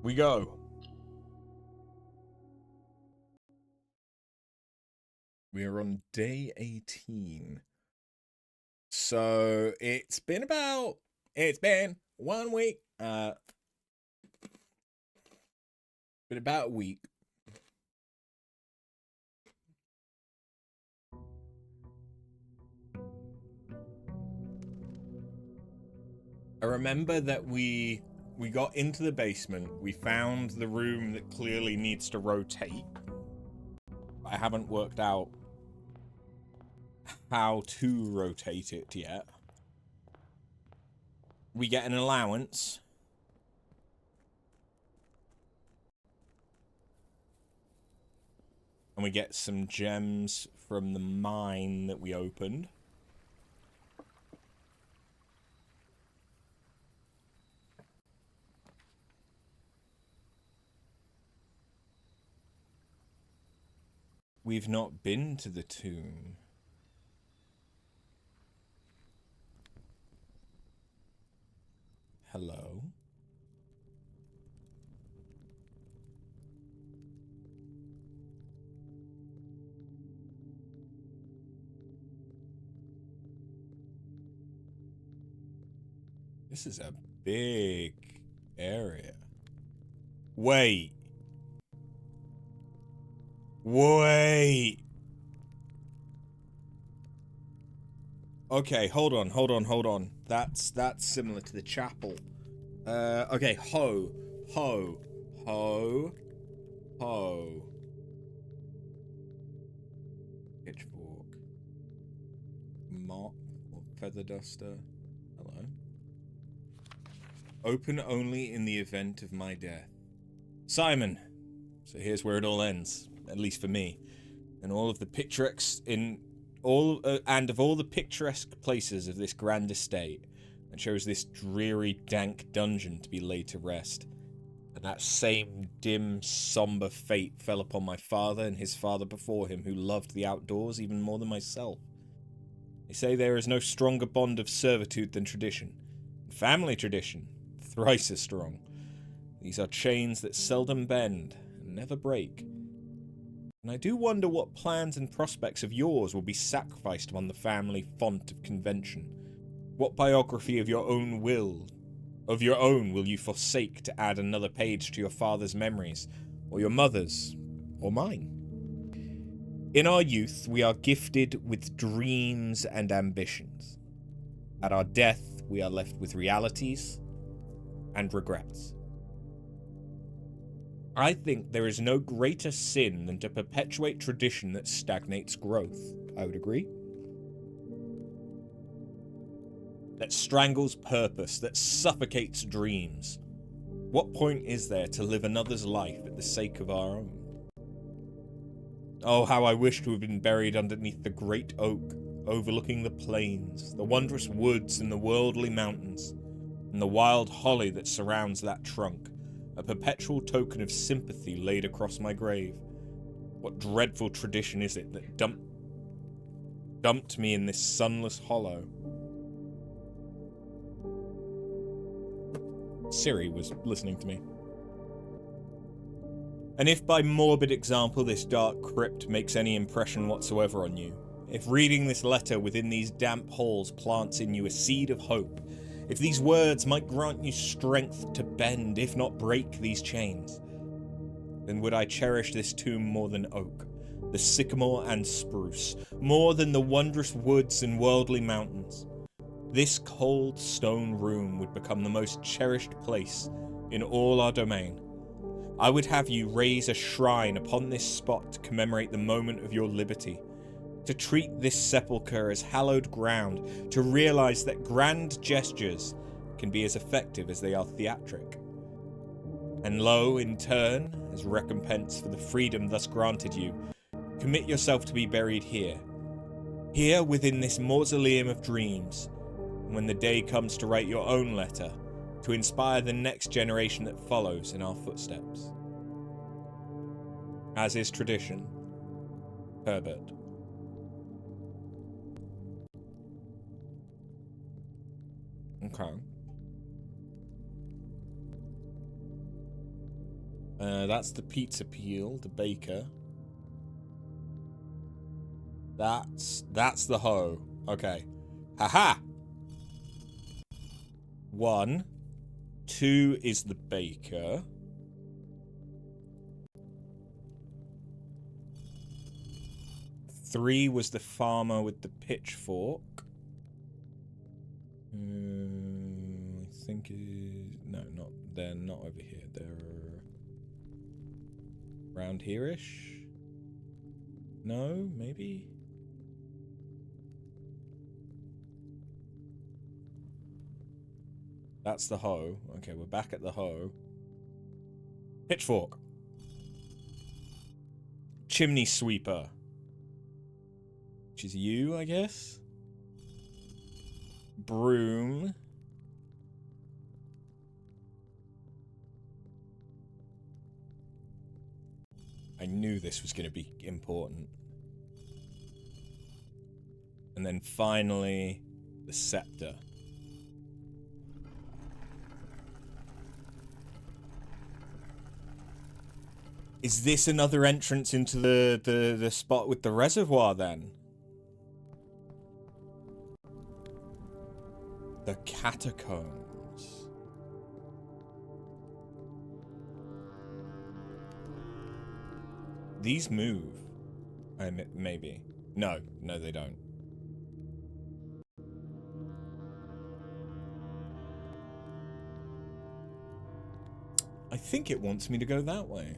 We go. We are on day 18. So it's been 1 week. Been about a week. I remember that we got into the basement. We found the room that clearly needs to rotate. I haven't worked out how to rotate it yet. We get an allowance. And we get some gems from the mine that we opened. We've not been to the tomb. Hello? This is a big area. Wait. Okay, hold on. That's similar to the chapel. Okay, ho. Pitchfork. Mop or feather duster. Hello. Open only in the event of my death. Simon. So here's where it all ends, at least for me. And all of the picturesque of all the picturesque places of this grand estate, and chose this dreary, dank dungeon to be laid to rest. And that same dim, somber fate fell upon my father and his father before him, who loved the outdoors even more than myself. They say there is no stronger bond of servitude than tradition. Family tradition, thrice as strong. These are chains that seldom bend and never break. And I do wonder what plans and prospects of yours will be sacrificed upon the family font of convention. What biography of your own will you forsake to add another page to your father's memories, or your mother's, or mine? In our youth, we are gifted with dreams and ambitions. At our death, we are left with realities and regrets. I think there is no greater sin than to perpetuate tradition that stagnates growth. I would agree. That strangles purpose, that suffocates dreams. What point is there to live another's life at the sake of our own? Oh, how I wish to have been buried underneath the great oak, overlooking the plains, the wondrous woods and the worldly mountains, and the wild holly that surrounds that trunk, a perpetual token of sympathy laid across my grave. What dreadful tradition is it that dumped me in this sunless hollow? Siri was listening to me. And if by morbid example this dark crypt makes any impression whatsoever on you, if reading this letter within these damp halls plants in you a seed of hope, if these words might grant you strength to bend, if not break, these chains, then would I cherish this tomb more than oak, the sycamore and spruce, more than the wondrous woods and worldly mountains. This cold stone room would become the most cherished place in all our domain. I would have you raise a shrine upon this spot to commemorate the moment of your liberty, to treat this sepulchre as hallowed ground, to realize that grand gestures can be as effective as they are theatric. And lo, in turn, as recompense for the freedom thus granted you, commit yourself to be buried here within this mausoleum of dreams, and when the day comes to write your own letter, to inspire the next generation that follows in our footsteps. As is tradition, Herbert. Okay. That's the pizza peel, the baker. That's the hoe. Okay. Haha! 1. 2 is the baker. 3 was the farmer with the pitchfork. I think no, not they're not over here. They're around here-ish. No, maybe. That's the hoe. Okay, we're back at the hoe. Pitchfork. Chimney sweeper. Which is you, I guess. Broom. I knew this was going to be important. And then finally, the scepter. Is this another entrance into the spot with the reservoir then? The catacombs. These move. Maybe. No, they don't. I think it wants me to go that way.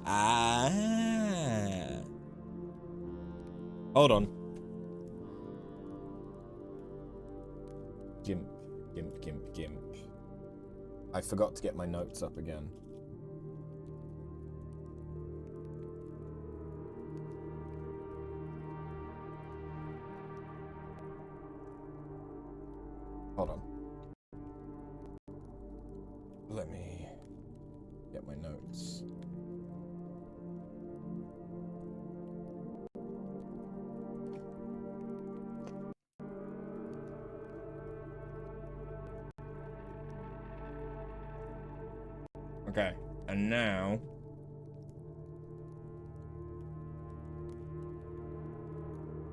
Ah. Hold on. Gimp. I forgot to get my notes up again. Hold on. Let me get my notes. Okay, and now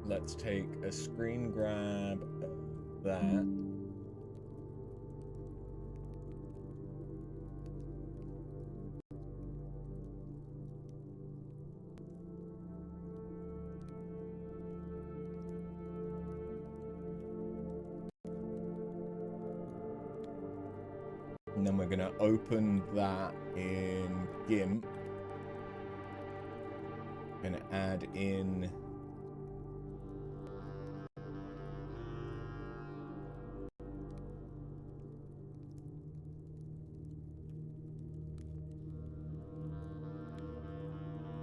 let's take a screen grab of that. And then we're gonna open that in GIMP. Gonna add in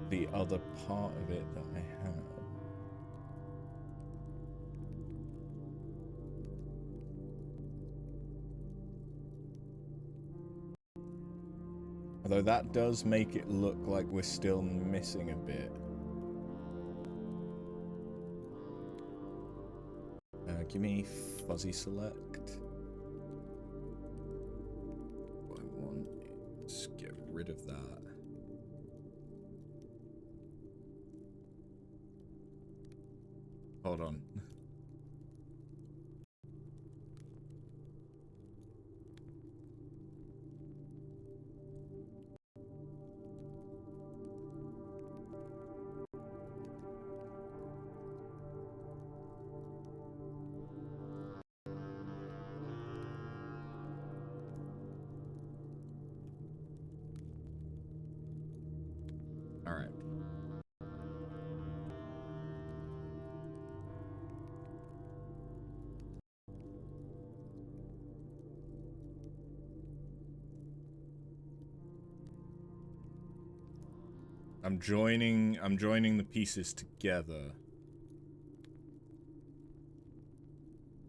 the other part of it that I have. Although that does make it look like we're still missing a bit. Give me fuzzy select. What I want is get rid of that. Hold on. All right. I'm joining the pieces together.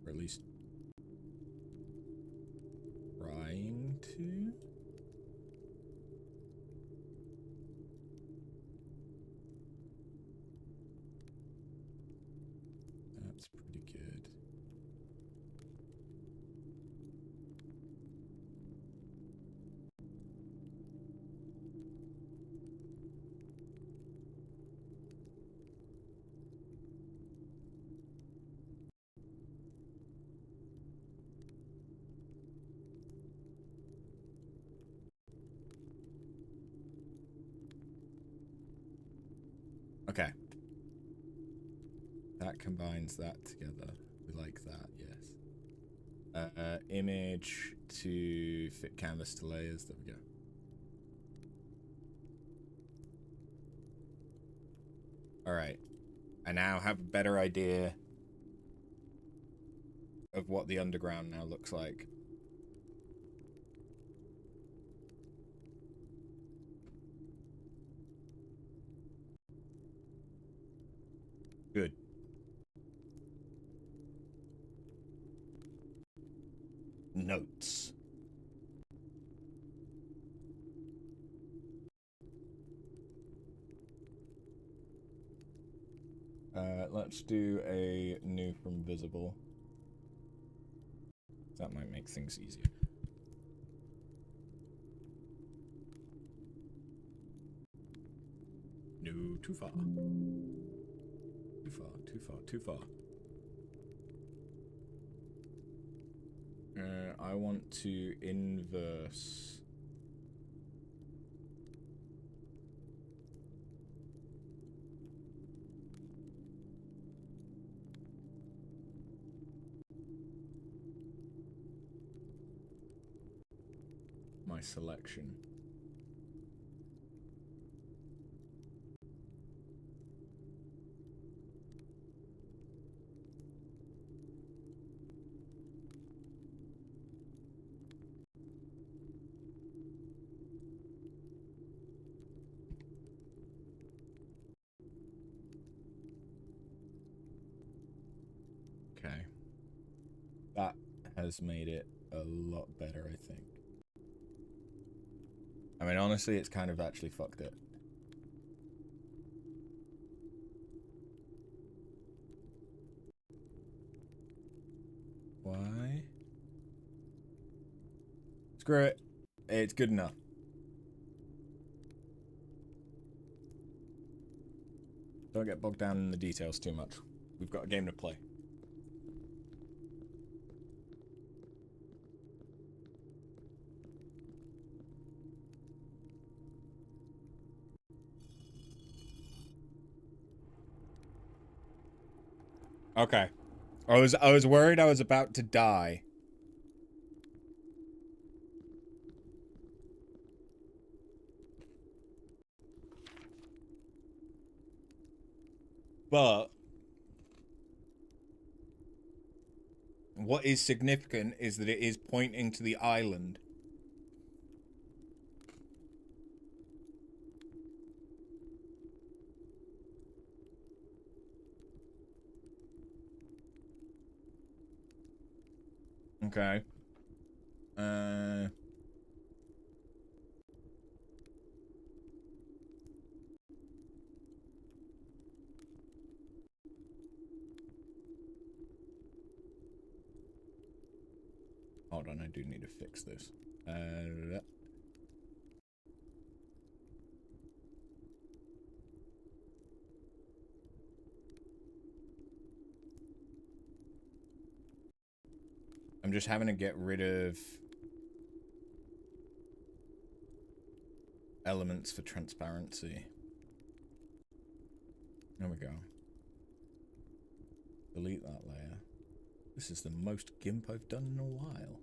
Or at least trying to. That's pretty good. Okay. That combines that together. We like that, yes. Image to fit canvas to layers. There we go. Alright. I now have a better idea of what the underground now looks like. Good. Notes. Let's do a new from visible. That might make things easier. No, too far. Too far, too far, too far. I want to inverse. My selection. Okay. That has made it a lot better, I think. I mean, honestly, it's kind of actually fucked it. Why? Screw it. It's good enough. Don't get bogged down in the details too much. We've got a game to play. Okay. I was worried I was about to die. But what is significant is that it is pointing to the island. Okay. Hold on, I do need to fix this. I'm just having to get rid of elements for transparency. There we go. Delete that layer. This is the most GIMP I've done in a while.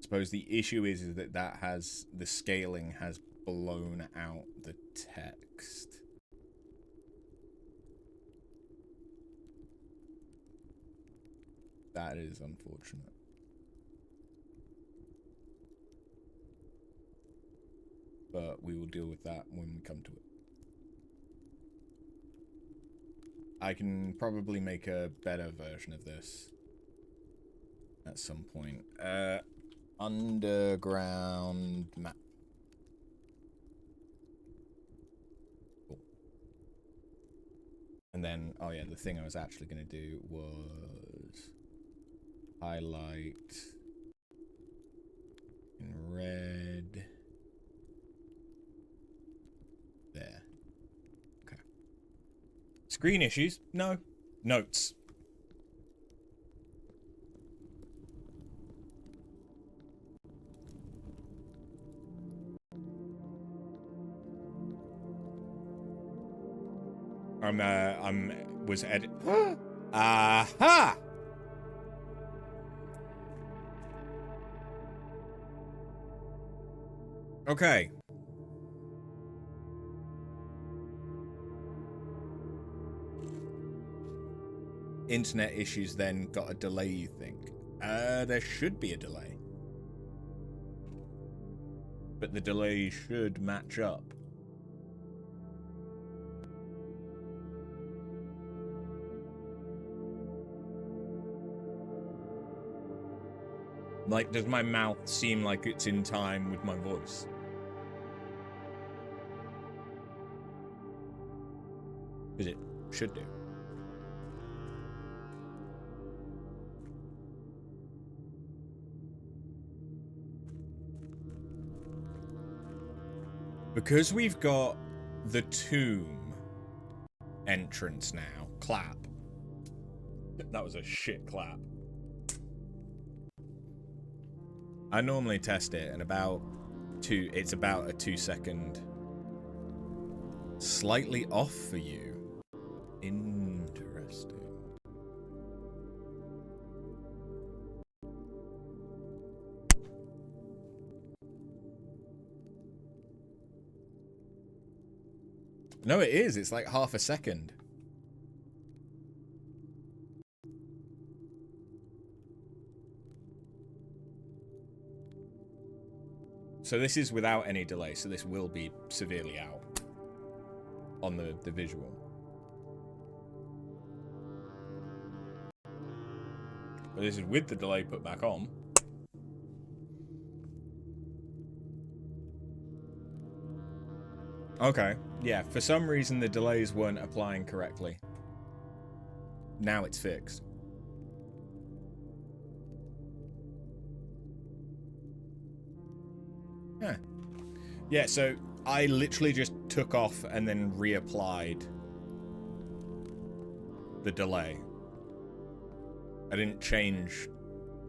Suppose the issue is that the scaling has blown out the text. That is unfortunate. But we will deal with that when we come to it. I can probably make a better version of this at some point. Underground map. Cool. And then, oh yeah, the thing I was actually going to do was highlight in red Screen issues? No. Notes. Was edit. Aha! Okay. Internet issues then got a delay, you think? There should be a delay. But the delay should match up. Like, does my mouth seem like it's in time with my voice? Because it should do. Because we've got the tomb entrance now. Clap. That was a shit clap. I normally test it and it's about a 2-second. Slightly off for you. Interesting. No, it is. It's like half a second. So this is without any delay, so this will be severely out on the visual. But this is with the delay put back on. Okay, yeah, for some reason the delays weren't applying correctly. Now it's fixed. Huh. Yeah, so I literally just took off and then reapplied the delay. I didn't change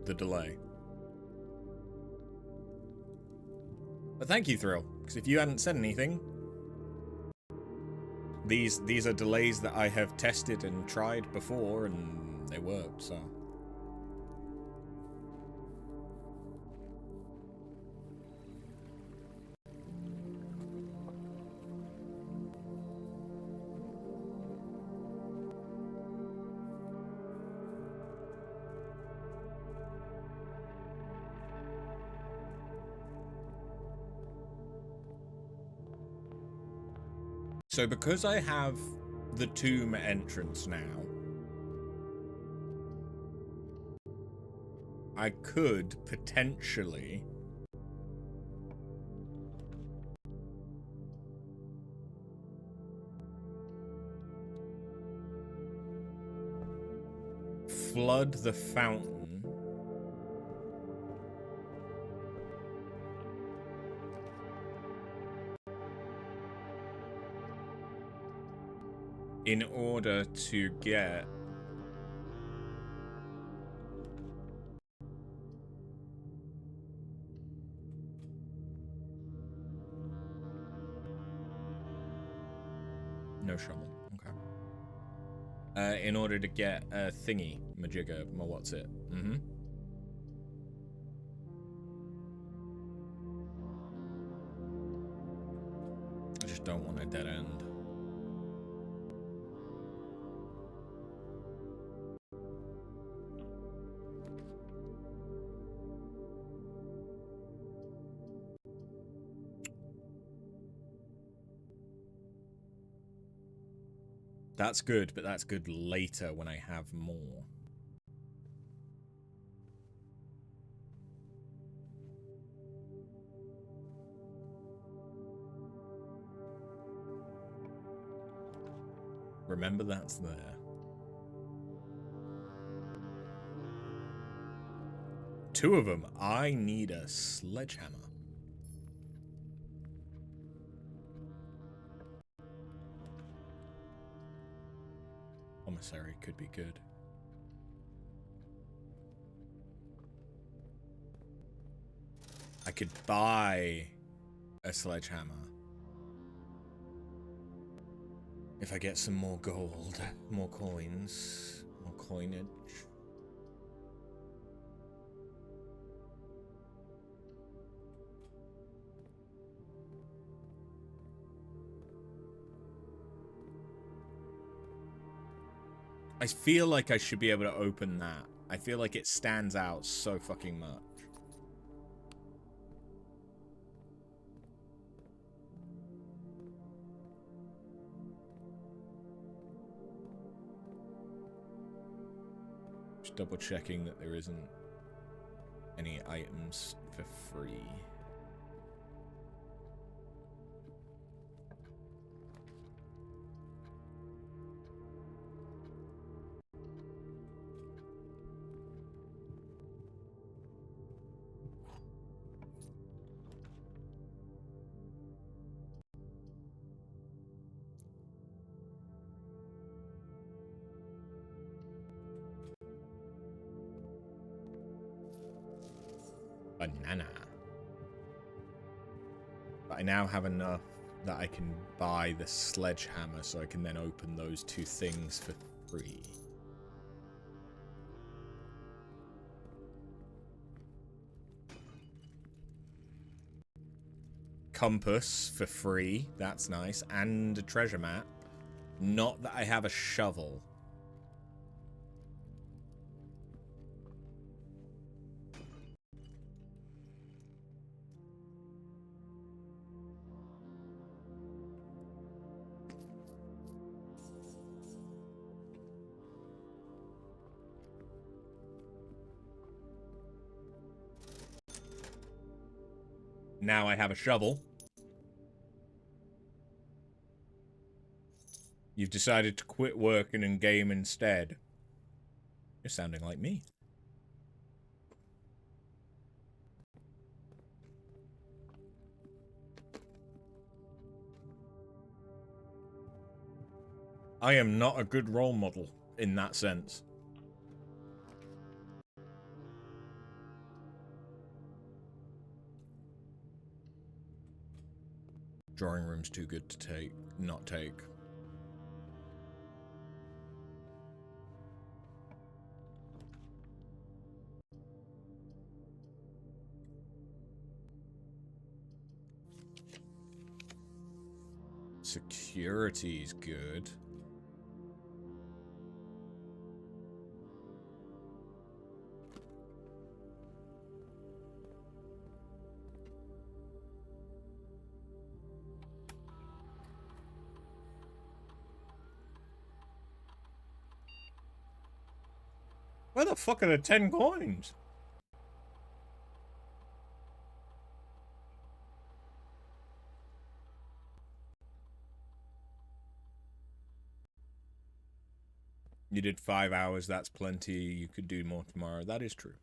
the delay. But thank you, Thrill, because if you hadn't said anything, these are delays that I have tested and tried before, and they worked, so. So because I have the tomb entrance now, I could potentially flood the fountain in order to get no shovel. Okay. In order to get a thingy, majigger, what's it? Mm-hmm. I just don't want a dead end. That's good, but that's good later when I have more. Remember that's there. Two of them. I need a sledgehammer. Commissary could be good. I could buy a sledgehammer. If I get some more gold, more coins, more coinage. I feel like I should be able to open that. I feel like it stands out so fucking much. Just double checking that there isn't any items for free. Banana. But I now have enough that I can buy the sledgehammer, so I can then open those two things for free. Compass for free, that's nice, and a treasure map. Not that I have a shovel. Now I have a shovel. You've decided to quit working and game instead. You're sounding like me. I am not a good role model in that sense. Drawing room's too good to not take. Security's good. Where the fuck are the 10 coins? You did 5 hours, that's plenty. You could do more tomorrow. That is true.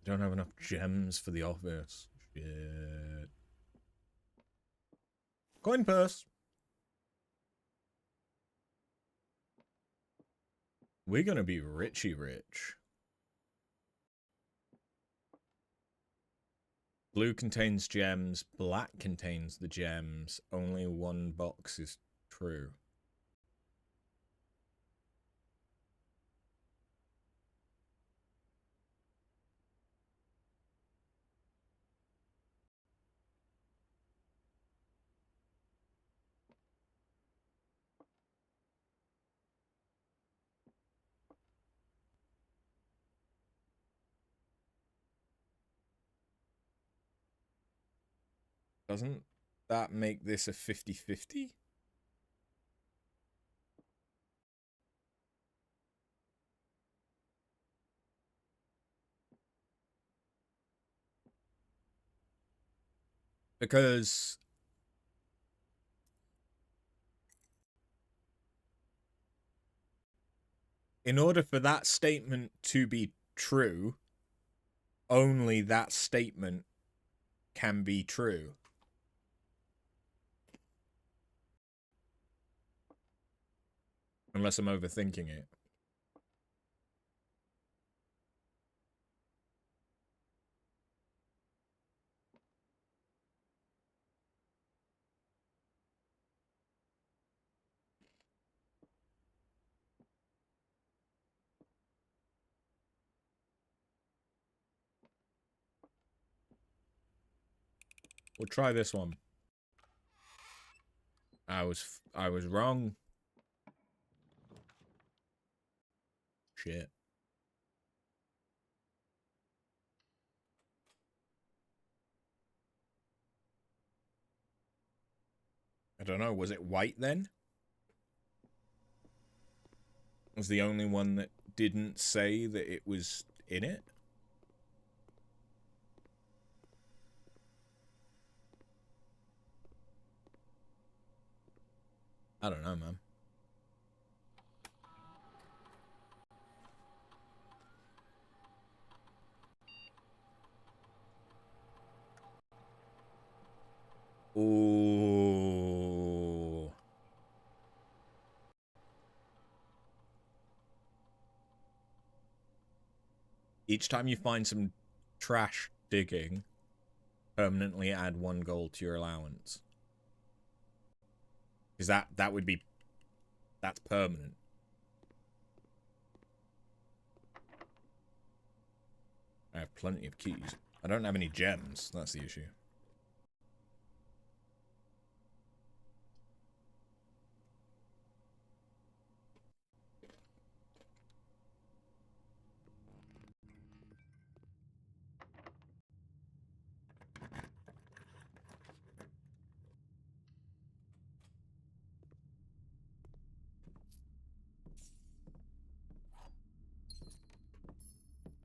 Don't have enough gems for the office. Shit. Coin purse. We're gonna be richy rich. Blue contains gems, black contains the gems. Only one box is true. Doesn't that make this a 50-50? Because in order for that statement to be true, only that statement can be true. Unless I'm overthinking it. We'll try this one. I was wrong. Shit. I don't know. Was it white then? Was the only one that didn't say that it was in it? I don't know, man. Ooh. Each time you find some trash digging, permanently add 1 gold to your allowance. Because that would be... That's permanent. I have plenty of keys. I don't have any gems. That's the issue.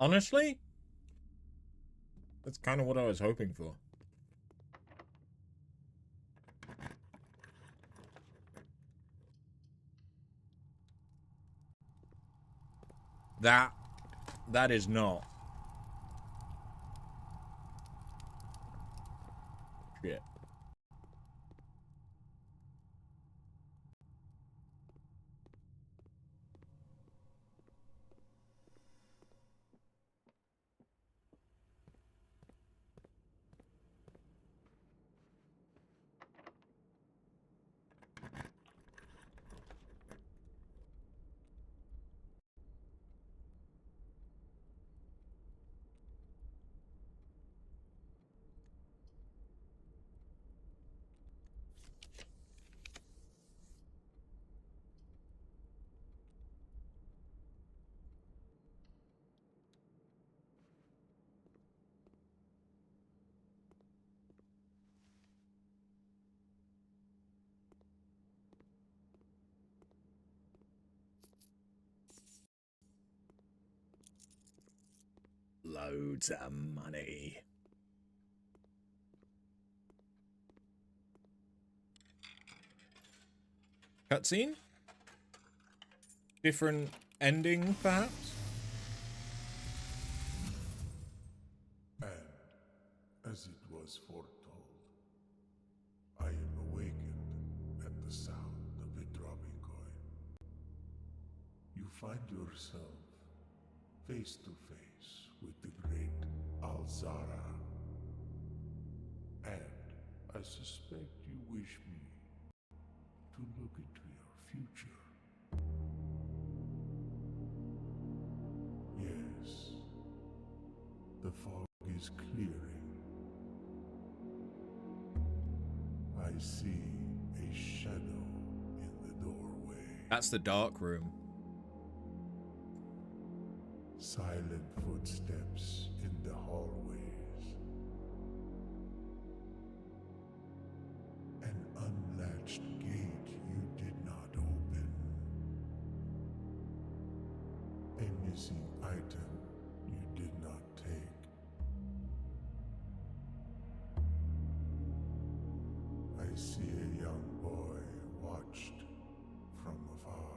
Honestly, that's kind of what I was hoping for. That is not. Shit. Loads of money. Cutscene? Different ending, perhaps? And, as it was foretold, I am awakened at the sound of a dropping coin. You find yourself face to face with the great Alzara. And I suspect you wish me to look into your future. Yes, the fog is clearing. I see a shadow in the doorway. That's the dark room. Silent footsteps in the hallways. An unlatched gate you did not open. A missing item you did not take. I see a young boy watched from afar.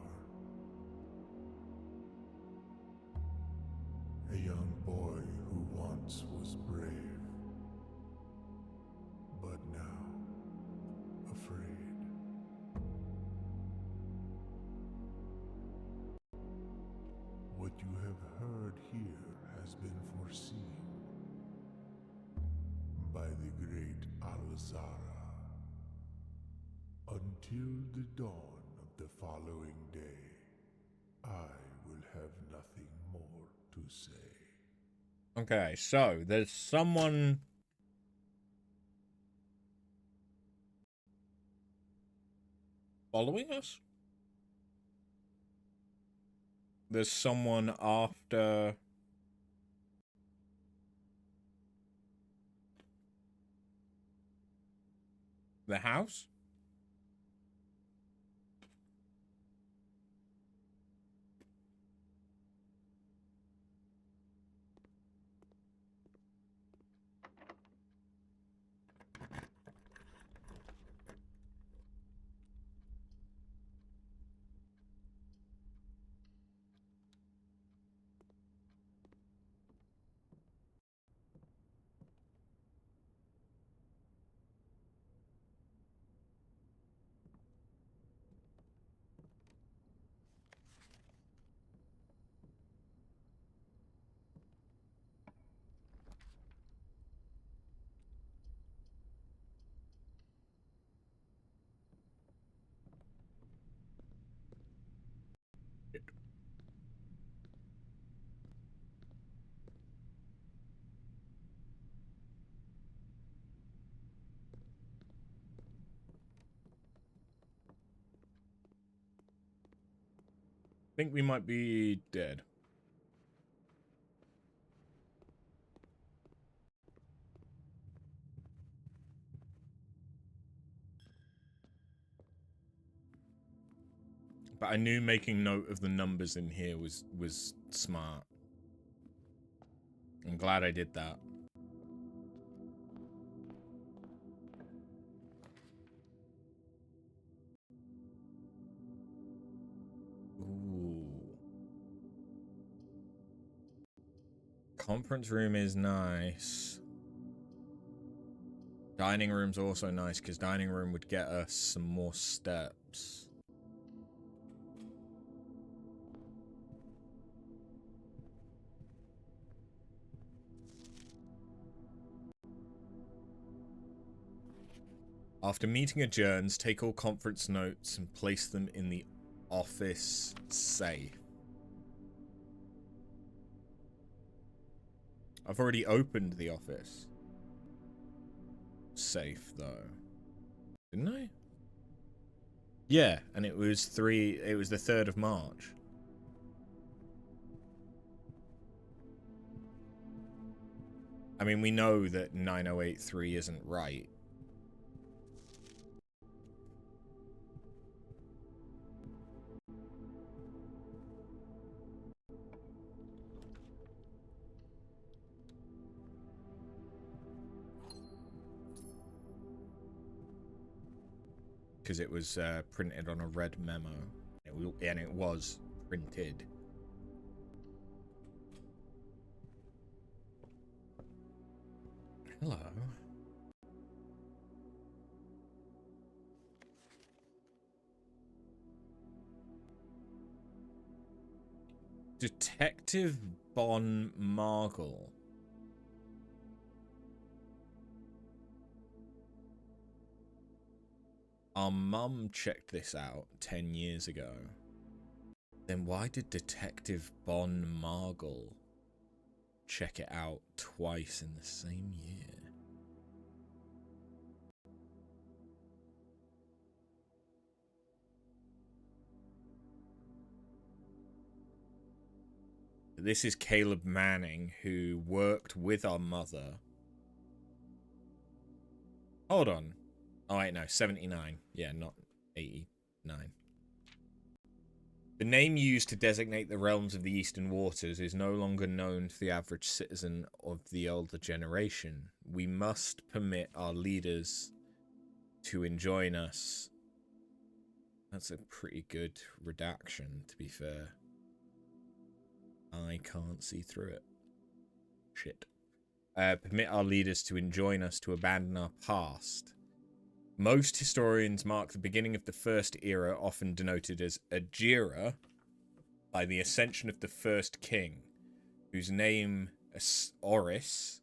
A young young boy who once was brave, but now afraid. What you have heard here has been foreseen by the great Alzara. Until the dawn of the following day, I will have nothing more to say. Okay, so there's someone... following us? There's someone after... the house? I think we might be dead. But I knew making note of the numbers in here was smart. I'm glad I did that. Ooh. Conference room is nice. Dining room's also nice, because dining room would get us some more steps. After meeting adjourns, take all conference notes and place them in the office safe. I've already opened the office safe, though. Didn't I? Yeah, and it was the 3rd of March. I mean, we know that 9083 isn't right. Because it was printed on a red memo. And it was printed. Hello. Detective Bon Margle. Our mum checked this out 10 years ago. Then why did Detective Bon Margle check it out twice in the same year? This is Caleb Manning, who worked with our mother. Hold on. Oh, wait, no, 79. Yeah, not 89. The name used to designate the realms of the Eastern Waters is no longer known to the average citizen of the older generation. We must permit our leaders to enjoin us. That's a pretty good redaction, to be fair. I can't see through it. bullshit. Permit our leaders to enjoin us to abandon our past. Most historians mark the beginning of the first era, often denoted as Ajira, by the ascension of the first king, whose name, Oris,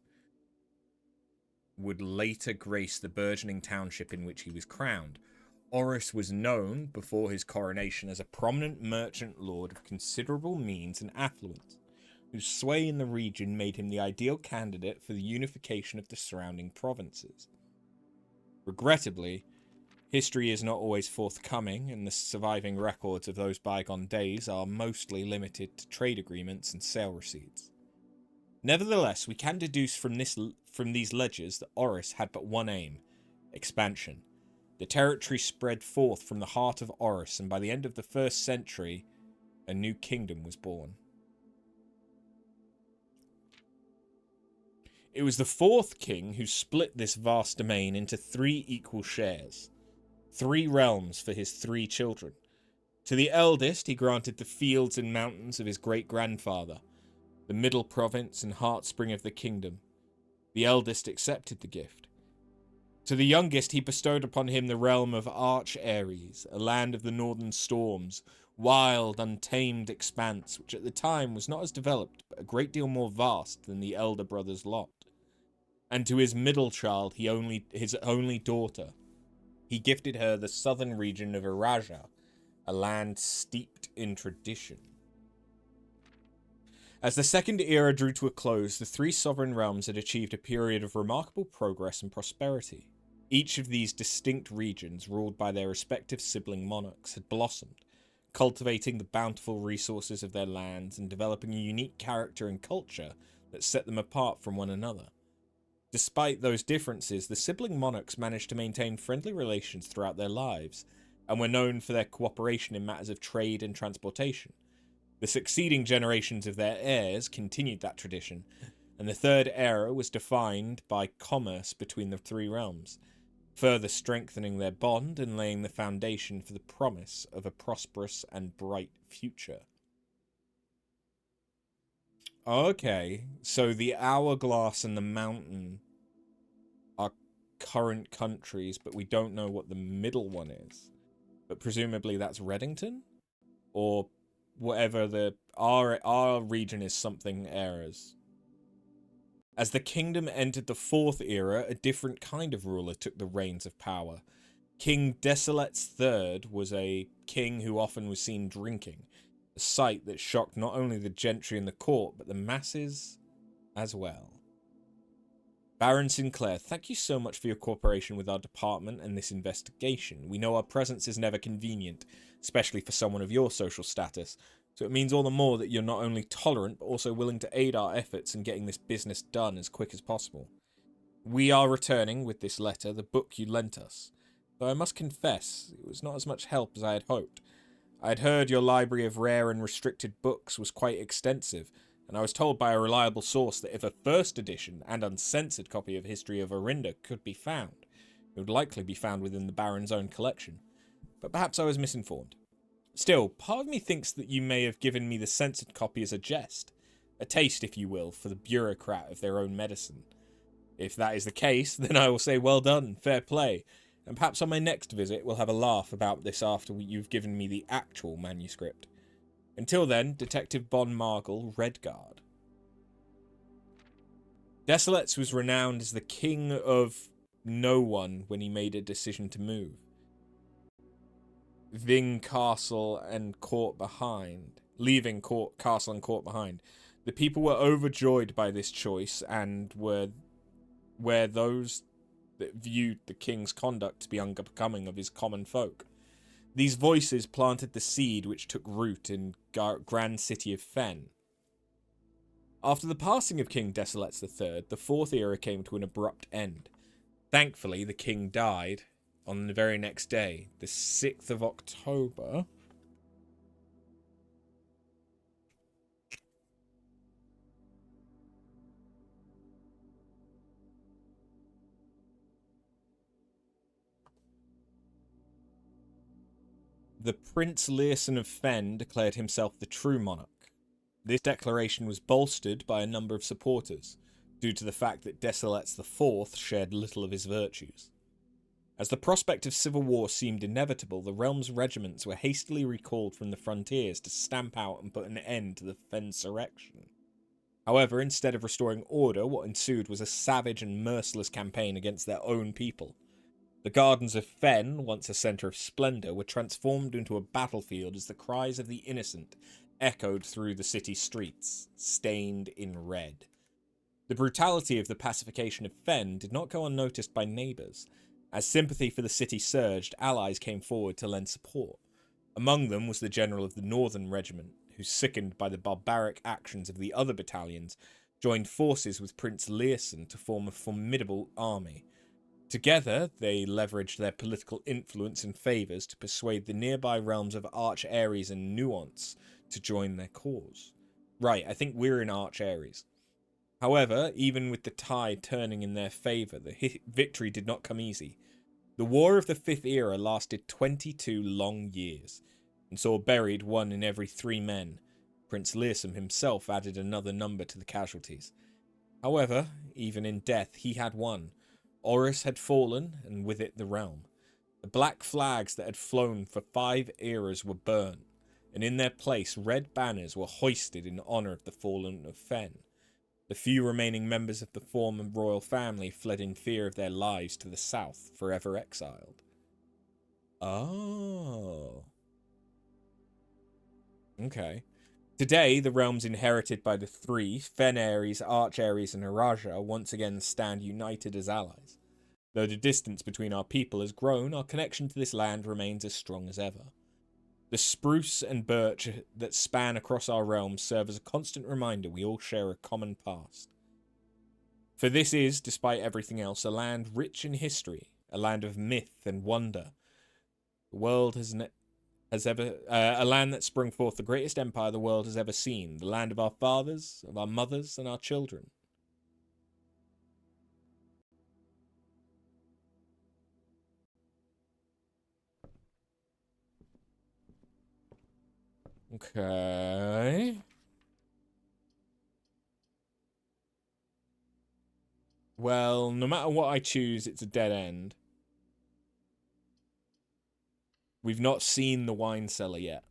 would later grace the burgeoning township in which he was crowned. Oris was known before his coronation as a prominent merchant lord of considerable means and affluence, whose sway in the region made him the ideal candidate for the unification of the surrounding provinces. Regrettably, history is not always forthcoming, and the surviving records of those bygone days are mostly limited to trade agreements and sale receipts. Nevertheless, we can deduce from these ledgers that Oris had but one aim: expansion. The territory spread forth from the heart of Oris, and by the end of the 1st century, a new kingdom was born. It was the 4th king who split this vast domain into 3 equal shares, 3 realms for his 3 children. To the eldest, he granted the fields and mountains of his great-grandfather, the middle province and heartspring of the kingdom. The eldest accepted the gift. To the youngest, he bestowed upon him the realm of Arch Ares, a land of the northern storms, wild, untamed expanse, which at the time was not as developed, but a great deal more vast than the elder brother's lot. And to his middle child, his only daughter, he gifted her the southern region of Iraja, a land steeped in tradition. As the second era drew to a close, the 3 sovereign realms had achieved a period of remarkable progress and prosperity. Each of these distinct regions, ruled by their respective sibling monarchs, had blossomed, cultivating the bountiful resources of their lands and developing a unique character and culture that set them apart from one another. Despite those differences, the sibling monarchs managed to maintain friendly relations throughout their lives, and were known for their cooperation in matters of trade and transportation. The succeeding generations of their heirs continued that tradition, and the 3rd era was defined by commerce between the 3 realms, further strengthening their bond and laying the foundation for the promise of a prosperous and bright future. Okay, so the Hourglass and the Mountain are current countries, but we don't know what the middle one is. But presumably that's Reddington? Or whatever our region is something eras. As the kingdom entered the 4th era, a different kind of ruler took the reins of power. King Desolet's III was a king who often was seen drinking, a sight that shocked not only the gentry in the court, but the masses as well. Baron Sinclair, thank you so much for your cooperation with our department and this investigation. We know our presence is never convenient, especially for someone of your social status, so it means all the more that you're not only tolerant, but also willing to aid our efforts in getting this business done as quick as possible. We are returning, with this letter, the book you lent us, though I must confess, it was not as much help as I had hoped. I had heard your library of rare and restricted books was quite extensive, and I was told by a reliable source that if a 1st edition and uncensored copy of History of Orinda could be found, it would likely be found within the Baron's own collection. But perhaps I was misinformed. Still, part of me thinks that you may have given me the censored copy as a jest, a taste, if you will, for the bureaucrat of their own medicine. If that is the case, then I will say well done, fair play, and perhaps on my next visit we'll have a laugh about this after you've given me the actual manuscript. Until then, Detective Bon Margle, Redguard. Desolet's was renowned as the king of no one when he made a decision to move. Leaving castle and court behind. The people were overjoyed by this choice and were those that viewed the king's conduct to be unbecoming of his common folk. These voices planted the seed which took root in grand city of Fen. After the passing of King Desolet's III, the 4th era came to an abrupt end. Thankfully, the king died on the very next day, the 6th of October. The Prince Learson of Fen declared himself the true monarch. This declaration was bolstered by a number of supporters. due to the fact that Desilets IV shared little of his virtues. As the prospect of civil war seemed inevitable, the realm's regiments were hastily recalled from the frontiers to stamp out and put an end to the Fensurrection. However, instead of restoring order, what ensued was a savage and merciless campaign against their own people. The gardens of Fen, once a centre of splendour, were transformed into a battlefield as the cries of the innocent echoed through the city streets, stained in red. The brutality of the pacification of Fen did not go unnoticed by neighbours. As sympathy for the city surged, allies came forward to lend support. Among them was the general of the Northern Regiment, who, sickened by the barbaric actions of the other battalions, joined forces with Prince Learson to form a formidable army. Together, they leveraged their political influence and favours to persuade the nearby realms of Arch Ares and Nuance to join their cause. Right, I think we're in Arch Ares. However, even with the tide turning in their favour, the victory did not come easy. The War of the Fifth Era lasted 22 long years, and saw buried 1 in every 3 men. Prince Learson himself added another number to the casualties. However, even in death, he had won. Horus had fallen, and with it the realm. The black flags that had flown for 5 eras were burnt, and in their place red banners were hoisted in honour of the fallen of Fen. The few remaining members of the former royal family fled in fear of their lives to the south, forever exiled. Oh. Okay. Today, the realms inherited by the 3, Fen Ares, Arch Ares, and Araja, once again stand united as allies. Though the distance between our people has grown, our connection to this land remains as strong as ever. The spruce and birch that span across our realms serve as a constant reminder we all share a common past. For this is, despite everything else, a land rich in history, a land of myth and wonder. The world has ever a land that sprung forth the greatest empire the world has ever seen, the land of our fathers, of our mothers, and our children. Okay. Well, no matter what I choose, it's a dead end. We've not seen the wine cellar yet.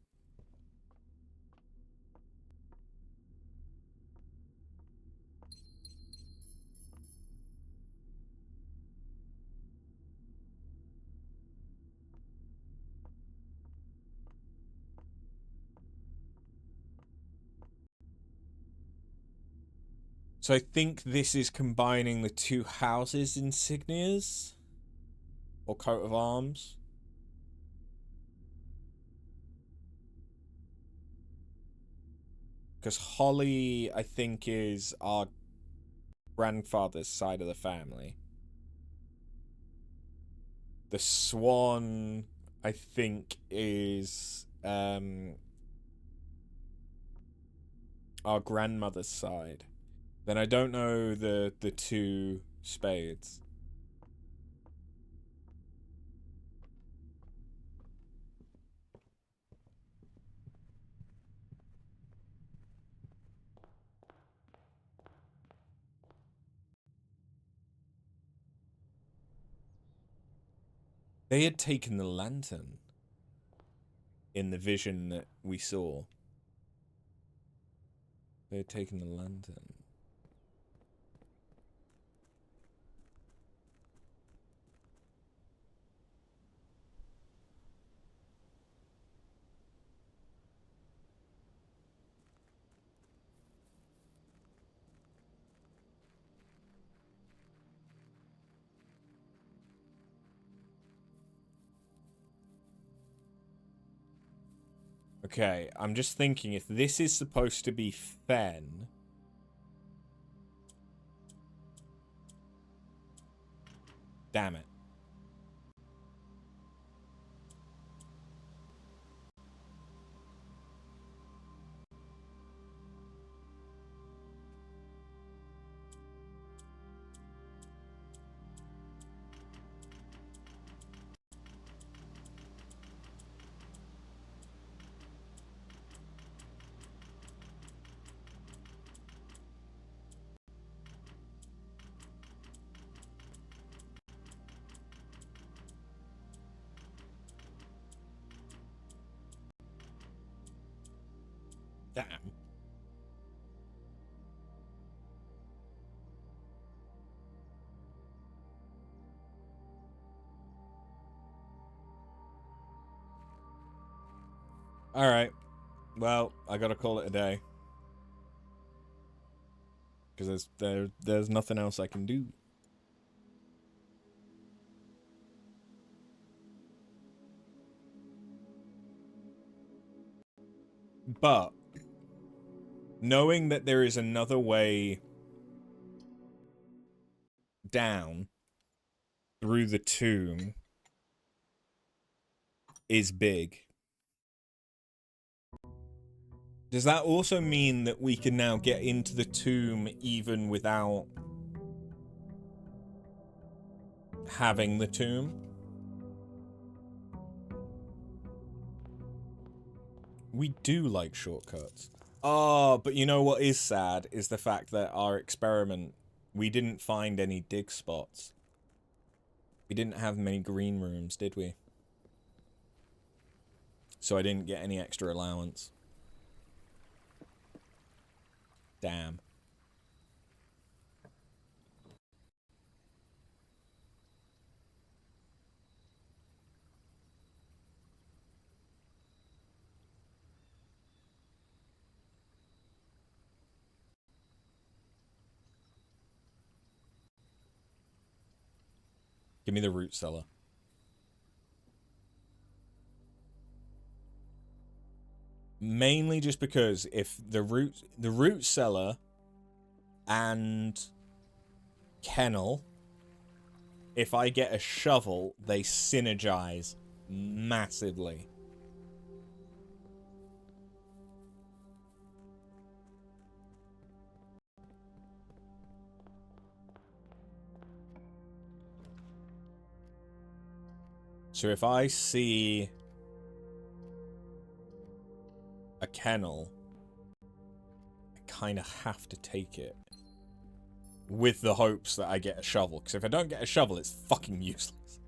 So I think this is combining the 2 houses' insignias? Or coat of arms? Because Holly, I think, is our grandfather's side of the family. The swan, I think, is our grandmother's side. Then I don't know the 2 spades. They had taken the lantern in the vision that we saw. They had taken the lantern. Okay, I'm just thinking if this is supposed to be Fen. Damn it. Damn. Alright. Well, I gotta call it a day. Because there's nothing else I can do. But knowing that there is another way down through the tomb is big. Does that also mean that we can now get into the tomb even without having the tomb? We do like shortcuts. Oh, but you know what is sad is the fact that our experiment, we didn't find any dig spots. We didn't have many green rooms, did we? So I didn't get any extra allowance. Damn. Give me the root cellar. Mainly just because if the root cellar and kennel, if I get a shovel, they synergize massively. So if I see a kennel, I kind of have to take it. With the hopes that I get a shovel. Because if I don't get a shovel, it's fucking useless.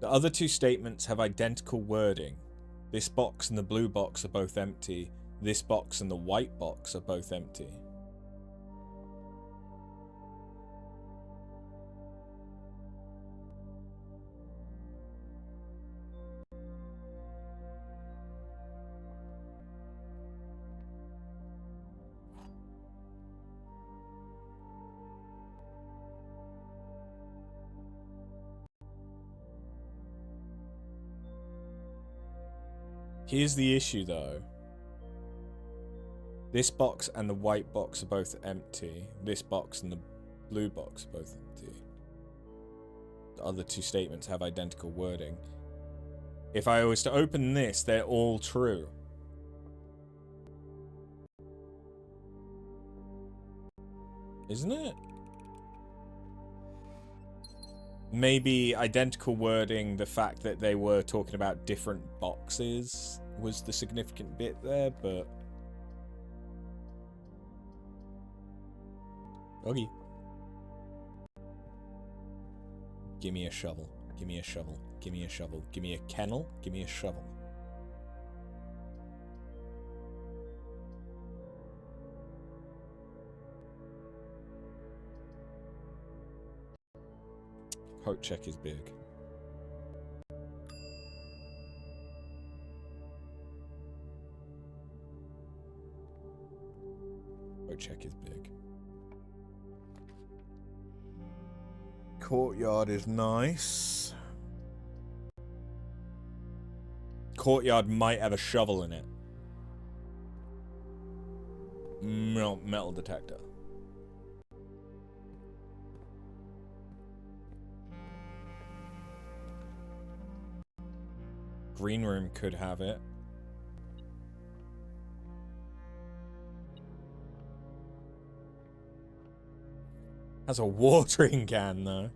The other two statements have identical wording. This box and the blue box are both empty. This box and the white box are both empty. Here's the issue, though. This box and the white box are both empty. This box and the blue box are both empty. The other two statements have identical wording. If I was to open this, they're all true. Isn't it? Maybe identical wording, the fact that they were talking about different boxes was the significant bit there, but... Okay. Give me a shovel. Give me a shovel. Give me a shovel. Give me a kennel. Give me a shovel. Hope check is big. Hope check is big. Courtyard is nice. Courtyard might have a shovel in it. Metal detector. Green room could have it. Has a watering can, though.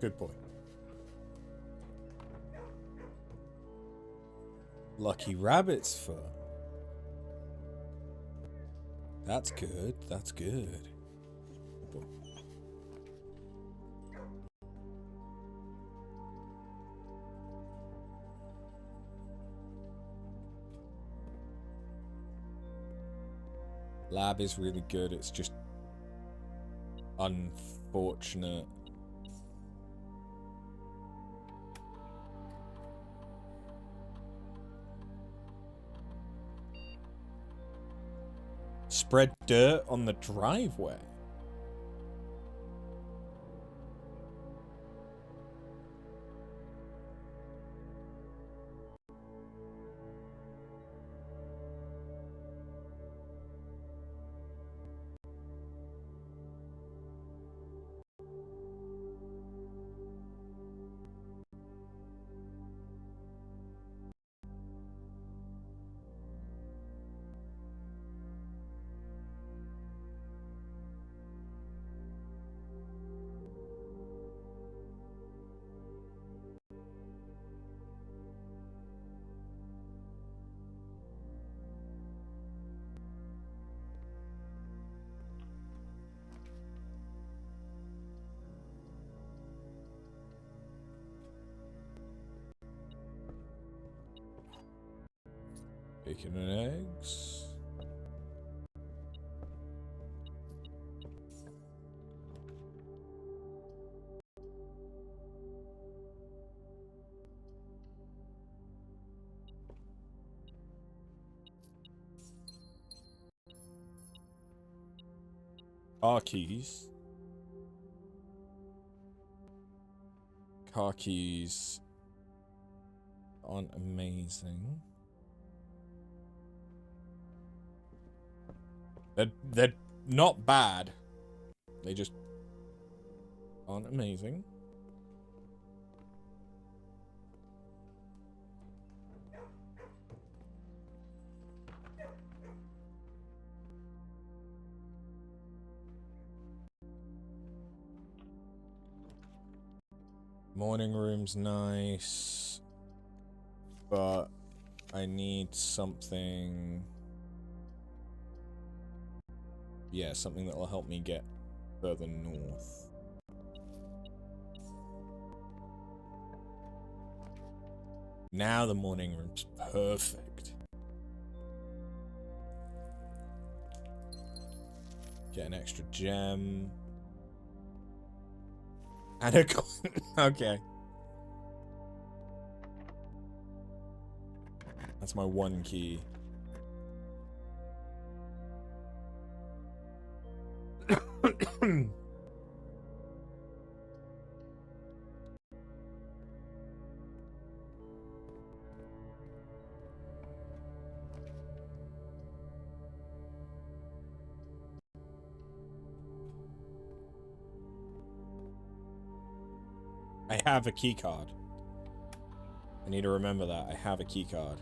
Good boy. Lucky rabbit's fur. That's good. That's good. Good boy. Lab is really good. It's just unfortunate. Spread dirt on the driveway. Bacon and eggs. Car keys. Car keys aren't amazing. They're not bad. They just aren't amazing. Morning room's nice, but I need something. Yeah, something that will help me get further north. Now the morning room's perfect. Get an extra gem. And a okay. That's my one key. I have a key card. I need to remember that. I have a key card.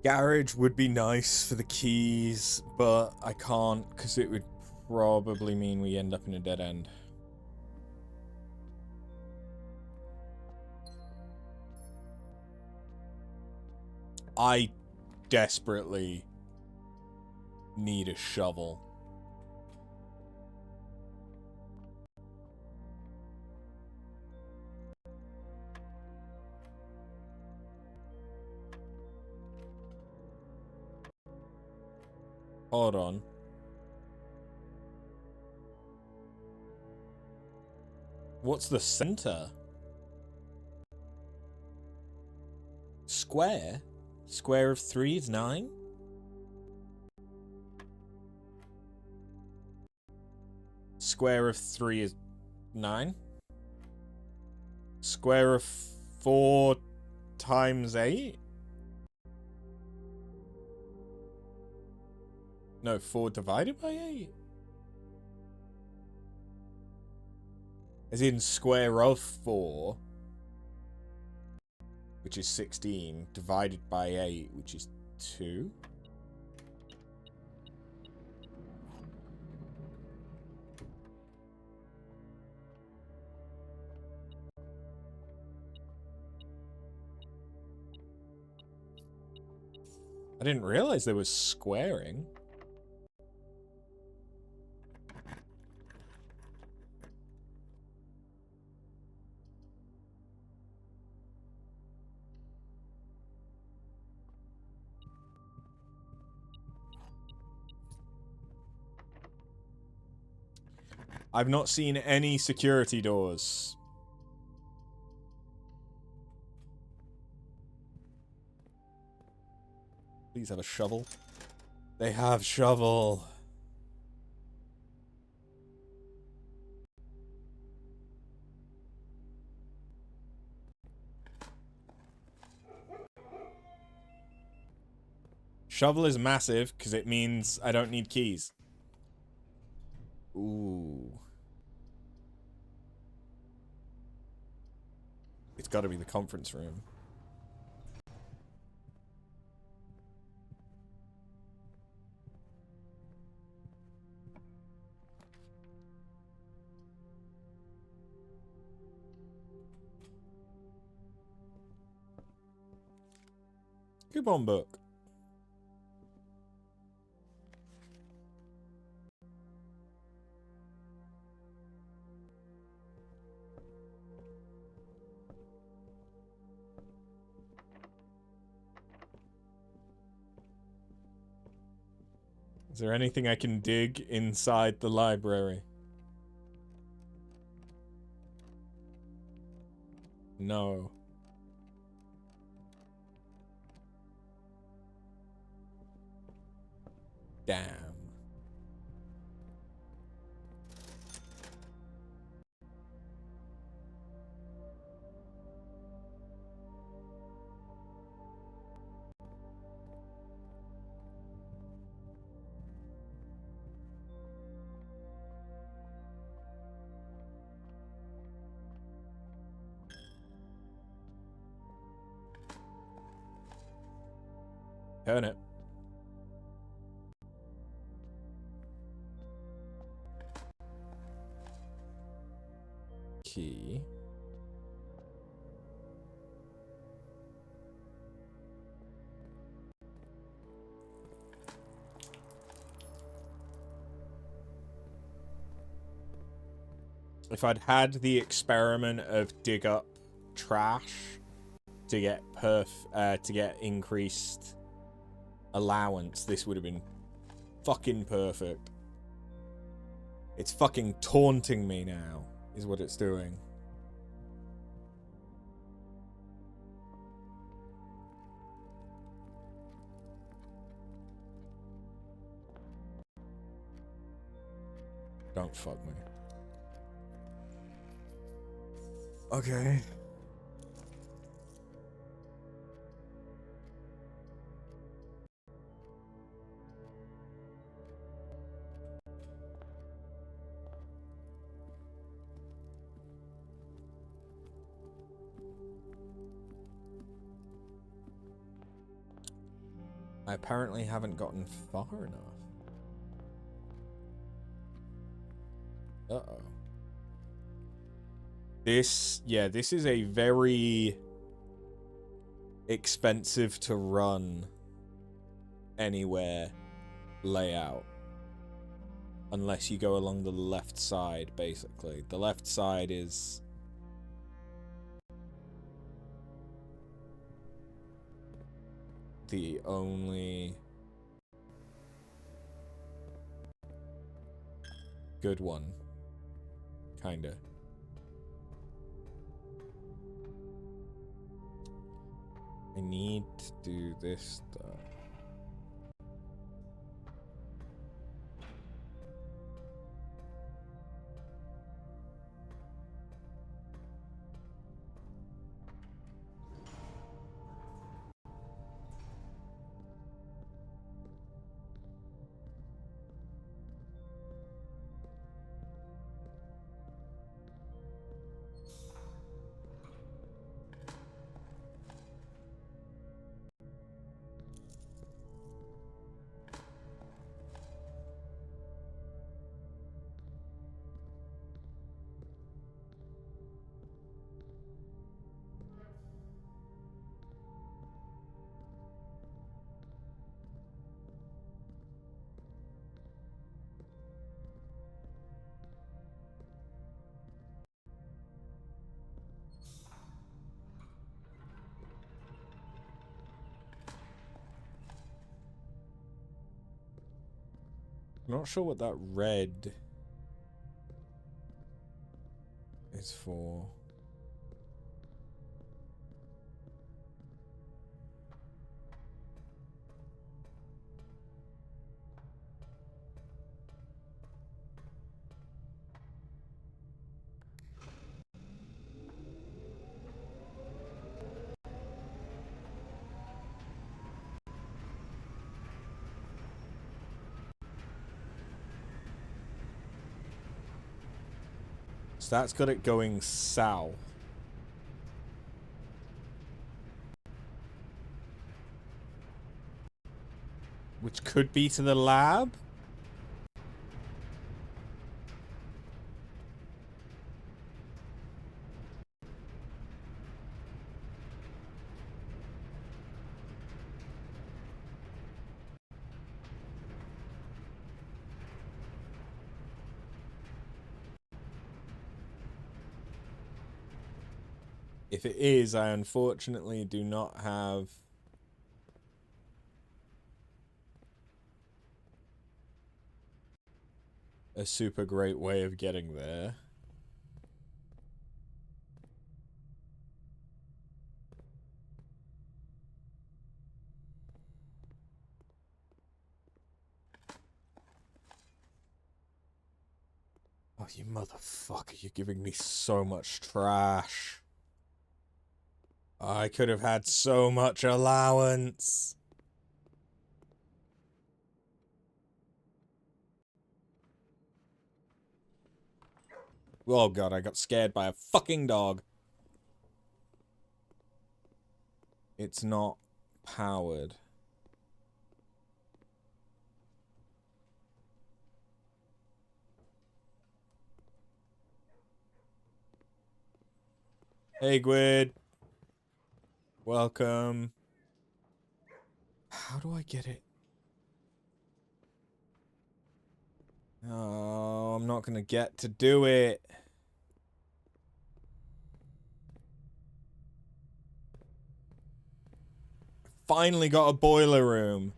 Garage would be nice for the keys, but I can't because it would probably mean we end up in a dead end. I desperately need a shovel. Hold on. What's the center? Square? Square of 3 is 9? Square of 3 is 9? Square of 4 times 8? No, 4 divided by 8? As in square of 4, which is 16, divided by 8, which is 2? I didn't realize there was squaring. I've not seen any security doors. Please have a shovel. They have shovel. Shovel is massive because it means I don't need keys. Ooh. It's got to be the conference room. Coupon book. Is there anything I can dig inside the library? No. Damn. Turn it. Key. If I'd had the experiment of dig up trash to get increased allowance, this would have been fucking perfect. It's fucking taunting me now, is what it's doing. Don't fuck me. Okay. I apparently haven't gotten far enough. Uh-oh. This is a very expensive to run anywhere layout. Unless you go along the left side, basically. The left side is the only good one. Kinda. I need to do this stuff. I'm not sure what that red is for. So that's got it going south. Which could be to the lab? If it is, I unfortunately do not have a super great way of getting there. Oh, you motherfucker, you're giving me so much trash. I could have had so much allowance. Oh god, I got scared by a fucking dog. It's not powered. Hey, Gwyd. Welcome. How do I get it? Oh, I'm not gonna get to do it. Finally got a boiler room.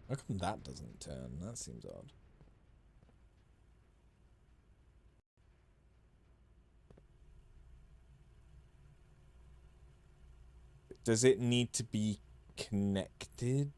How come that doesn't turn? That seems odd. Does it need to be connected?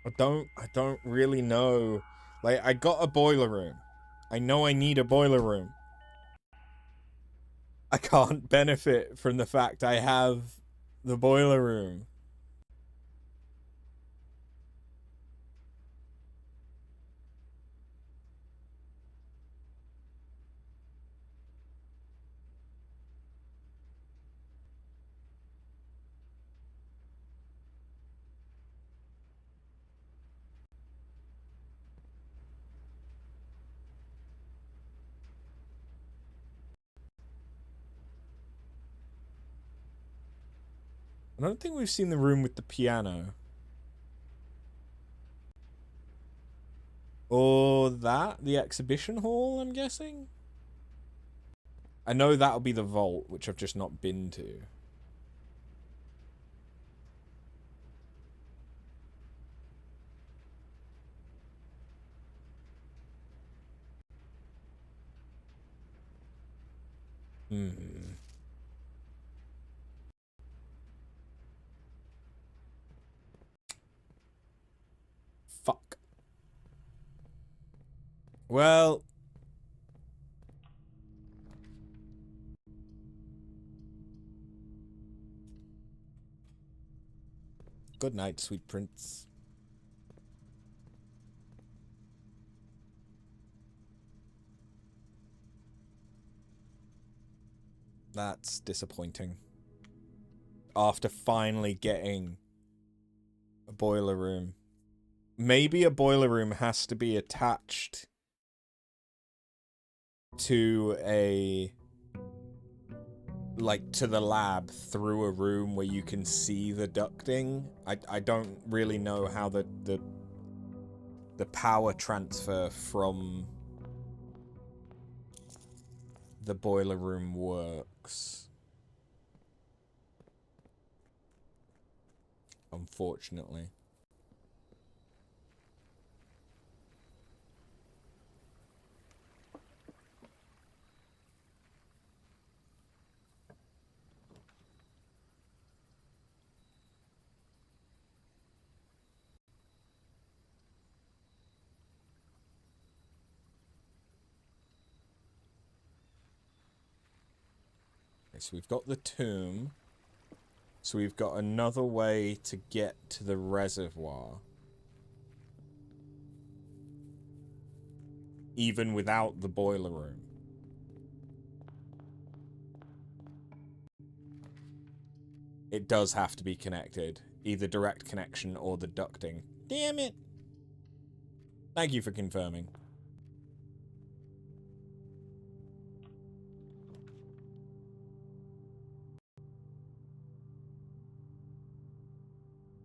I don't really know. Like, I got a boiler room. I know I need a boiler room. I can't benefit from the fact I have the boiler room. I don't think we've seen the room with the piano. Or that? The exhibition hall, I'm guessing? I know that'll be the vault, which I've just not been to. Hmm. Fuck. Well... Good night, sweet prince. That's disappointing. After finally getting a boiler room. Maybe a boiler room has to be attached to a... like, to the lab through a room where you can see the ducting. I don't really know how the power transfer from the boiler room works. Unfortunately. Okay, so we've got the tomb. So we've got another way to get to the reservoir. Even without the boiler room. It does have to be connected. Either direct connection or the ducting. Damn it! Thank you for confirming.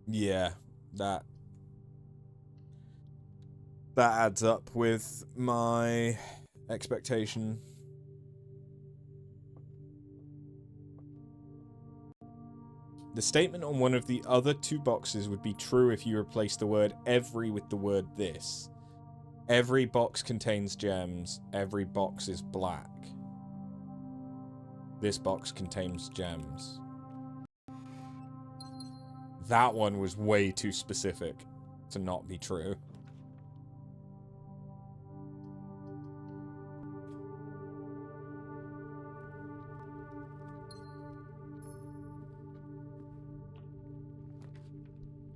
Yeah, that adds up with my expectation. The statement on one of the other two boxes would be true if you replace the word every with the word this. Every box contains gems. Every box is black. This box contains gems. That one was way too specific to not be true.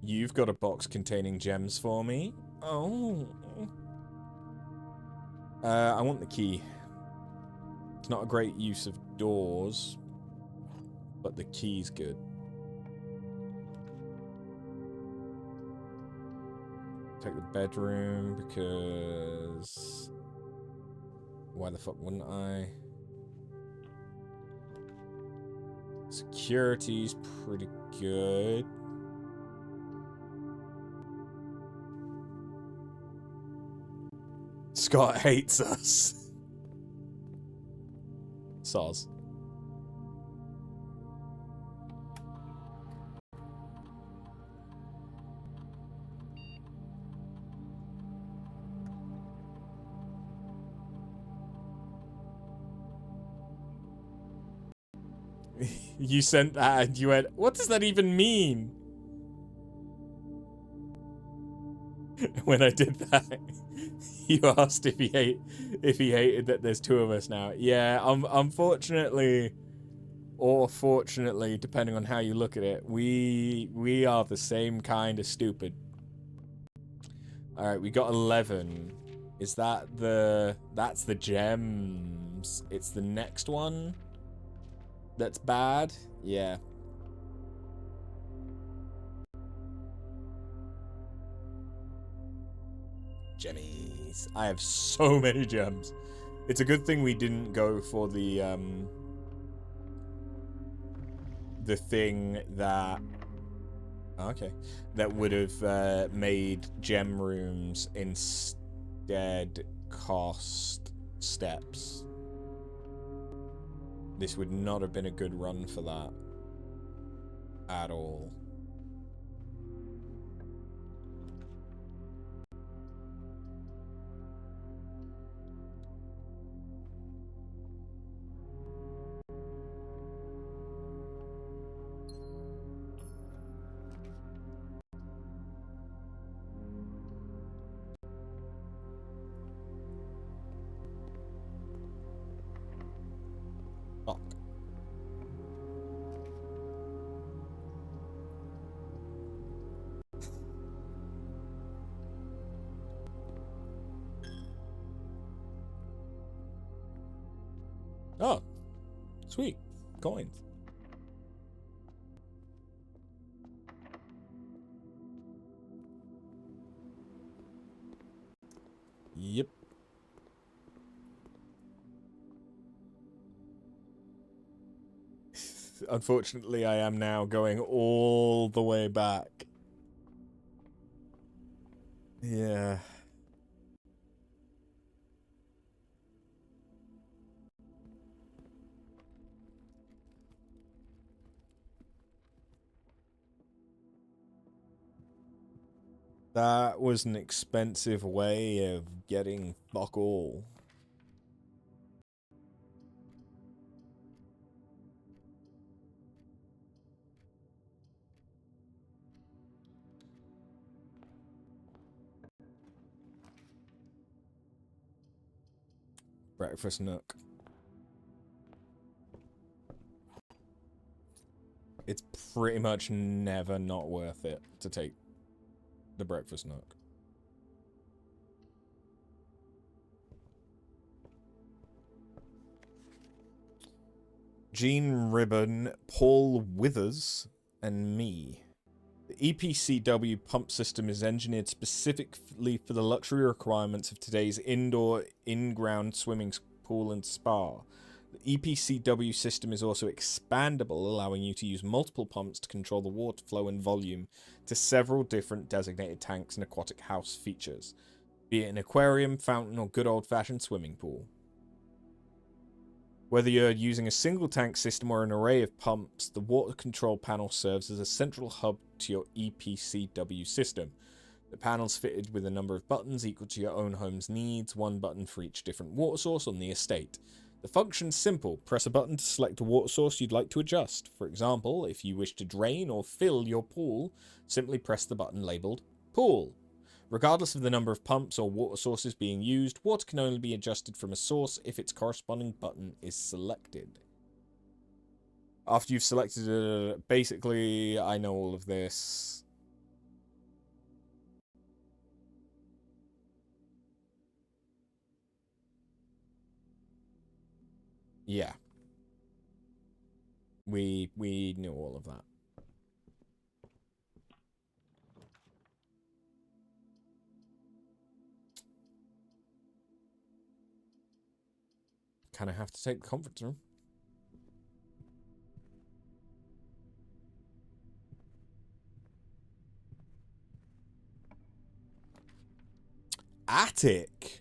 You've got a box containing gems for me? Oh. I want the key. It's not a great use of doors, but the key's good. Take the bedroom, because... why the fuck wouldn't I? Security's pretty good. Scott hates us. Soz. You sent that and you went, what does that even mean? when I did that, you asked if he hated that there's two of us now. Yeah, unfortunately, or fortunately, depending on how you look at it, we are the same kind of stupid. All right, we got 11. Is that that's the gems? It's the next one that's bad. Yeah. Jemmies. I have so many gems. It's a good thing we didn't go for the thing that that would have made gem rooms instead cost steps. This would not have been a good run for that at all. Fuck. Oh, sweet. Coins. Yep. Unfortunately, I am now going all the way back. Yeah. That was an expensive way of getting fuck all. Breakfast nook. It's pretty much never not worth it to take the breakfast nook. Gene Ribbon, Paul Withers, and me. The EPCW pump system is engineered specifically for the luxury requirements of today's indoor, in-ground swimming pool and spa. The EPCW system is also expandable, allowing you to use multiple pumps to control the water flow and volume to several different designated tanks and aquatic house features, be it an aquarium, fountain, or good old-fashioned swimming pool. Whether you're using a single tank system or an array of pumps, the water control panel serves as a central hub to your EPCW system. The panel's fitted with a number of buttons equal to your own home's needs, one button for each different water source on the estate. The function's simple. Press a button to select a water source you'd like to adjust. For example, if you wish to drain or fill your pool, simply press the button labelled Pool. Regardless of the number of pumps or water sources being used, water can only be adjusted from a source if its corresponding button is selected. After you've selected basically, I know all of this. Yeah. We knew all of that. Kind of have to take the conference room. Attic.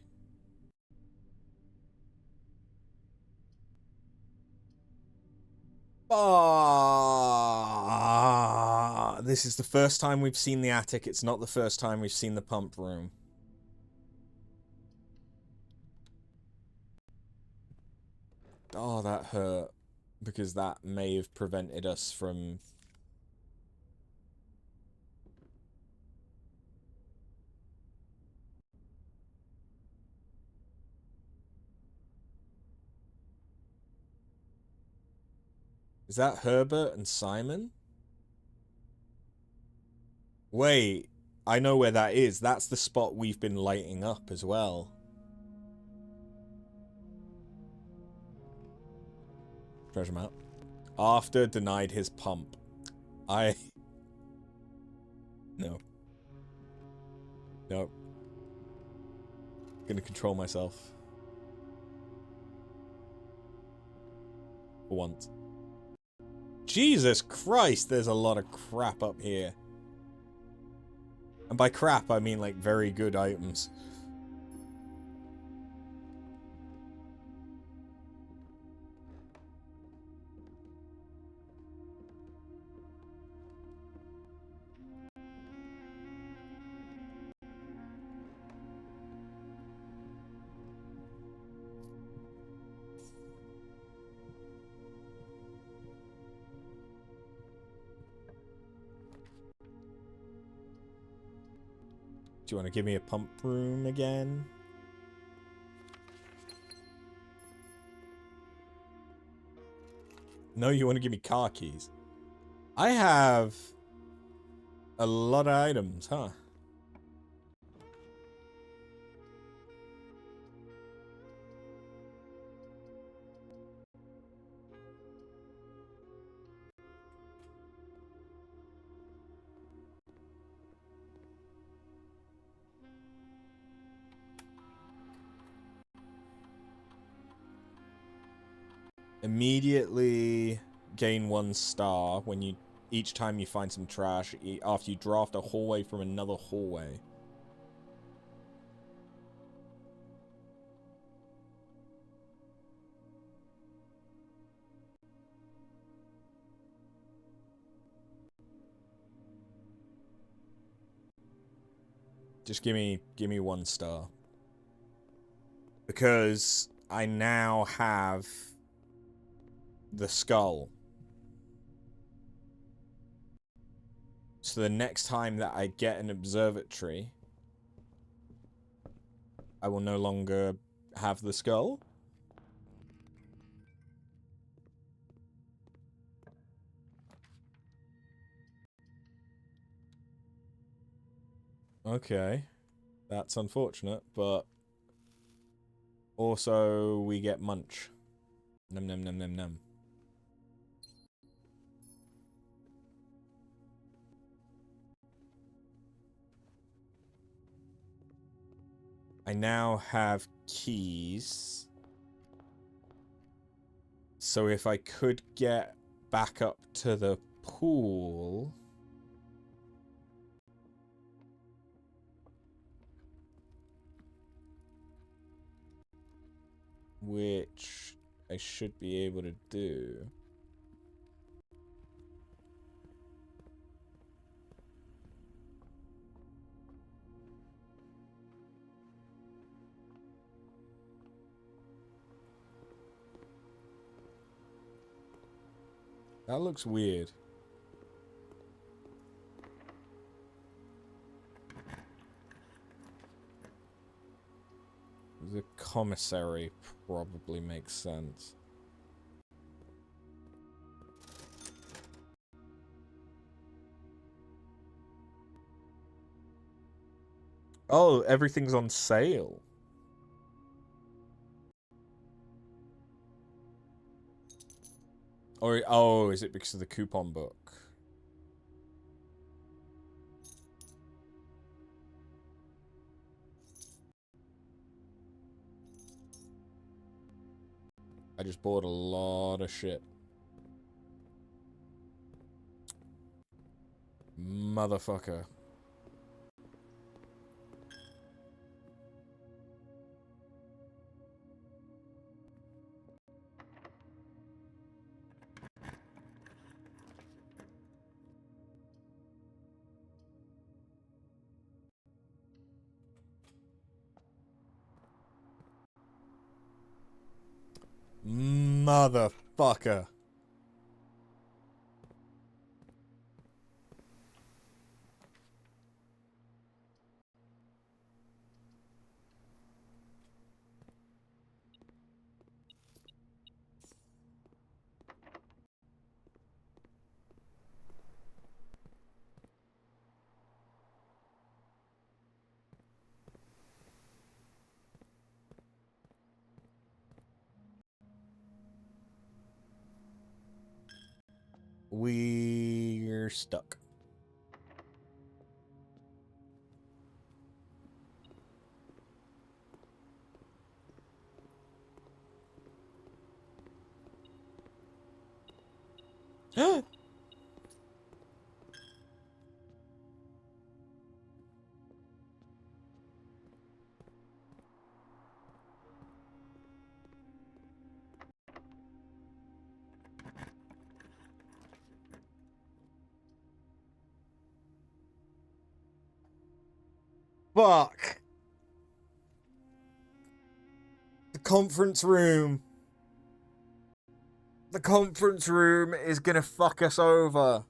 This is the first time we've seen the attic. It's not the first time we've seen the pump room. Oh, that hurt. Because that may have prevented us from... Is that Herbert and Simon? Wait, I know where that is. That's the spot we've been lighting up as well. Treasure map. After denied his pump. No. No. Gonna control myself. For once. Jesus Christ, there's a lot of crap up here. And by crap, I mean like very good items. Do you want to give me a pump room again? No, you want to give me car keys. I have a lot of items, huh? Immediately gain 1 star when you each time you find some trash after you draft a hallway from another hallway. Just give me 1 star. Because I now have the skull. So the next time that I get an observatory, I will no longer have the skull. Okay. That's unfortunate, but also we get munch. Num num num num num. I now have keys. So if I could get back up to the pool... which I should be able to do. That looks weird. The commissary probably makes sense. Oh, everything's on sale. Or, oh, is it because of the coupon book? I just bought a lot of shit. Motherfucker. Motherfucker. We're stuck. Fuck. The conference room. The conference room is gonna fuck us over.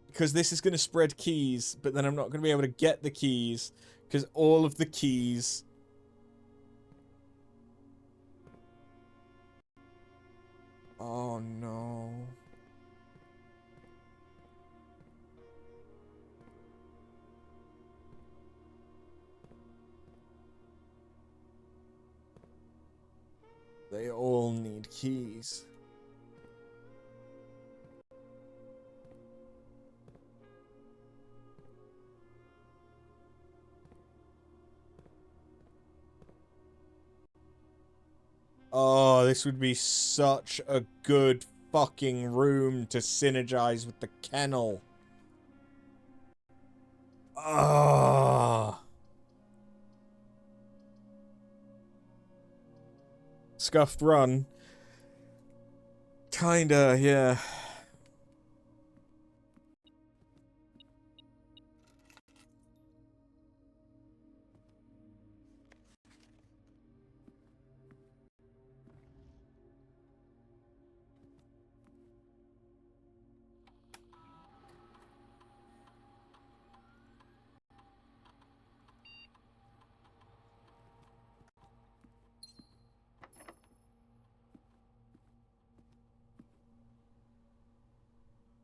Because this is gonna spread keys, but then I'm not gonna be able to get the keys. Because all of the keys... Oh no. They all need keys. Oh, this would be such a good fucking room to synergize with the kennel. Ah. Scuffed run. Kinda, yeah.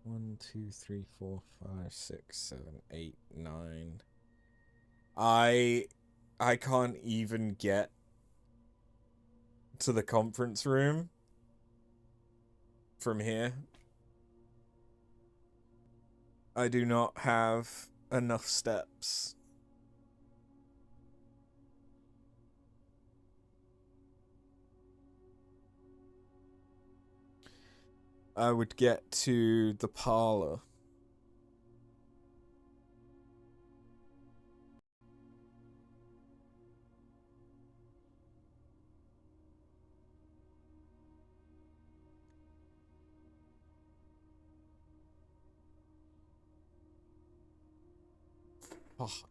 One, two, three, four, five, six, seven, eight, nine. I can't even get to the conference room from here. I do not have enough steps. I would get to the parlor. Fuck.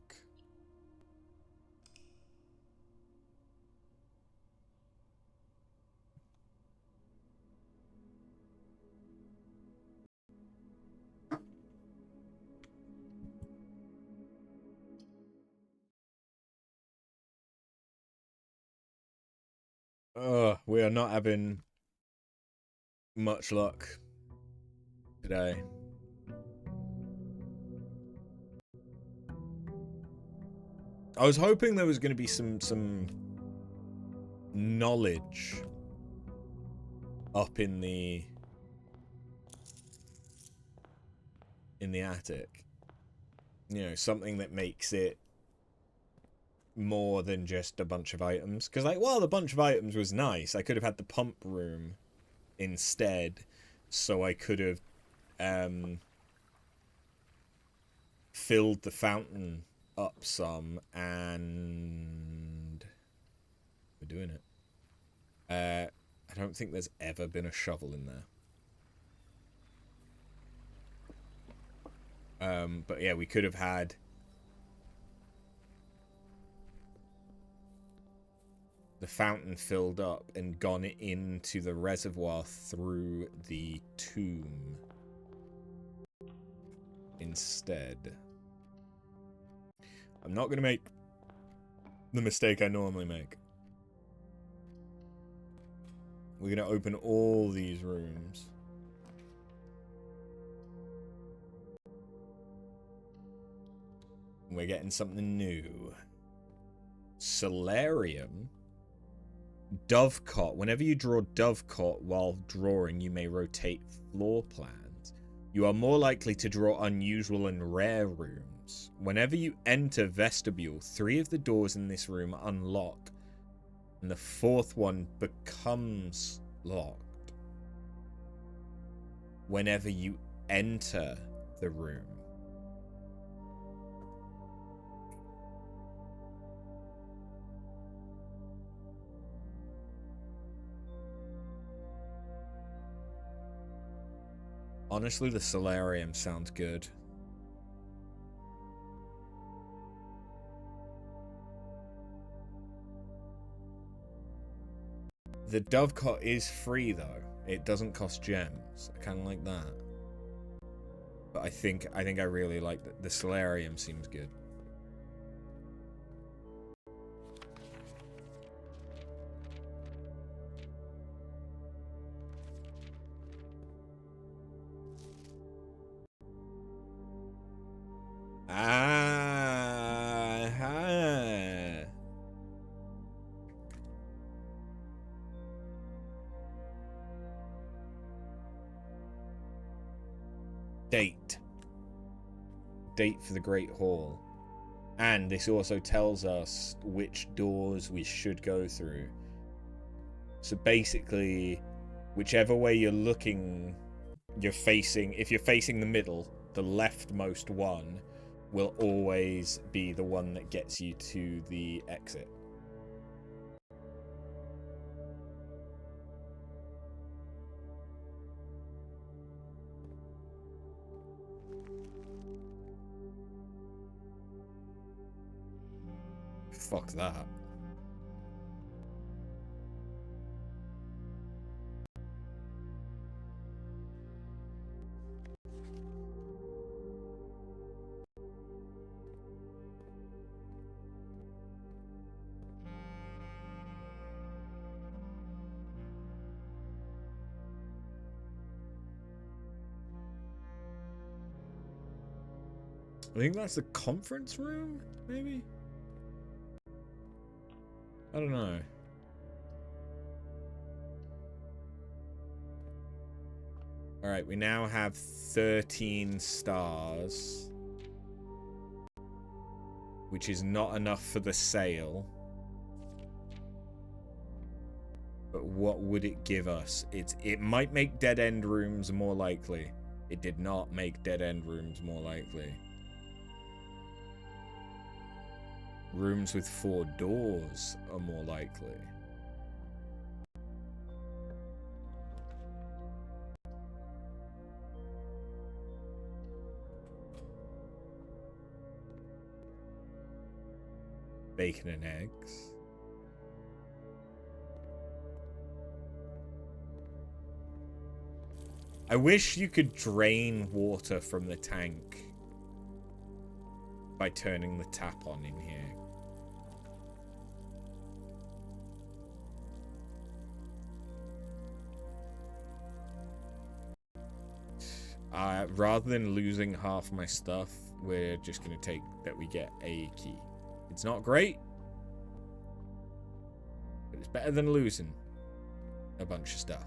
We are not having much luck today. I was hoping there was going to be some knowledge up in the attic. You know, something that makes it more than just a bunch of items. Because, like, while the bunch of items was nice, I could have had the pump room instead, so I could have filled the fountain up some, and we're doing it. I don't think there's ever been a shovel in there. But yeah, we could have had the fountain filled up and gone into the reservoir through the tomb instead. I'm not going to make the mistake I normally make. We're going to open all these rooms. We're getting something new. Solarium? Dovecot. Whenever you draw Dovecot while drawing, you may rotate floor plans. You are more likely to draw unusual and rare rooms. Whenever you enter vestibule, 3 of the doors in this room unlock, and the 4th one becomes locked whenever you enter the room. Honestly, the solarium sounds good. The Dovecot is free though. It doesn't cost gems. I kind of like that. But I think I really like that. The solarium seems good. Date for the Great Hall. And this also tells us which doors we should go through. So basically, whichever way you're looking, if you're facing the middle, the leftmost one will always be the one that gets you to the exit. Fuck that. I think that's the conference room, maybe? I don't know. Alright, we now have 13 stars. Which is not enough for the sale. But what would it give us? It might make dead-end rooms more likely. It did not make dead-end rooms more likely. Rooms with 4 doors are more likely. Bacon and eggs. I wish you could drain water from the tank by turning the tap on in here. Rather than losing half my stuff, we're just going to take that we get a key. It's not great, but it's better than losing a bunch of stuff.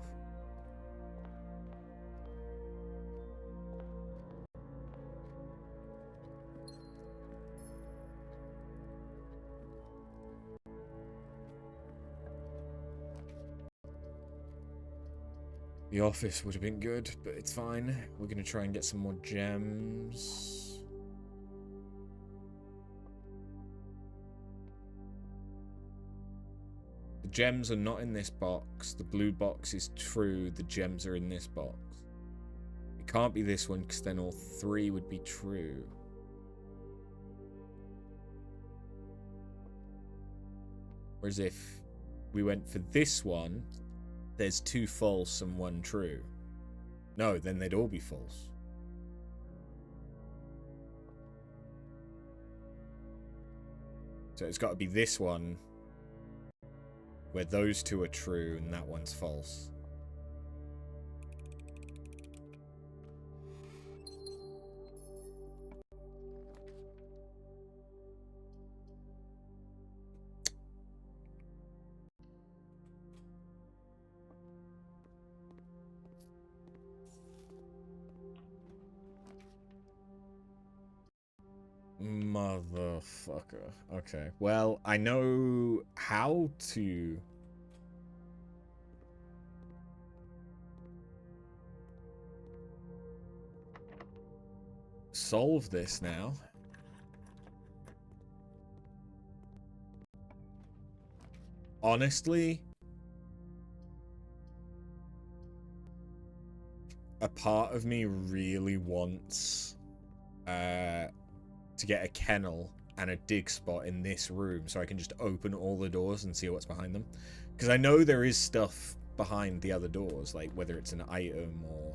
The office would have been good, but it's fine. We're going to try and get some more gems. The gems are not in this box. The blue box is true. The gems are in this box. It can't be this one because then all 3 would be true. Whereas if we went for this one, there's 2 false and 1 true. No, then they'd all be false. So it's got to be this one where those 2 are true and that one's false. Motherfucker. Okay. Well, I know how to solve this now. Honestly, a part of me really wants to get a kennel and a dig spot in this room so I can just open all the doors and see what's behind them. Because I know there is stuff behind the other doors, like whether it's an item or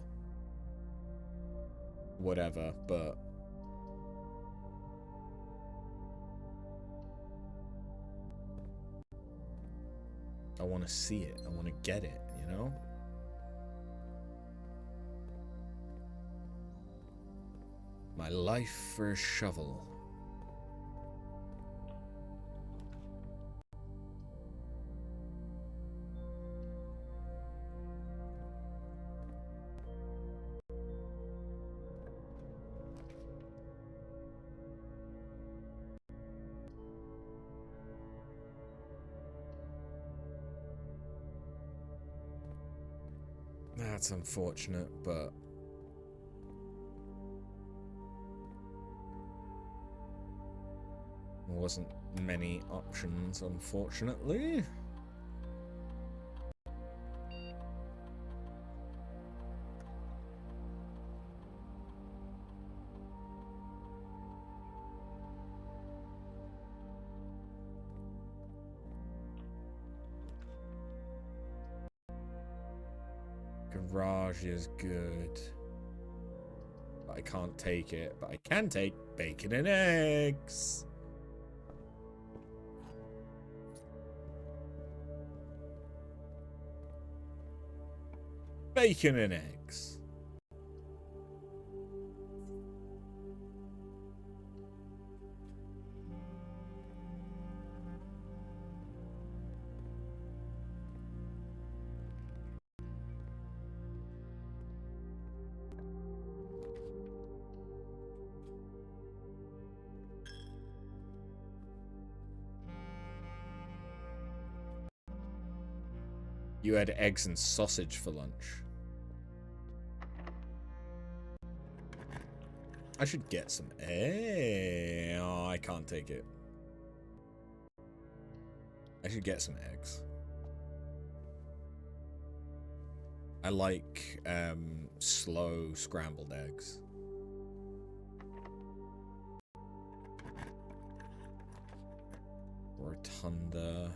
whatever, but I want to see it. I want to get it, you know? My life for a shovel. That's unfortunate, but there wasn't many options, unfortunately. Garage is good. But I can't take it. But I can take bacon and eggs. Bacon and eggs. You had eggs and sausage for lunch. I should get some eggs. Oh, I can't take it. I should get some eggs. I like slow scrambled eggs. Rotunda.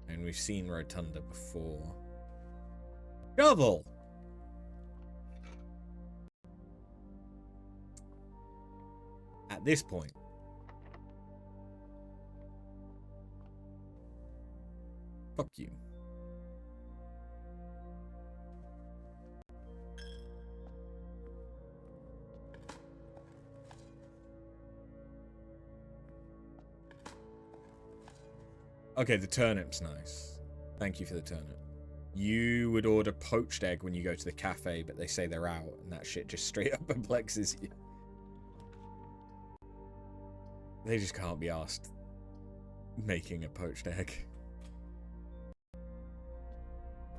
And we've seen Rotunda before. Shovel! At this point. Fuck you. Okay, the turnip's nice. Thank you for the turnip. You would order poached egg when you go to the cafe, but they say they're out, and that shit just straight up perplexes you. They just can't be asked making a poached egg.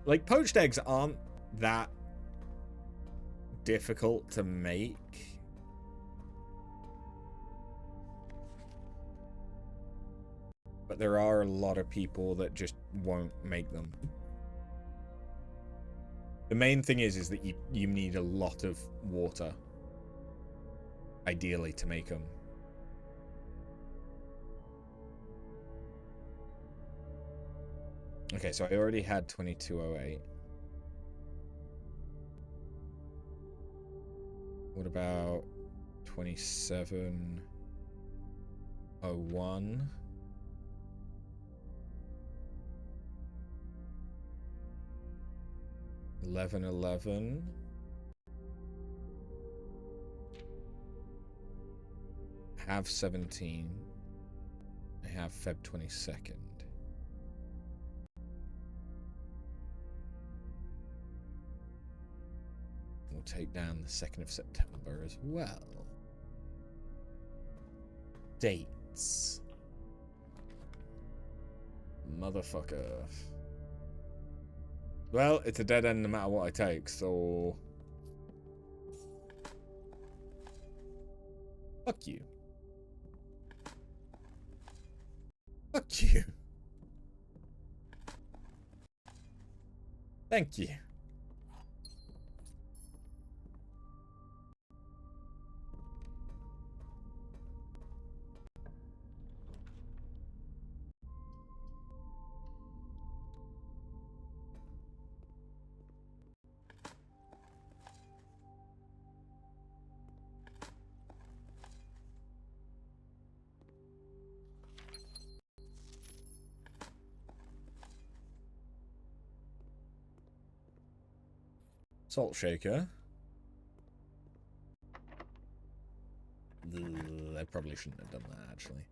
Like, poached eggs aren't that difficult to make. But there are a lot of people that just won't make them. The main thing is that you need a lot of water, ideally, to make them. Okay, so I already had 2208. What about 2701? $11.11. Have 17. I have Feb 22nd. We'll take down the 2nd of September as well. Dates. Motherfucker. Well, it's a dead end no matter what I take, so... Fuck you. Fuck you. Thank you. Salt shaker. I probably shouldn't have done that, actually.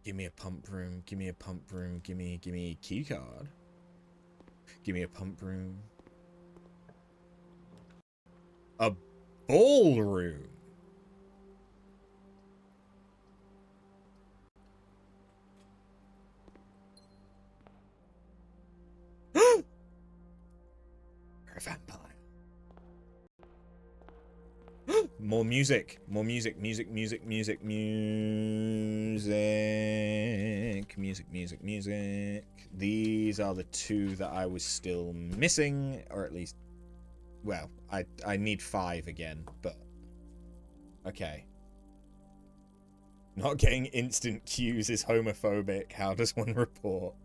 Give me a pump room. Give me a pump room. Give me a key card. Give me a pump room. A ballroom. You're a vampire. More music. More music. Music. Music. Music. Music. Music. Music. Music. These are the two that I was still missing, or at least, well, I need 5 again, but okay. Not getting instant cues is homophobic. How does one report?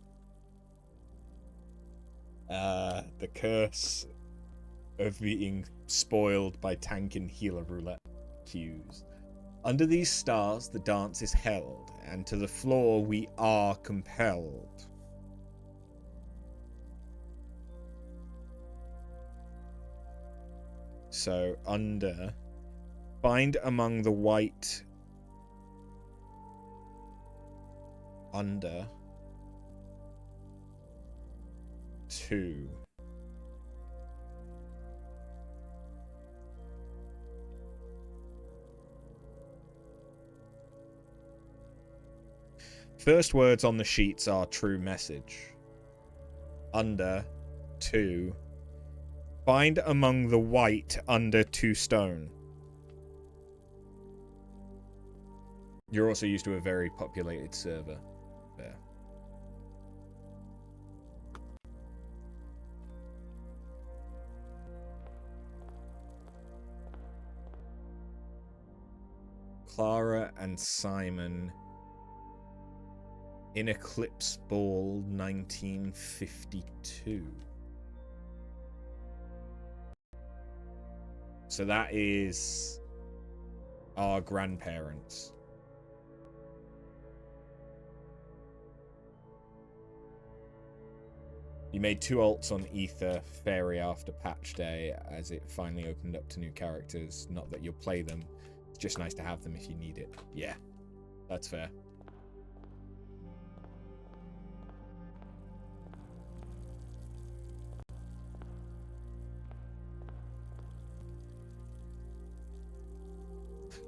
The curse of being spoiled by tank and healer roulette cues. Under these stars, the dance is held, and to the floor we are compelled. So, under, find among the white, under, 2. First words on the sheets are true message. Under 2. Find among the white under 2 stone. You're also used to a very populated server. There. Clara and Simon in Eclipse Ball 1952. So that is our grandparents. You made 2 alts on Ether Fairy after patch day as it finally opened up to new characters. Not that you'll play them. It's just nice to have them if you need it. Yeah, that's fair.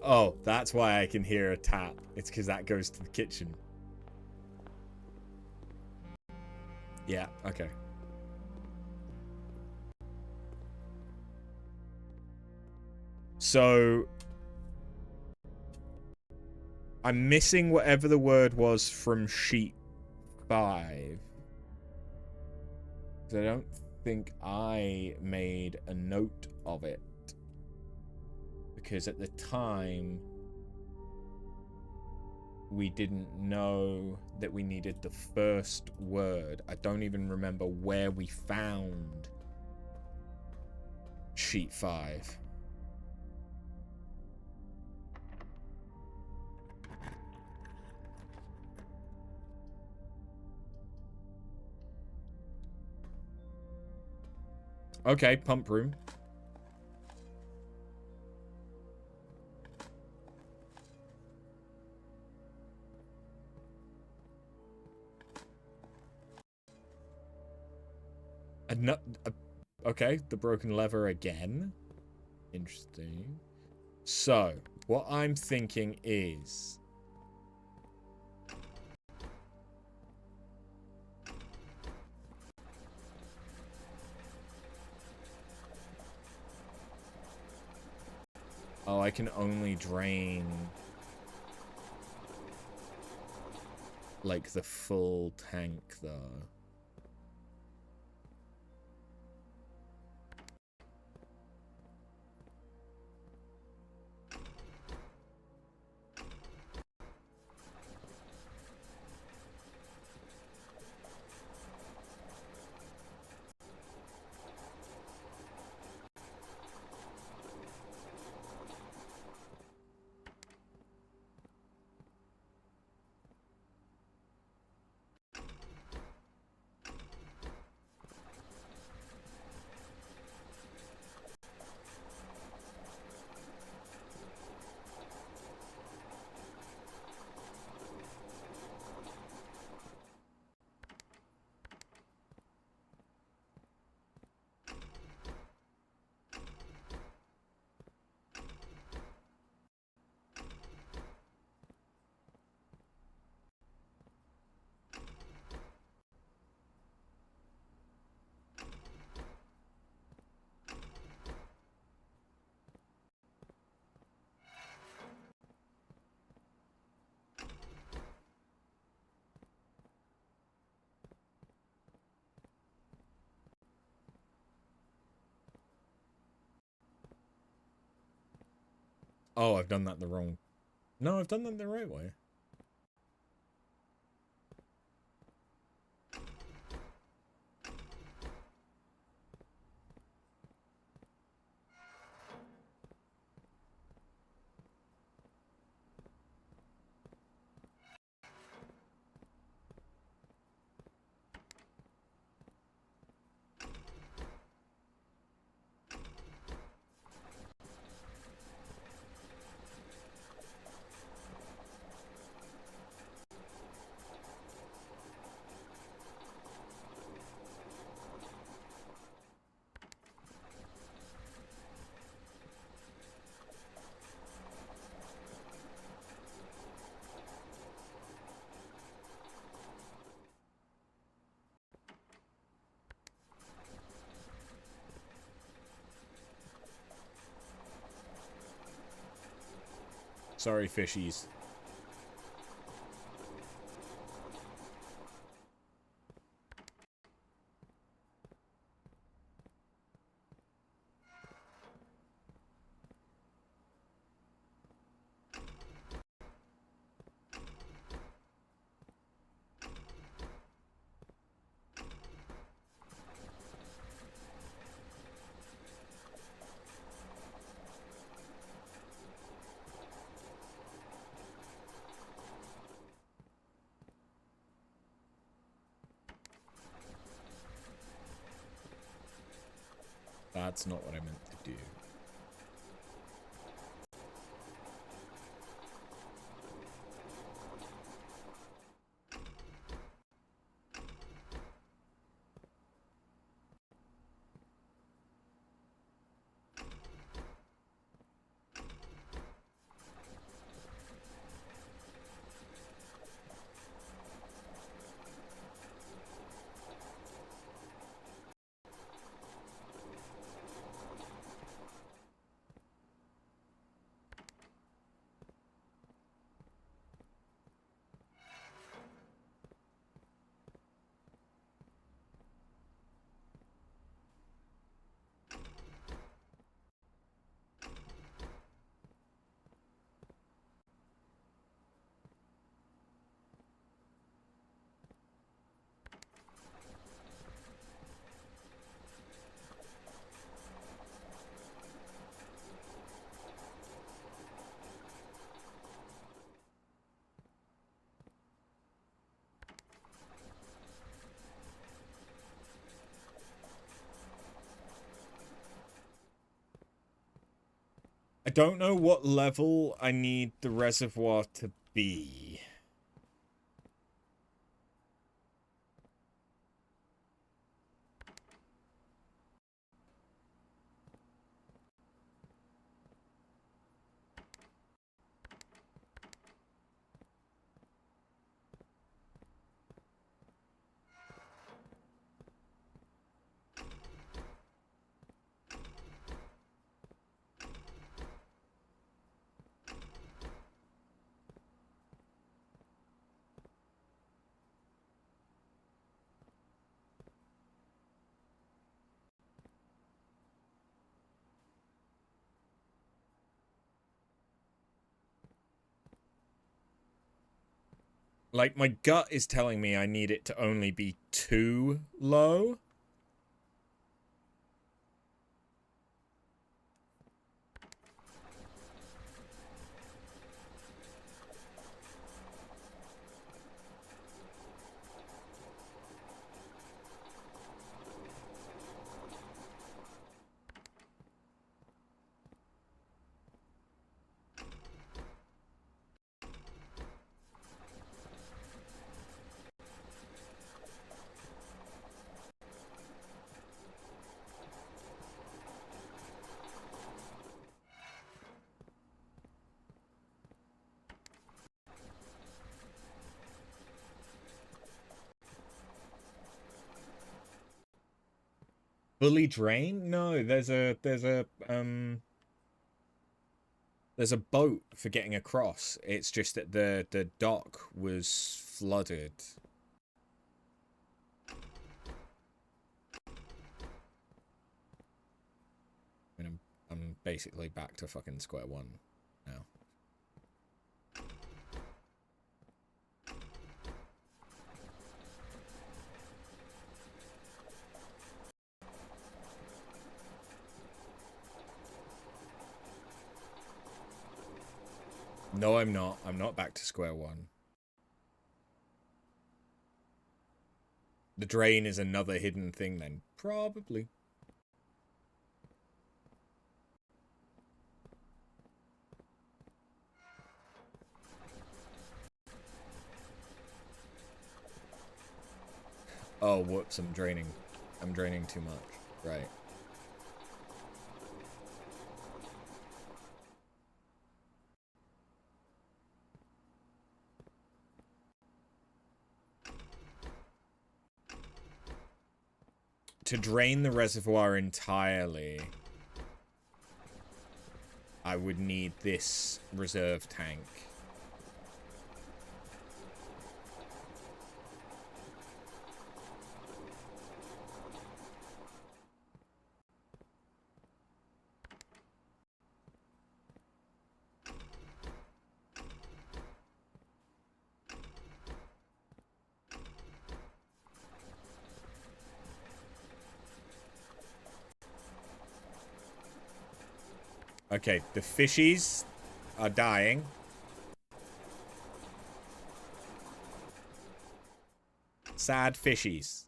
Oh, that's why I can hear a tap. It's because that goes to the kitchen. Yeah, okay. So I'm missing whatever the word was from sheet 5. I don't think I made a note of it. Because at the time, we didn't know that we needed the first word. I don't even remember where we found sheet 5. Okay, pump room. Okay, the broken lever again. Interesting. So, what I'm thinking is... Oh, I can only drain... like, the full tank, though. Oh, I've done that the wrong... No, I've done that the right way. Sorry, fishies. That's not what I meant to do. I don't know what level I need the reservoir to be. Like, my gut is telling me I need it to only be 2 low. Fully drain? No, there's a boat for getting across. It's just that the dock was flooded. I mean, I'm basically back to fucking square one now. No, I'm not. I'm not back to square one. The drain is another hidden thing then. Probably. Oh, whoops, I'm draining. I'm draining too much. Right. To drain the reservoir entirely, I would need this reserve tank. Okay, the fishies are dying. Sad fishies.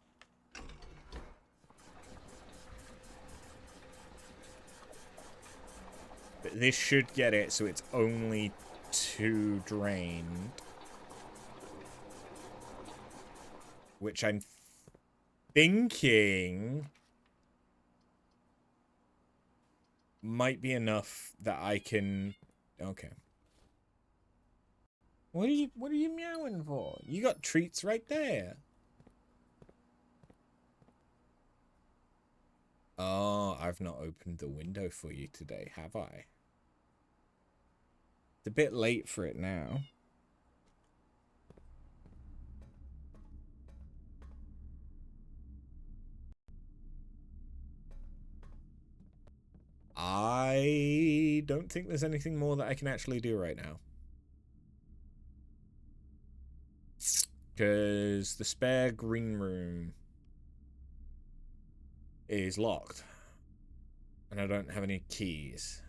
But this should get it, so it's only 2 drained. Which I'm thinking might be enough that I can... Okay. What are you meowing for? You got treats right there. Oh, I've not opened the window for you today, have I? It's a bit late for it now. I don't think there's anything more that I can actually do right now. Because the spare green room is locked. And I don't have any keys.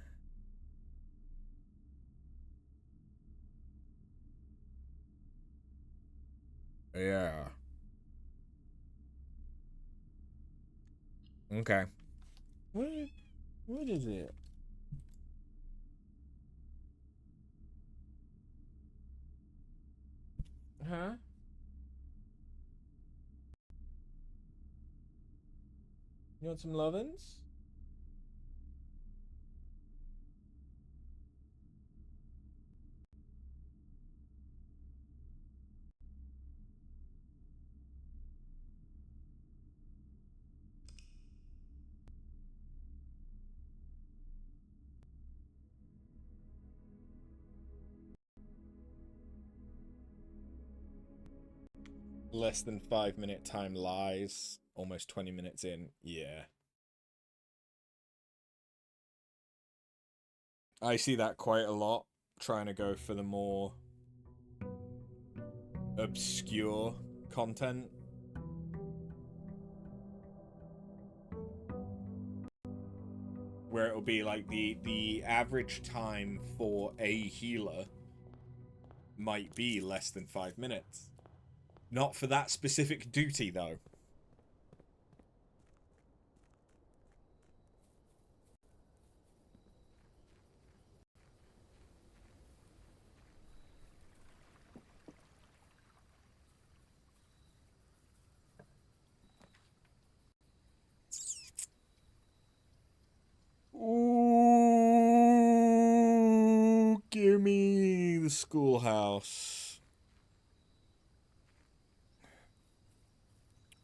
Yeah. Okay. What is it? Huh? You want some lovin's? Less than 5-minute time lies. Almost 20 minutes in. Yeah. I see that quite a lot. Trying to go for the more obscure content. Where it'll be like the average time for a healer might be less than 5 minutes. Not for that specific duty, though. Ooh, give me the schoolhouse.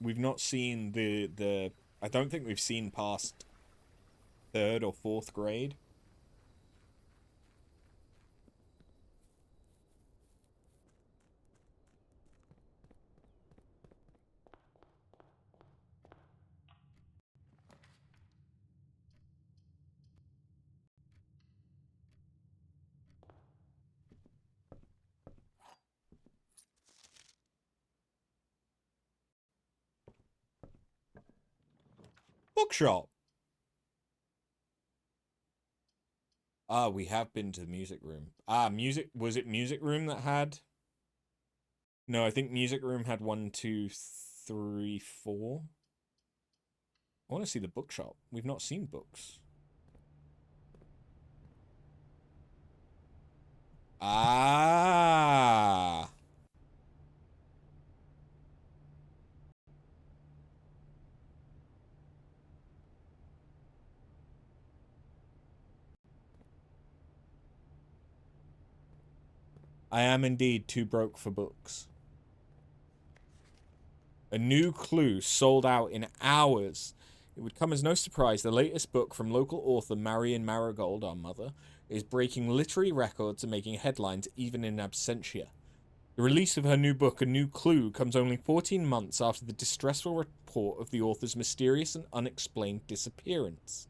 We've not seen the I don't think we've seen past 3rd or 4th grade. Bookshop. Ah, we have been to the music room. Ah, was it music room that had? No, I think music room had 1, 2, 3, 4. I want to see the bookshop. We've not seen books. Ah. I am indeed too broke for books. A new clue sold out in hours. It would come as no surprise the latest book from local author Marion Marigold, our mother, is breaking literary records and making headlines even in absentia. The release of her new book, A New Clue, comes only 14 months after the distressful report of the author's mysterious and unexplained disappearance.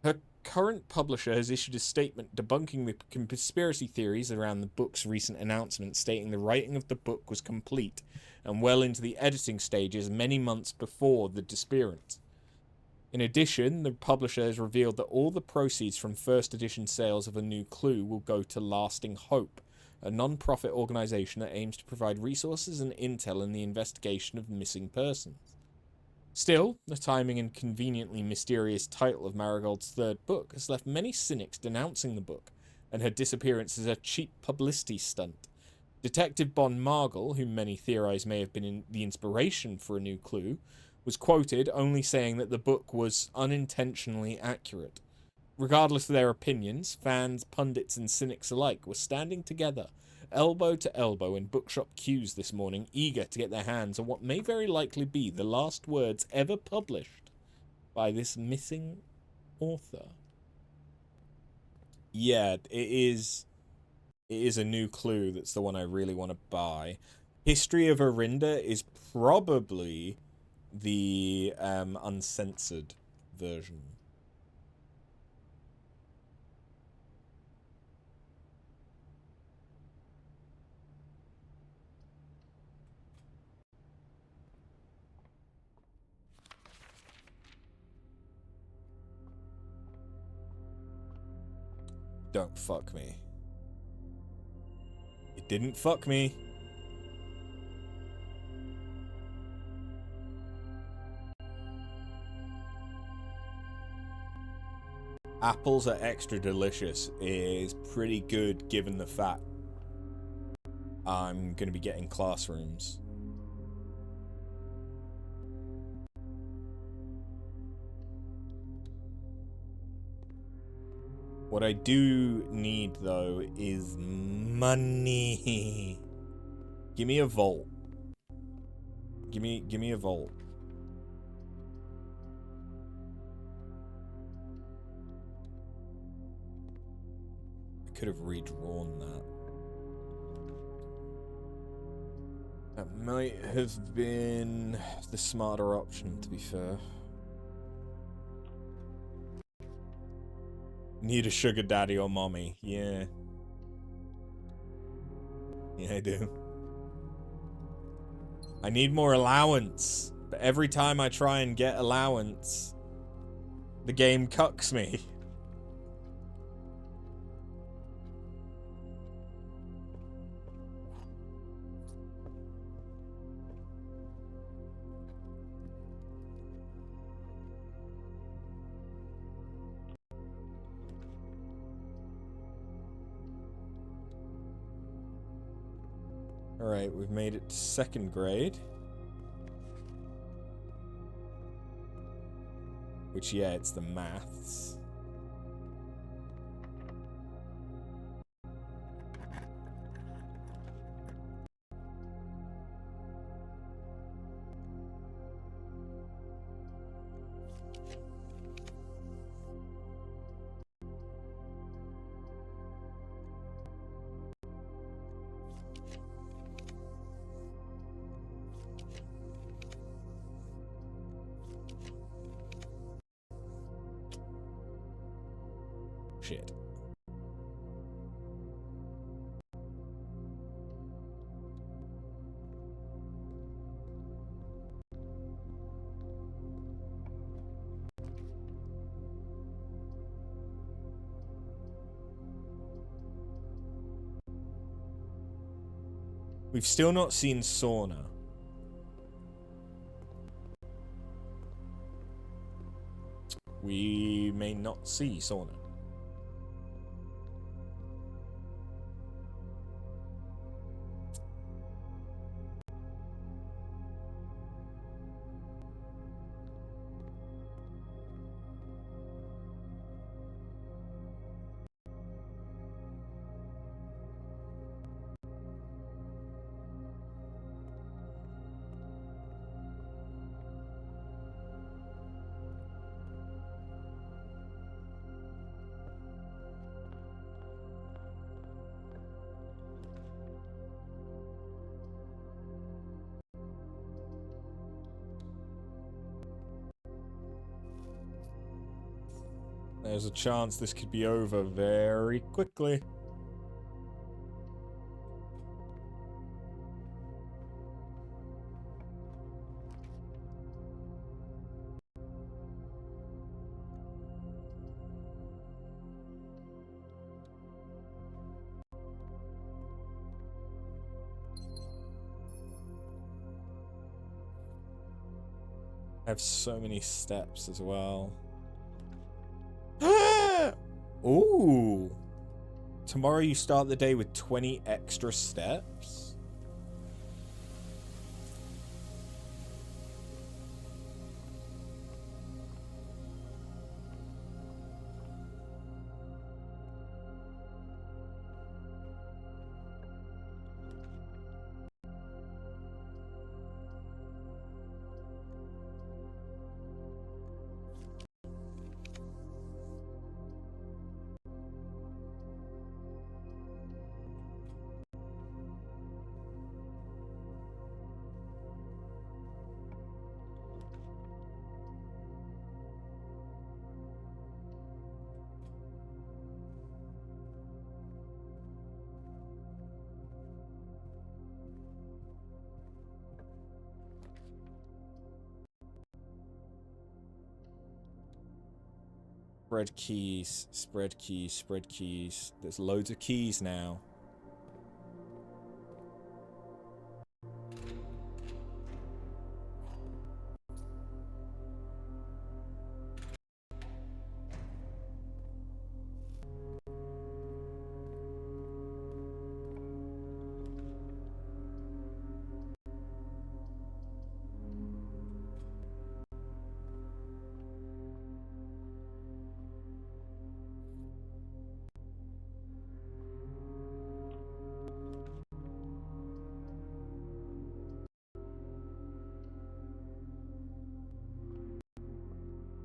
Her current publisher has issued a statement debunking the conspiracy theories around the book's recent announcement, stating the writing of the book was complete and well into the editing stages many months before the disappearance. In addition, the publisher has revealed that all the proceeds from first edition sales of A New Clue will go to Lasting Hope, a non-profit organization that aims to provide resources and intel in the investigation of missing persons. Still, the timing and conveniently mysterious title of Marigold's 3rd book has left many cynics denouncing the book and her disappearance as a cheap publicity stunt. Detective Bon Margle, whom many theorize may have been the inspiration for A New Clue, was quoted only saying that the book was unintentionally accurate. Regardless of their opinions, fans, pundits, and cynics alike were standing together, elbow to elbow in bookshop queues this morning, eager to get their hands on what may very likely be the last words ever published by this missing author. Yeah, it is A New Clue that's the one I really want to buy. History of Arinda is probably the uncensored version. Don't fuck me. It didn't fuck me. Apples are extra delicious is pretty good given the fact I'm going to be getting classrooms. What I do need, though, is money. Give me a vault. Give me a vault. I could have redrawn that. That might have been the smarter option, to be fair. Need a sugar daddy or mommy. Yeah. Yeah, I do. I need more allowance. But every time I try and get allowance, the game cucks me. Alright, we've made it to 2nd grade. Which, yeah, it's the maths. Shit. We've still not seen sauna. We may not see sauna. There's a chance this could be over very quickly. I have so many steps as well. Ooh. Tomorrow you start the day with 20 extra steps? Spread keys, spread keys, spread keys. There's loads of keys now.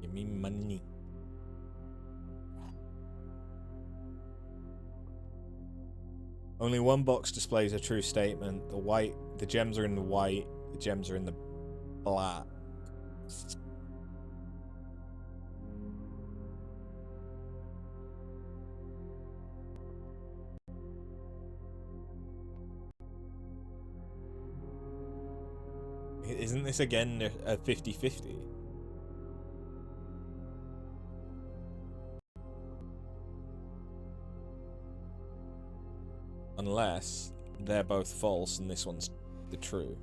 Give me money. Only one box displays a true statement. The gems are in the white, the gems are in the black. Isn't this again a 50-50? Unless they're both false and this one's the true.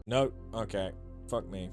No, okay. Fuck me.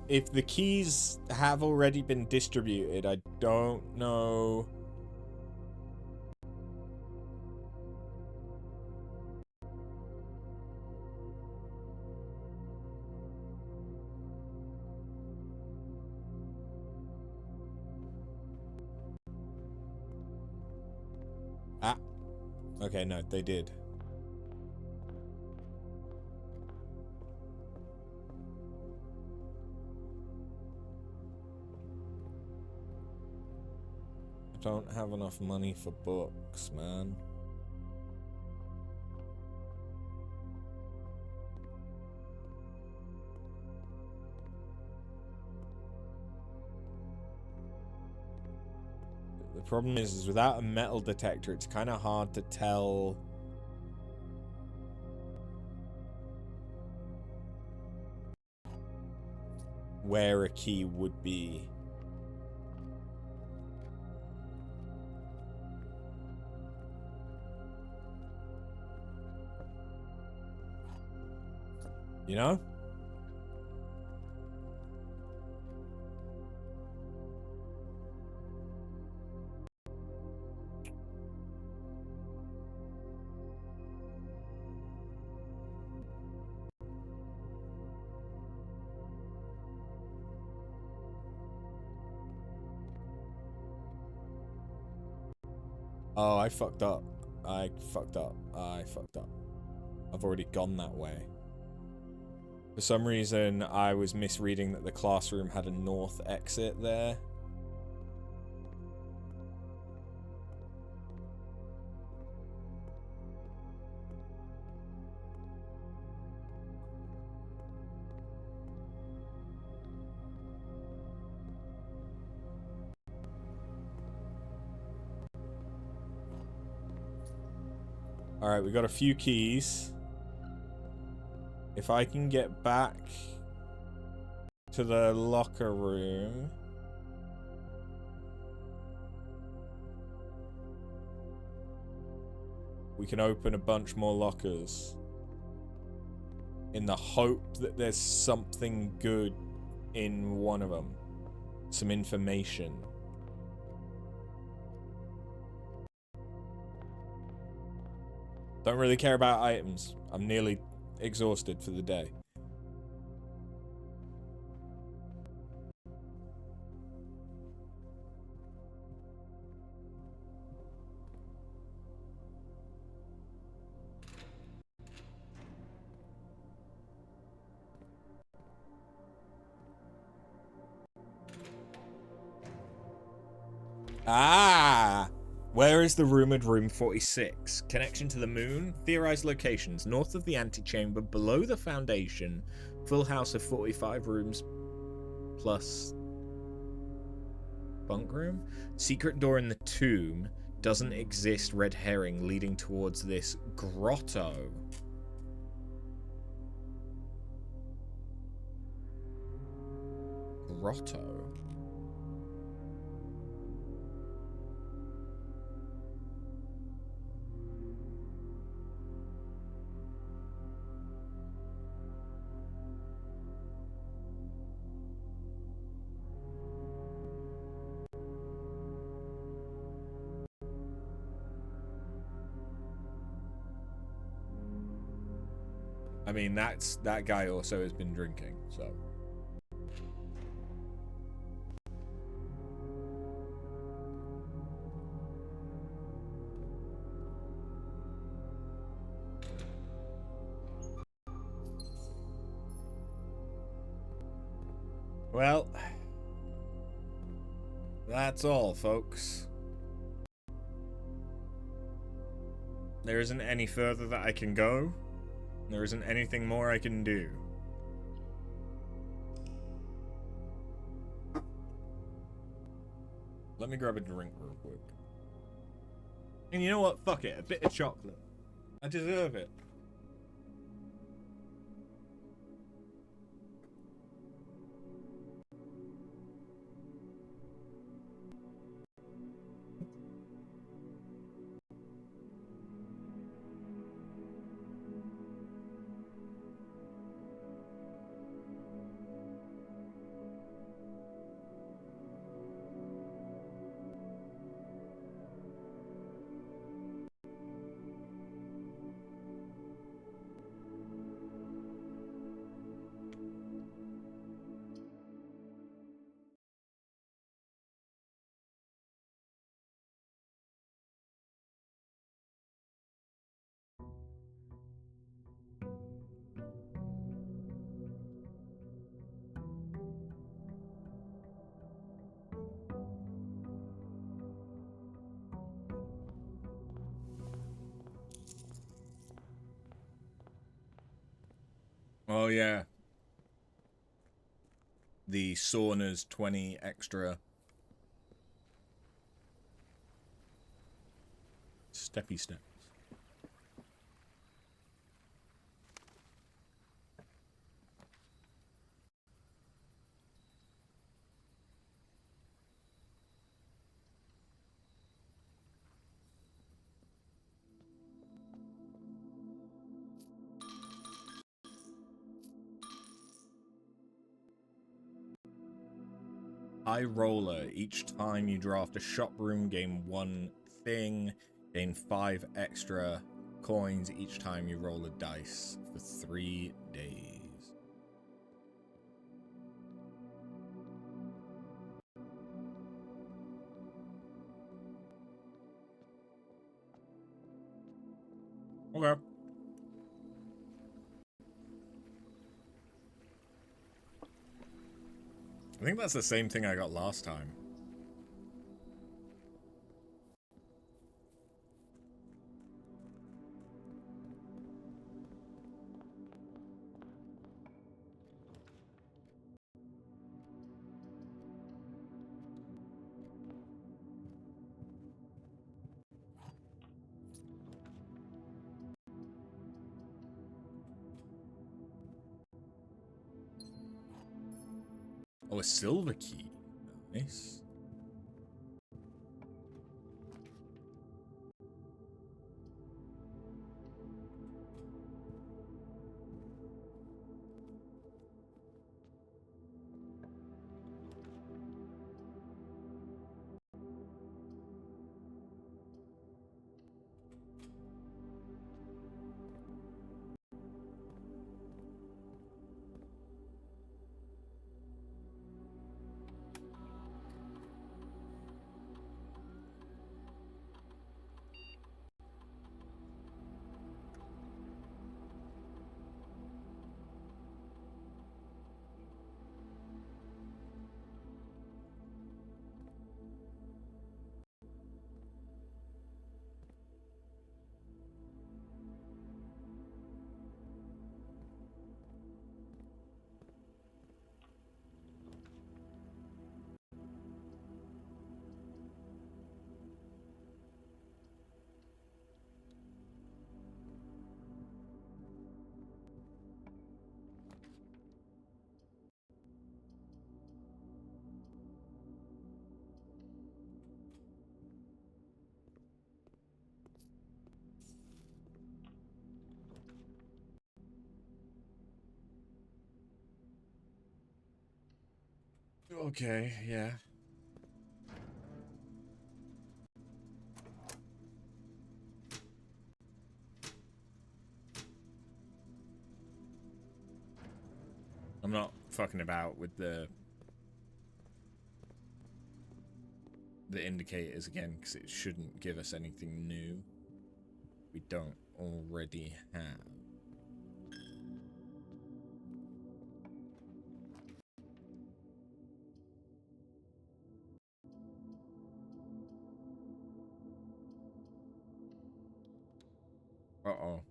If the keys have already been distributed, I don't know. Ah. Okay, no, they did. I don't have enough money for books, man. The problem is without a metal detector, it's kind of hard to tell where a key would be. You know? Oh, I fucked up. I fucked up. I've already gone that way. For some reason, I was misreading that the classroom had a north exit there. Alright, we got a few keys. If I can get back to the locker room. We can open a bunch more lockers. In the hope that there's something good in one of them. Some information. Don't really care about items. I'm nearly exhausted for the day. Ah! Where is the rumored room 46? Connection to the moon? Theorized locations. North of the antechamber, below the foundation. Full house of 45 rooms plus bunk room? Secret door in the tomb. Doesn't exist. Red herring leading towards this grotto. Grotto? I mean, that guy also has been drinking, so. Well, that's all, folks. There isn't any further that I can go. There isn't anything more I can do. Let me grab a drink real quick. And you know what? Fuck it. A bit of chocolate. I deserve it. Oh, yeah. The sauna's 20 extra. Steppy steps. High roller. Each time you draft a shop room, gain 1 thing. Gain 5 extra coins each time you roll a dice for 3 days. Okay. I think that's the same thing I got last time. Oh, a silver key. Nice. Okay, yeah. I'm not fucking about with the indicators again, because it shouldn't give us anything new we don't already have. Uh-oh.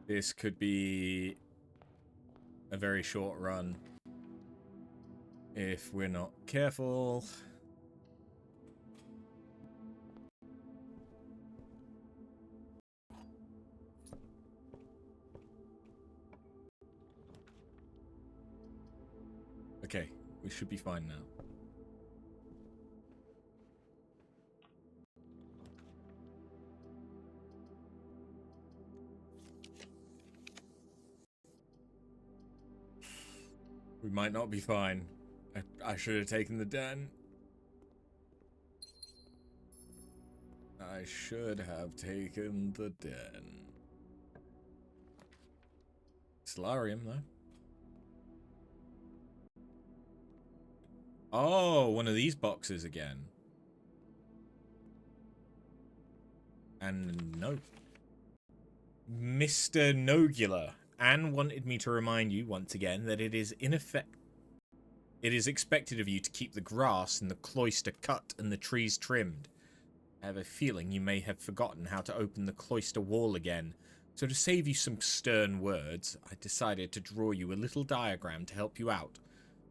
This could be a very short run if we're not careful. Okay, we should be fine now. We might not be fine. I should have taken the den. I should have taken the den. Solarium, though. Oh, one of these boxes again. And no. Mr. Nogula. Anne wanted me to remind you once again that it is expected of you to keep the grass in the cloister cut and the trees trimmed. I have a feeling you may have forgotten how to open the cloister wall again, so to save you some stern words, I decided to draw you a little diagram to help you out.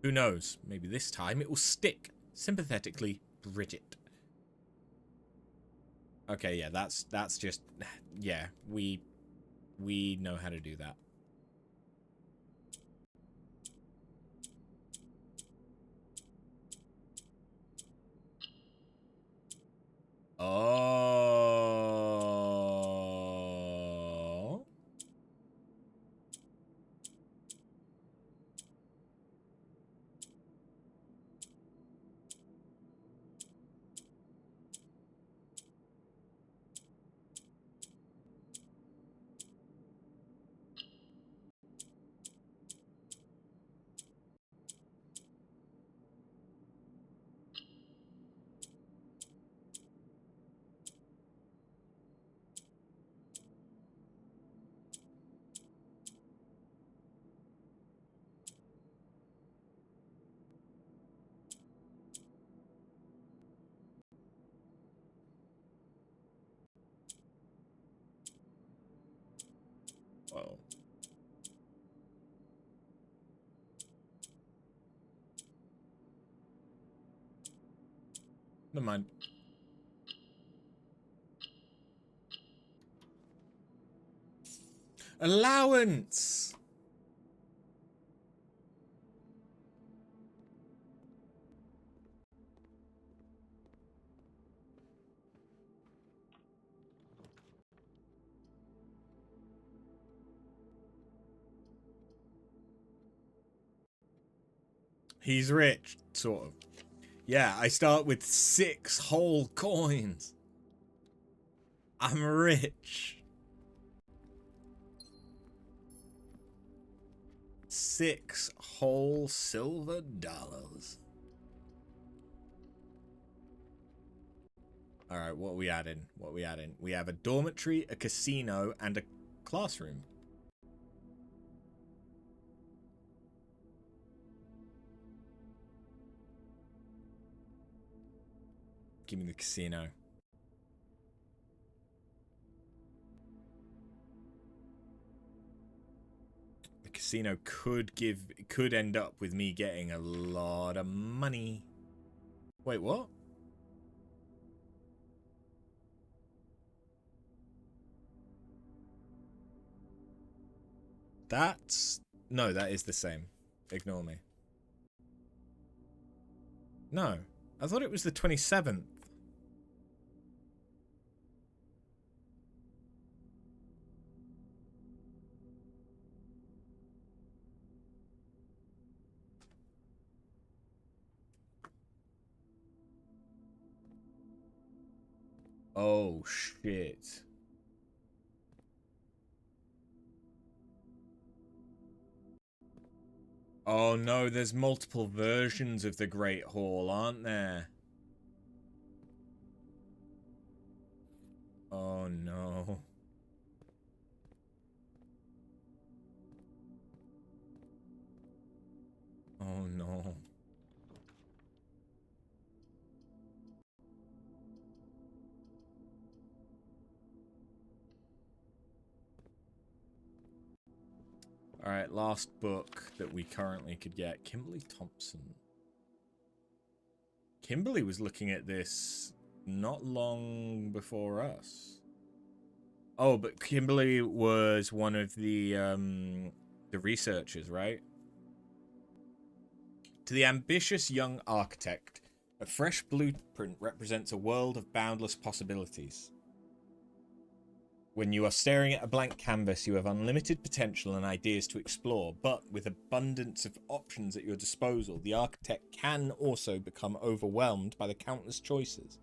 Who knows, maybe this time it will stick. Sympathetically, Bridget. Okay, yeah, that's just... Yeah, we know how to do that. Oh. Whoa. Never mind. Allowance! He's rich, sort of. Yeah, I start with 6 whole coins. I'm rich. 6 whole silver dollars. Alright, what are we adding? What are we adding? We have a dormitory, a casino, and a classroom. Give me the casino. The casino could end up with me getting a lot of money. Wait, what? That's... No, that is the same. Ignore me. No. I thought it was the 27th. Oh, shit. Oh no, there's multiple versions of the Great Hall, aren't there? Oh no. Oh no. Alright, last book that we currently could get. Kimberly Thompson. Kimberly was looking at this not long before us. Oh, but Kimberly was one of the researchers, right? To the ambitious young architect, a fresh blueprint represents a world of boundless possibilities. When you are staring at a blank canvas, you have unlimited potential and ideas to explore, but with abundance of options at your disposal, the architect can also become overwhelmed by the countless choices.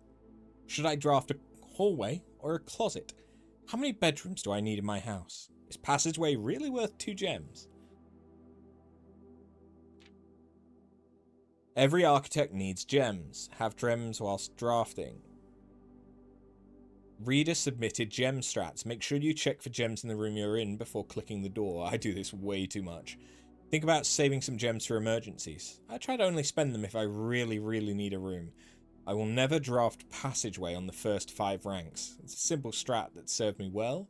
Should I draft a hallway or a closet? How many bedrooms do I need in my house? Is passageway really worth 2 gems? Every architect needs gems. Have gems whilst drafting. Reader submitted gem strats. Make sure you check for gems in the room you're in before clicking the door. I do this way too much. Think about saving some gems for emergencies. I try to only spend them if I really, really need a room. I will never draft passageway on the first 5 ranks. It's a simple strat that served me well.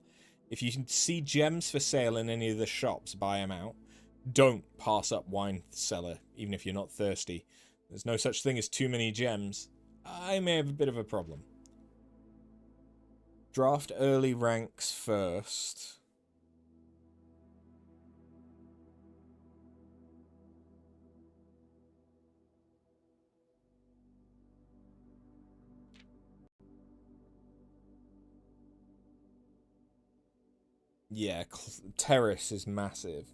If you can see gems for sale in any of the shops, buy them out. Don't pass up wine cellar, even if you're not thirsty. There's no such thing as too many gems. I may have a bit of a problem. Draft early ranks first. Yeah, terrace is massive.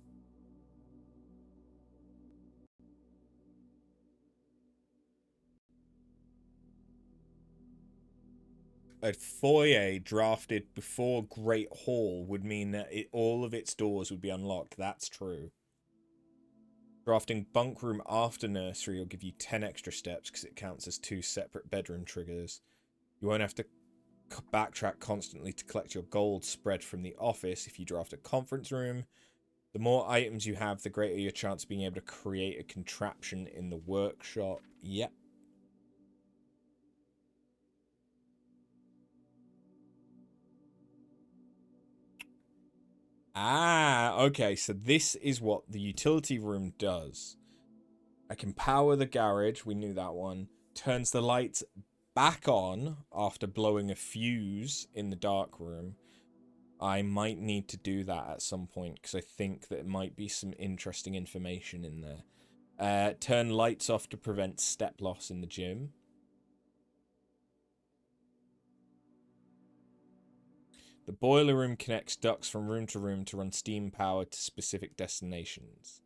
A foyer drafted before Great Hall would mean that all of its doors would be unlocked. That's true. Drafting bunk room after nursery will give you 10 extra steps because it counts as 2 separate bedroom triggers. You won't have to backtrack constantly to collect your gold spread from the office if you draft a conference room. The more items you have, the greater your chance of being able to create a contraption in the workshop. Yep. Ah, okay, so this is what the utility room does. I can power the garage, we knew that one. Turns the lights back on after blowing a fuse in the dark room. I might need to do that at some point because I think that it might be some interesting information in there. Turn lights off to prevent step loss in the gym. The boiler room connects ducts from room to room to run steam power to specific destinations.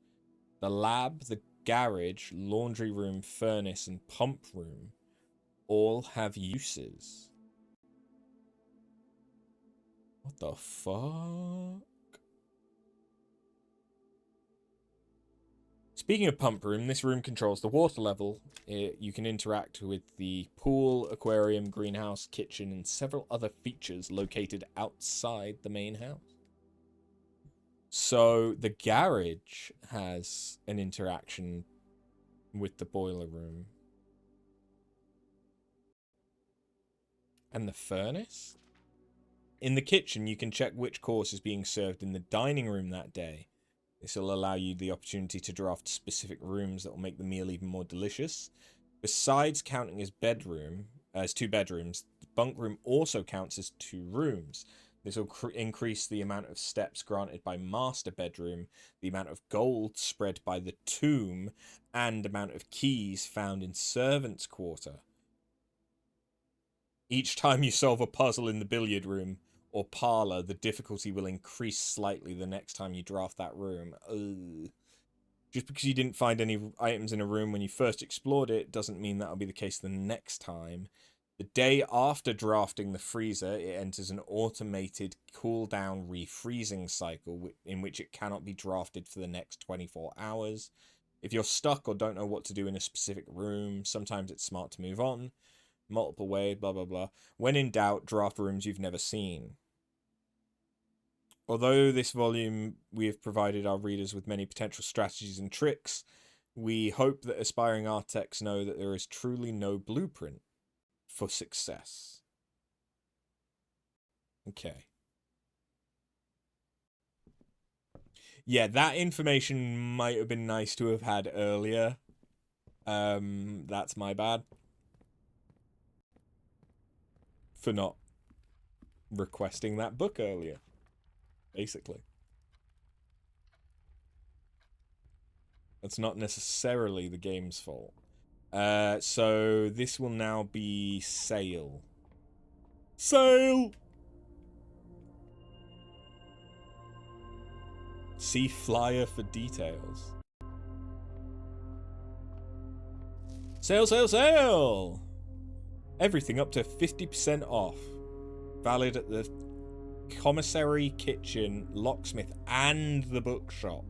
The lab, the garage, laundry room, furnace, and pump room all have uses. What the fuck? Speaking of pump room, this room controls the water level. You can interact with the pool, aquarium, greenhouse, kitchen, and several other features located outside the main house. So the garage has an interaction with the boiler room. And the furnace? In the kitchen, you can check which course is being served in the dining room that day. This will allow you the opportunity to draft specific rooms that will make the meal even more delicious. Besides counting as 2 bedrooms, the bunk room also counts as 2 rooms. This will increase the amount of steps granted by master bedroom, the amount of gold spread by the tomb, and amount of keys found in servant's quarter. Each time you solve a puzzle in the billiard room or parlor, the difficulty will increase slightly the next time you draft that room. Ugh. Just because you didn't find any items in a room when you first explored it doesn't mean that'll be the case the next time. The day after drafting the freezer, it enters an automated cooldown refreezing cycle in which it cannot be drafted for the next 24 hours. If you're stuck or don't know what to do in a specific room, sometimes it's smart to move on. multiple way, blah, blah, blah. When in doubt, draft rooms you've never seen. Although this volume we have provided our readers with many potential strategies and tricks, we hope that aspiring architects know that there is truly no blueprint for success. Okay. Yeah, that information might have been nice to have had earlier. That's my bad. For not requesting that book earlier, basically. It's not necessarily the game's fault. So this will now be sale. Sale! See flyer for details. Sale, sale, sale! Everything up to 50% off. Valid at the commissary, kitchen, locksmith, and the bookshop.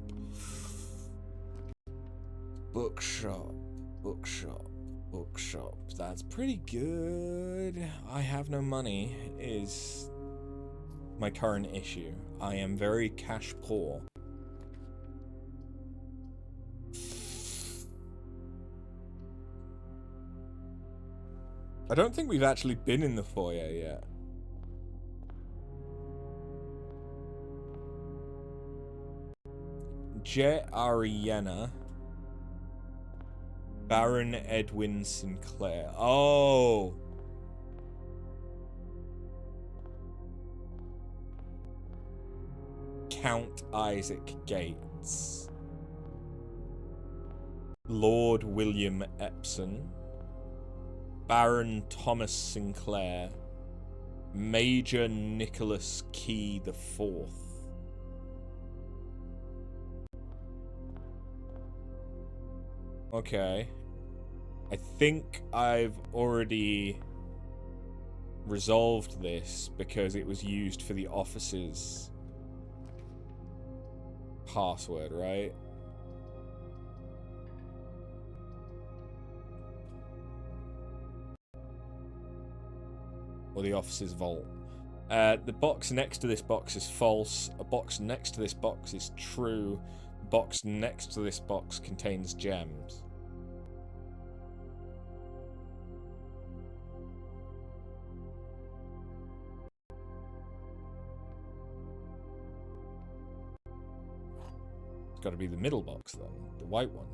Bookshop, bookshop, bookshop. That's pretty good. I have no money is my current issue. I am very cash poor. I don't think we've actually been in the foyer yet. Jet Ariana. Baron Edwin Sinclair. Oh! Count Isaac Gates. Lord William Epson. Baron Thomas Sinclair. Major Nicholas Key IV. Okay. I think I've already resolved this because it was used for the office's password, right? Or the office's vault. The box next to this box is false. A box next to this box is true. A box next to this box contains gems. It's got to be the middle box then, the white one.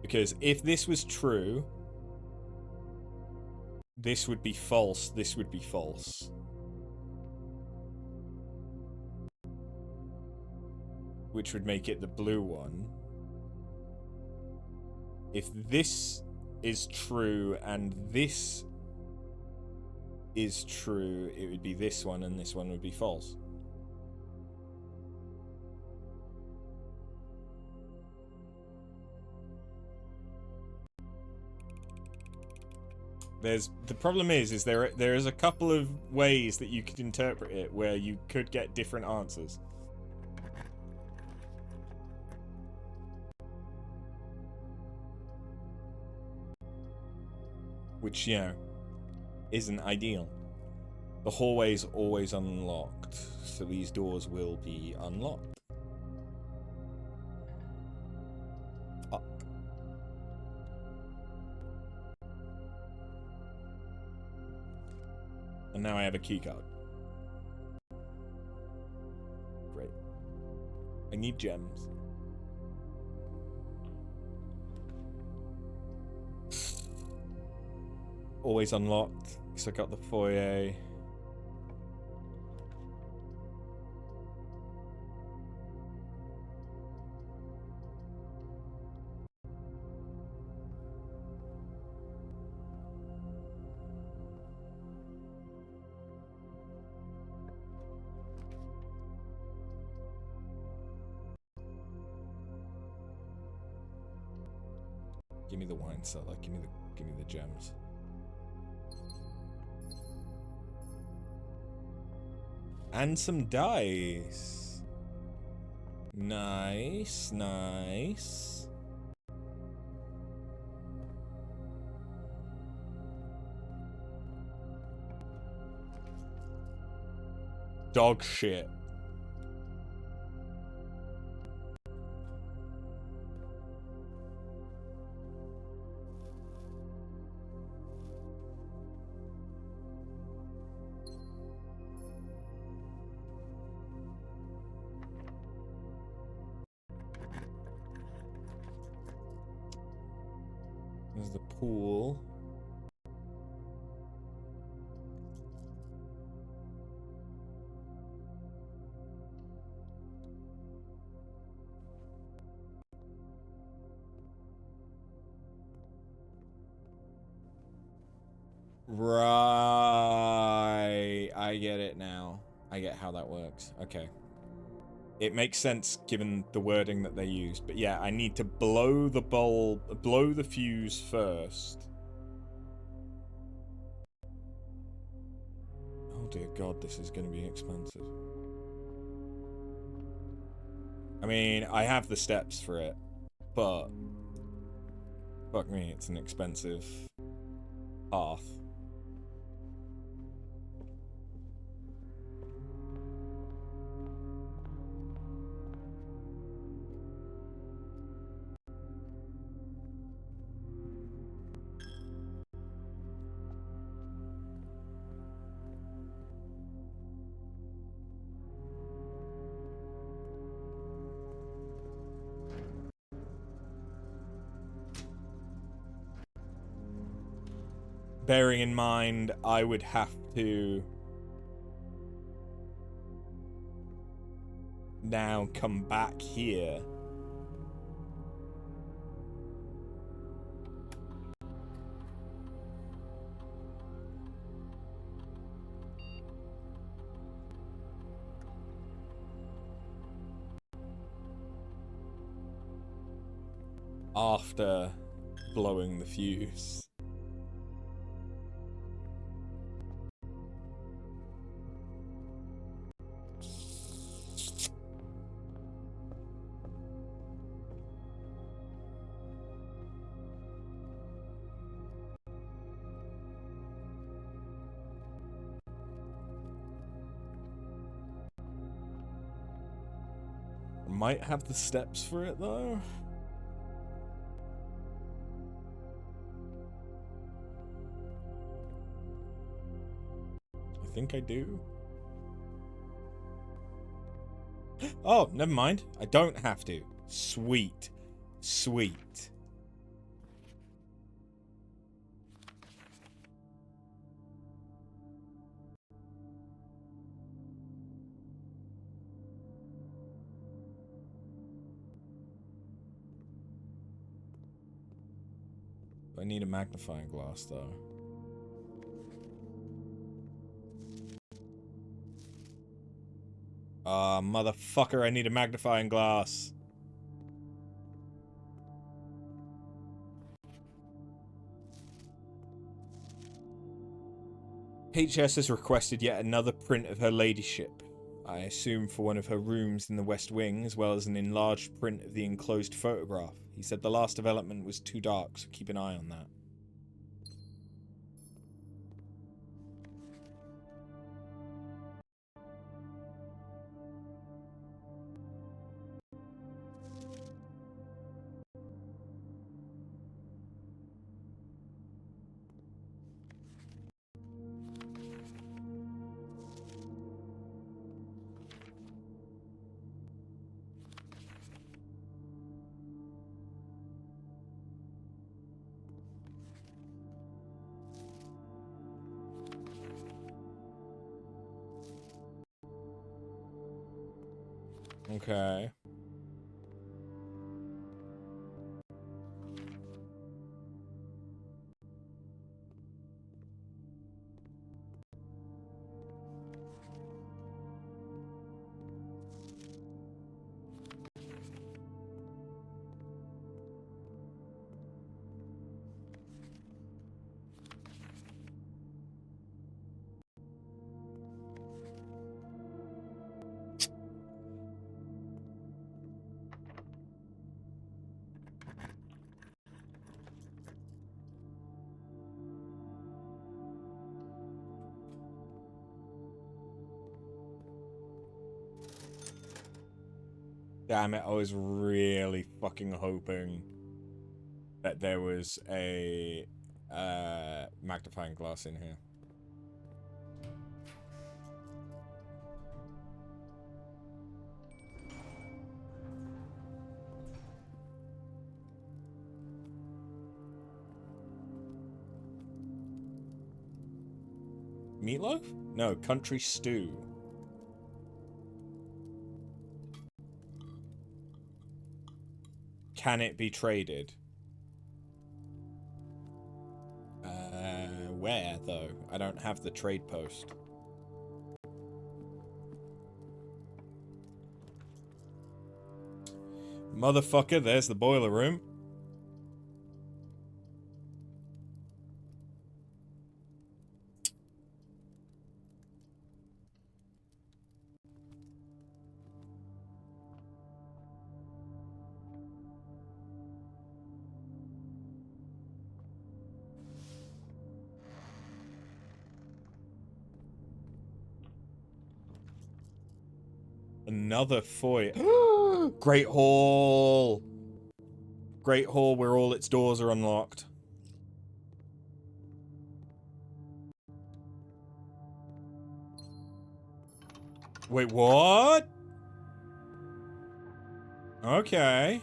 Because if this was true, this would be false, this would be false. Which would make it the blue one. If this is true and this is true, it would be this one and this one would be false. The problem is there is a couple of ways that you could interpret it where you could get different answers. Which, you know, isn't ideal. The hallway's always unlocked, so these doors will be unlocked. Fuck. And now I have a keycard. Great. I need gems. Always unlocked, because I got the foyer. Give me the wine cellar, give me the gems. And some dice. Nice, nice. dog shit. There's the pool. Right. I get it now. I get how that works. Okay. It makes sense given the wording that they used. But yeah, I need to blow the bulb, blow the fuse first. Oh dear God, this is going to be expensive. I mean, I have the steps for it, but fuck me, it's an expensive path. Bearing in mind, I would have to now come back here. After blowing the fuse. Might have the steps for it though. I think I do. Oh, never mind. I don't have to. Sweet. Sweet. I need a magnifying glass though. Ah, motherfucker, I need a magnifying glass. HS has requested yet another print of her ladyship. I assume for one of her rooms in the West Wing, as well as an enlarged print of the enclosed photograph. He said the last development was too dark, so keep an eye on that. Okay. Damn it, I was really fucking hoping that there was a magnifying glass in here. Meatloaf? No, country stew. Can it be traded? Where, though? I don't have the trade post. Motherfucker, there's the boiler room. Another foyer. Great Hall! Great Hall where all its doors are unlocked. Wait, what? Okay.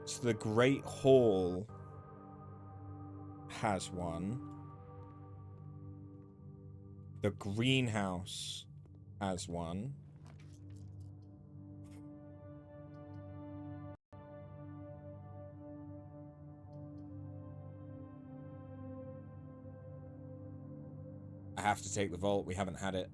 So the Great Hall has one. The greenhouse has one. I have to take the vault. We haven't had it.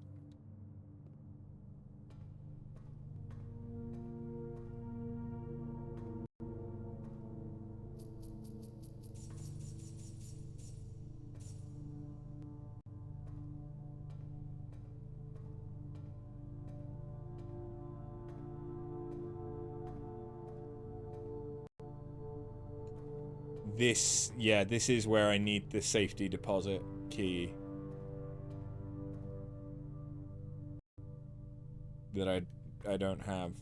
This, yeah, this is where I need the safety deposit key. That I don't have.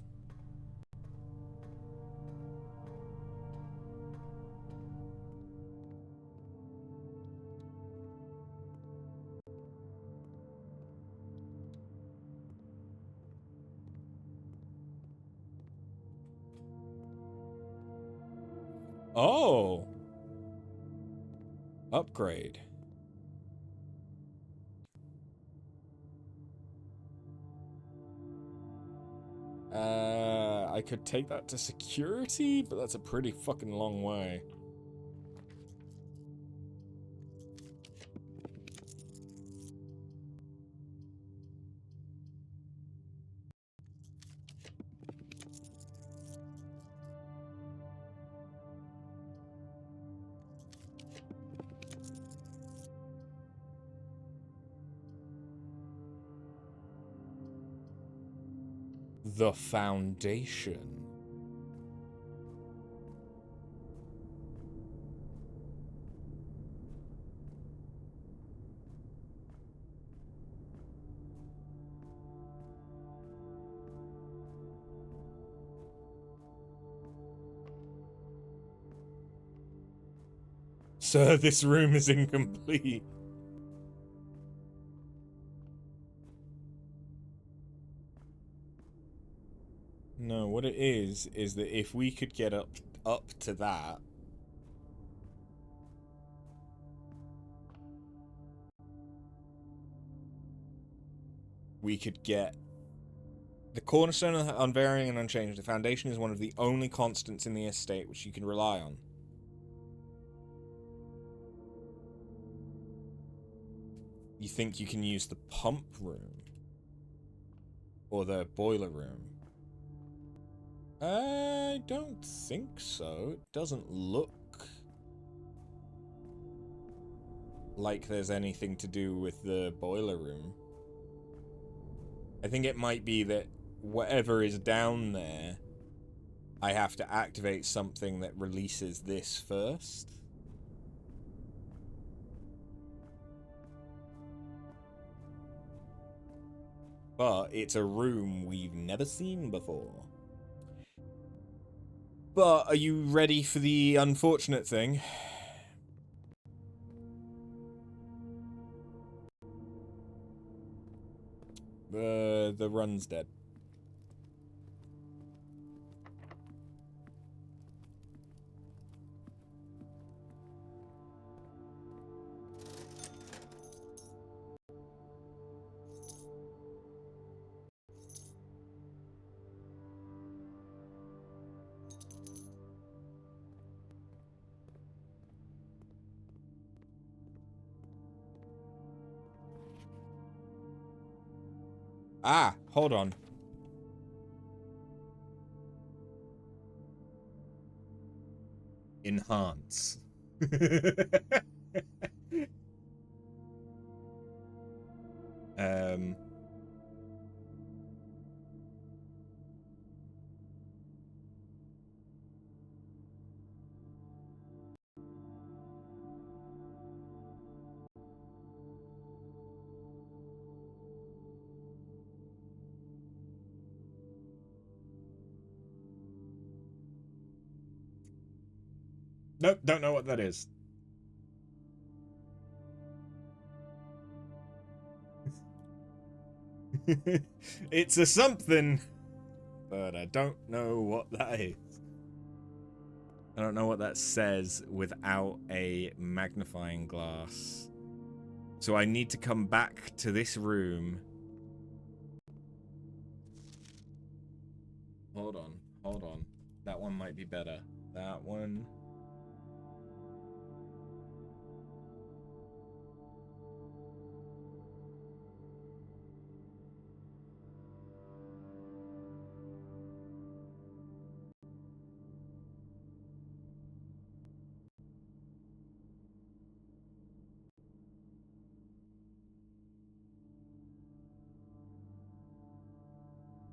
Oh! Upgrade. I could take that to security, but that's a pretty fucking long way. The Foundation. Sir, this room is incomplete. No, what it is that if we could get up to that, we could get the cornerstone unvarying and unchanged. The foundation is one of the only constants in the estate which you can rely on. You think you can use the pump room? Or the boiler room? I don't think so. It doesn't look like there's anything to do with the boiler room. I think it might be that whatever is down there, I have to activate something that releases this first. But it's a room we've never seen before. But are you ready for the unfortunate thing? The run's dead. Ah, hold on. Enhance. um. Nope, don't know what that is. It's a something, but I don't know what that is. I don't know what that says without a magnifying glass. So I need to come back to this room. Hold on, hold on. That one might be better. That one.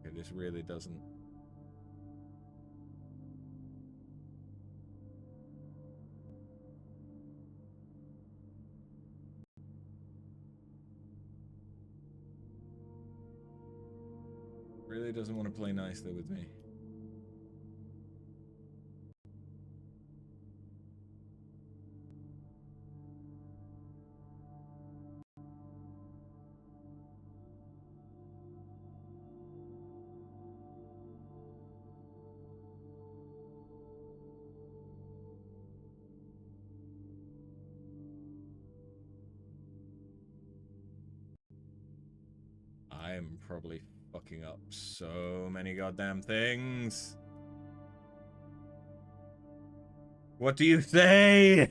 Okay, this really doesn't. Really doesn't want to play nicely with me. I am probably fucking up so many goddamn things. What do you say?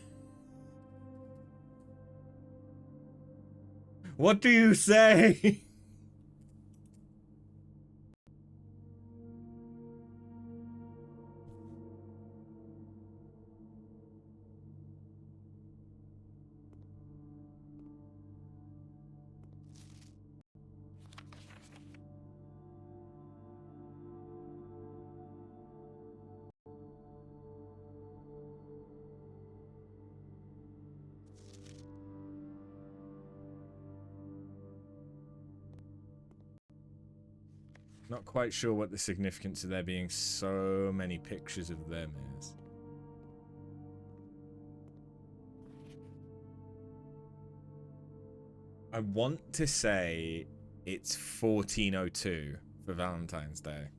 What do you say? Not quite sure what the significance of there being so many pictures of them is. I want to say it's 1402 for Valentine's Day.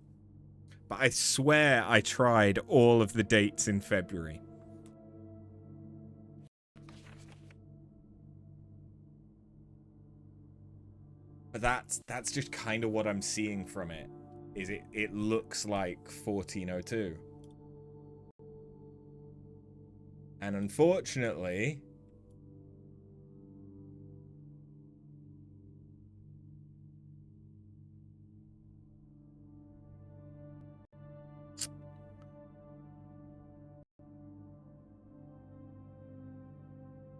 But I swear I tried all of the dates in February. But that's just kind of what I'm seeing from it. Is it looks like 1402. And unfortunately,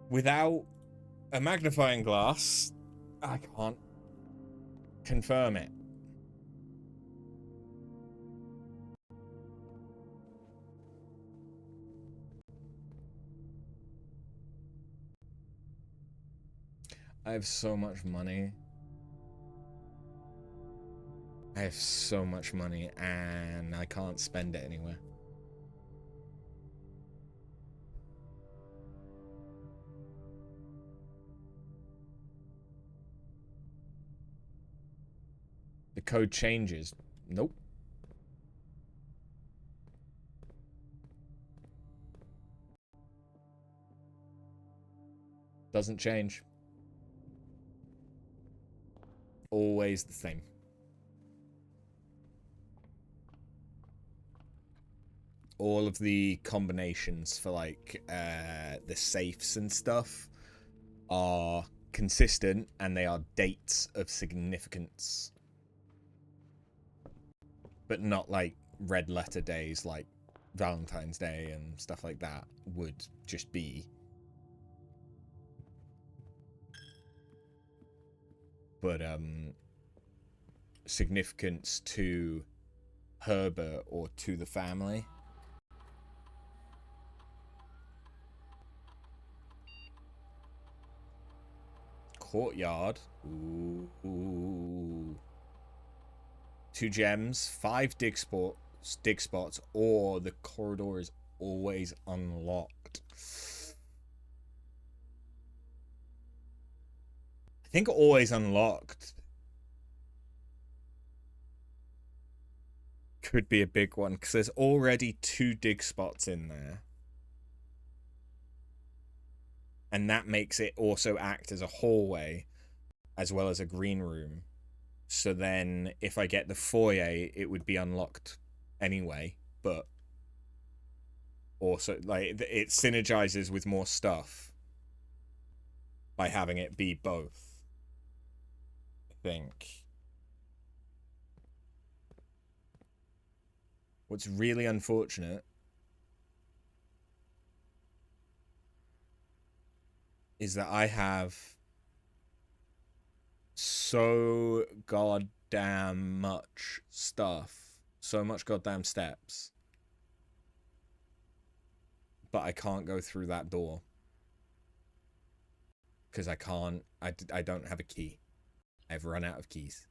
without a magnifying glass, I can't confirm it. I have so much money. I have so much money and I can't spend it anywhere. The code changes. Nope. Doesn't change. Always the same. All of the combinations for like the safes and stuff are consistent, and they are dates of significance, but not like red letter days like Valentine's Day and stuff like that would just be. But significance to Herbert or to the family. Courtyard. Ooh. 2 gems, 5 dig spots, or the corridor is always unlocked. I think always unlocked could be a big one, because there's already 2 dig spots in there. And that makes it also act as a hallway as well as a green room. So then if I get the foyer, it would be unlocked anyway, but also like it synergizes with more stuff by having it be both, I think. What's really unfortunate is that I have so goddamn much stuff, so much goddamn steps, but I can't go through that door because I can't. I don't have a key. I've run out of keys.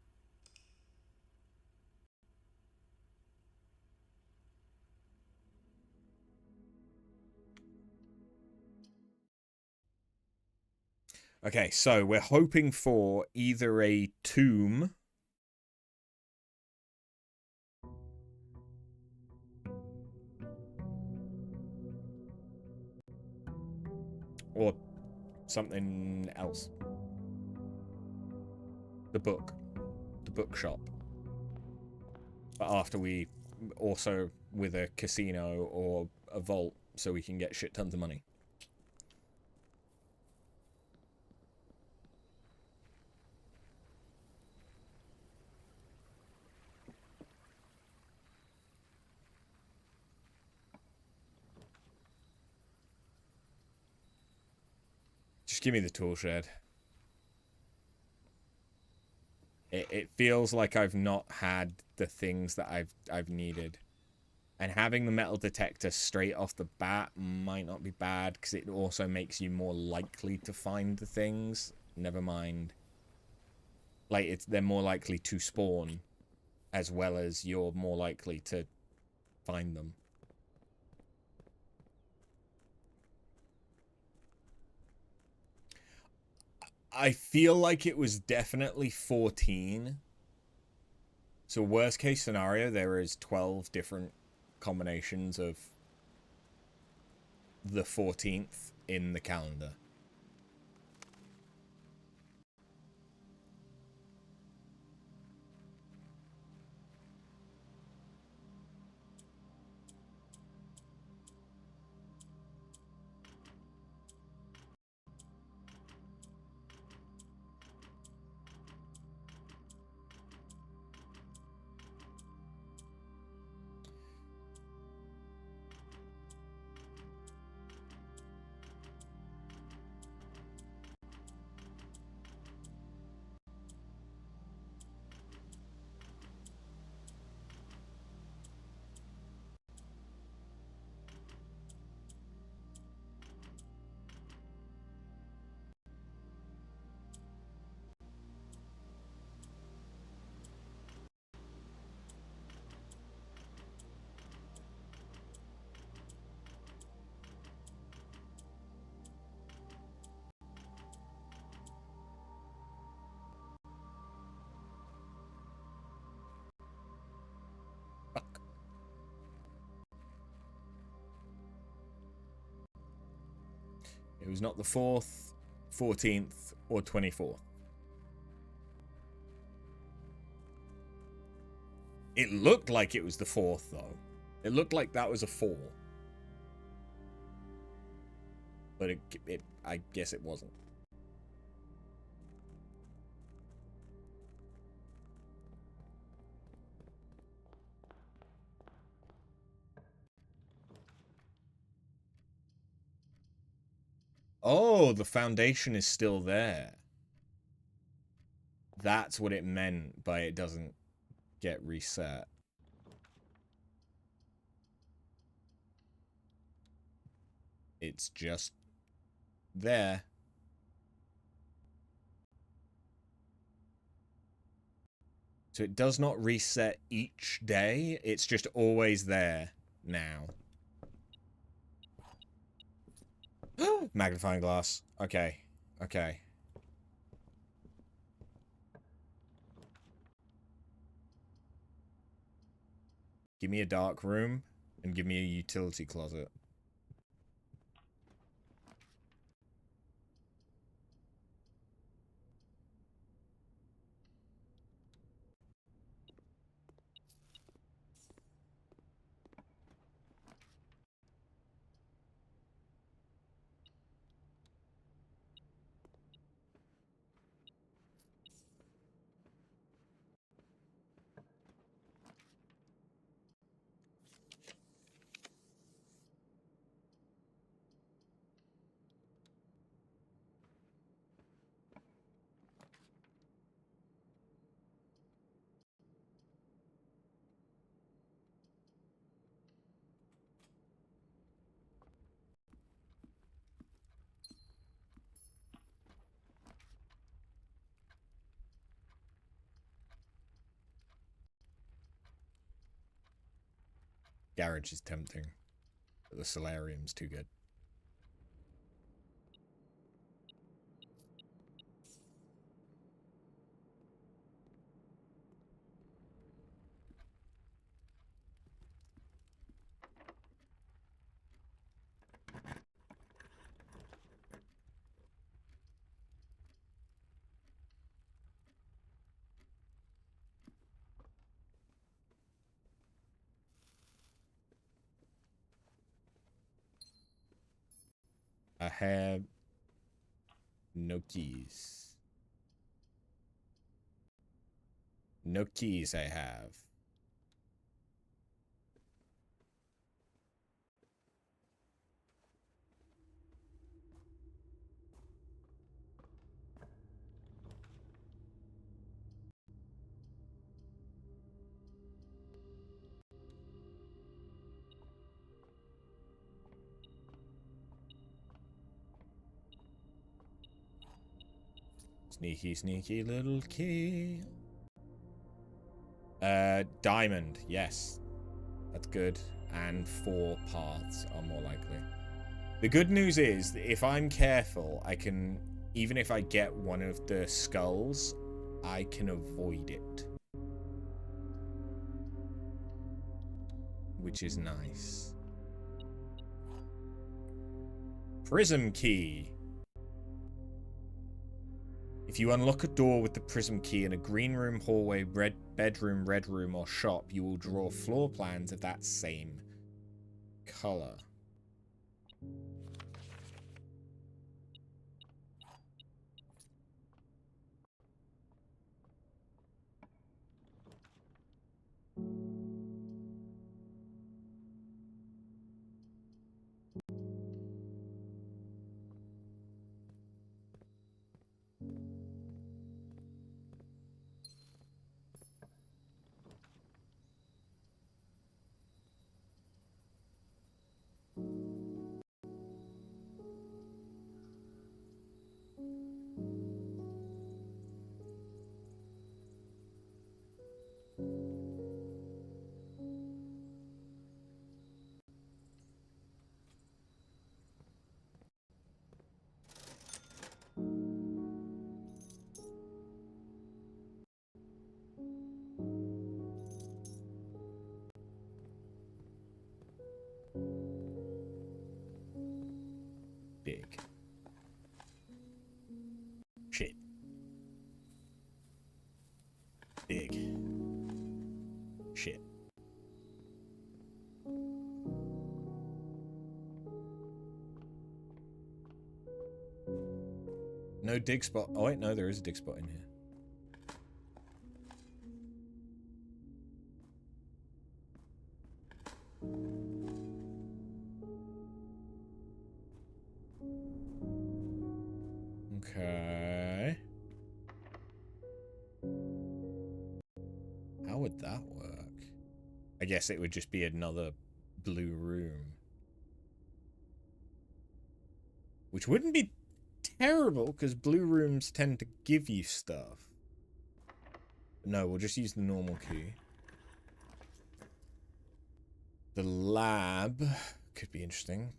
Okay, so we're hoping for either a tomb or something else. The bookshop. But after we also with a casino or a vault so we can get shit tons of money. Just give me the tool shed. It feels like I've not had the things that I've needed. And having the metal detector straight off the bat might not be bad, because it also makes you more likely to find the things. Never mind. Like, they're more likely to spawn, as well as you're more likely to find them. I feel like it was definitely 14. So worst case scenario, there is 12 different combinations of the 14th in the calendar. It was not the 4th, 14th, or 24th. It looked like it was the 4th, though. It looked like that was a 4. But I guess it wasn't. Oh, the foundation is still there. That's what it meant by it doesn't get reset. It's just there. So it does not reset each day. It's just always there now. Magnifying glass. Okay. Okay. Give me a dark room and give me a utility closet. Garage is tempting, but the solarium's too good. I have no keys. No keys I have. Sneaky, sneaky little key. Diamond, yes. That's good. And 4 paths are more likely. The good news is that if I'm careful, I can, even if I get one of the skulls, I can avoid it. Which is nice. Prism key. If you unlock a door with the prism key in a green room, hallway, red room, or shop, you will draw floor plans of that same color. No dig spot. Oh wait, no, there is a dig spot in here. Okay. How would that work? I guess it would just be another blue room. Which wouldn't be terrible, because blue rooms tend to give you stuff. No, we'll just use the normal key. The lab could be interesting.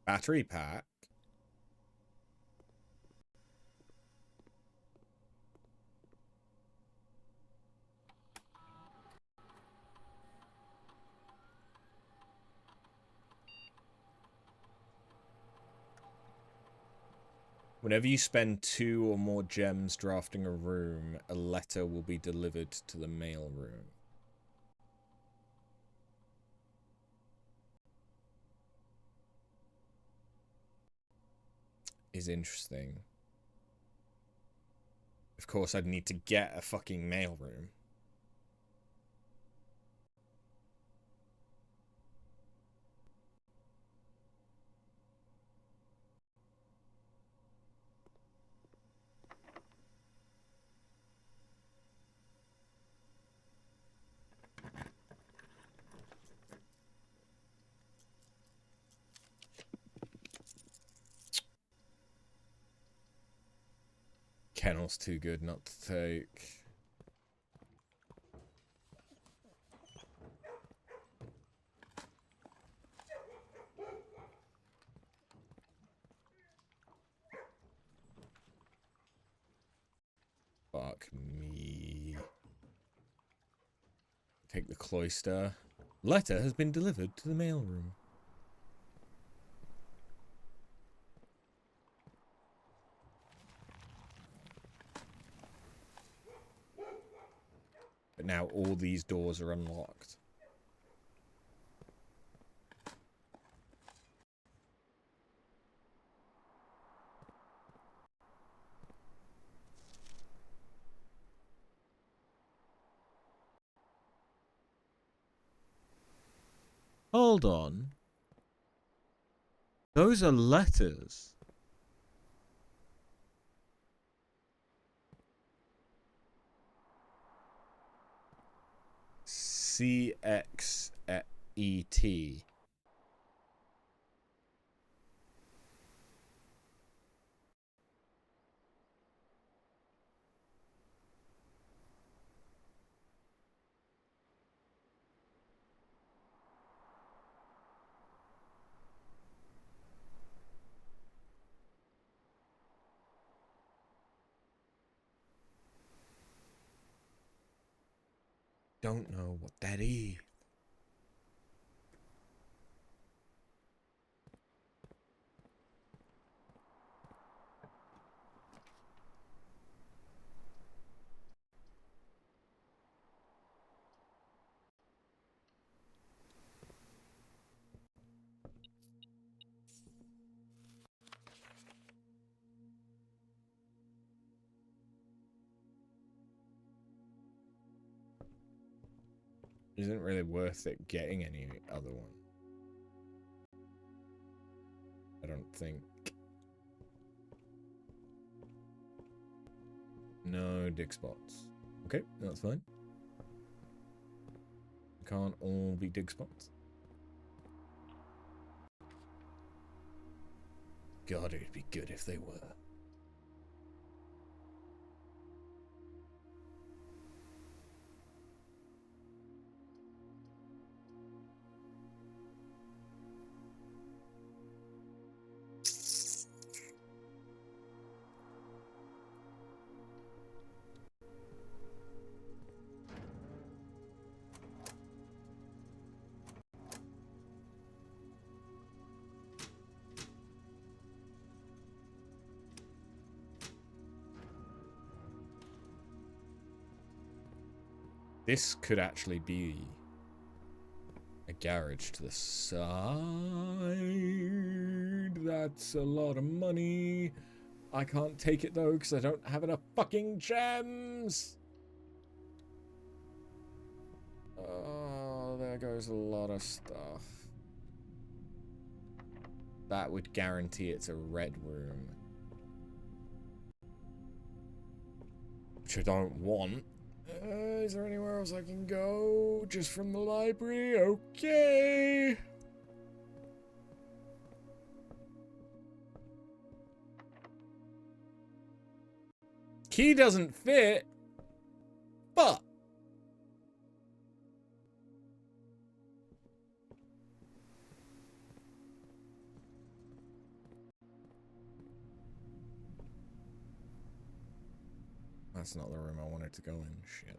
Battery pack. Whenever you spend 2 or more gems drafting a room, a letter will be delivered to the mail room. Is interesting. Of course, I'd need to get a fucking mail room. Kennel's too good not to take. Fuck me. Take the cloister. Letter has been delivered to the mailroom. But now all these doors are unlocked. Hold on. Those are letters. CXET. Don't know what that is. Isn't really worth it getting any other one. I don't think. No dig spots. Okay, that's fine. Can't all be dig spots. God, it'd be good if they were. This could actually be garage to the side. That's a lot of money. I can't take it though because I don't have enough fucking gems. Oh, there goes a lot of stuff. That would guarantee it's a red room. Which I don't want. Is there anywhere else I can go? Just from the library? Okay. Key doesn't fit, but that's not the room I wanted to go in. Shit.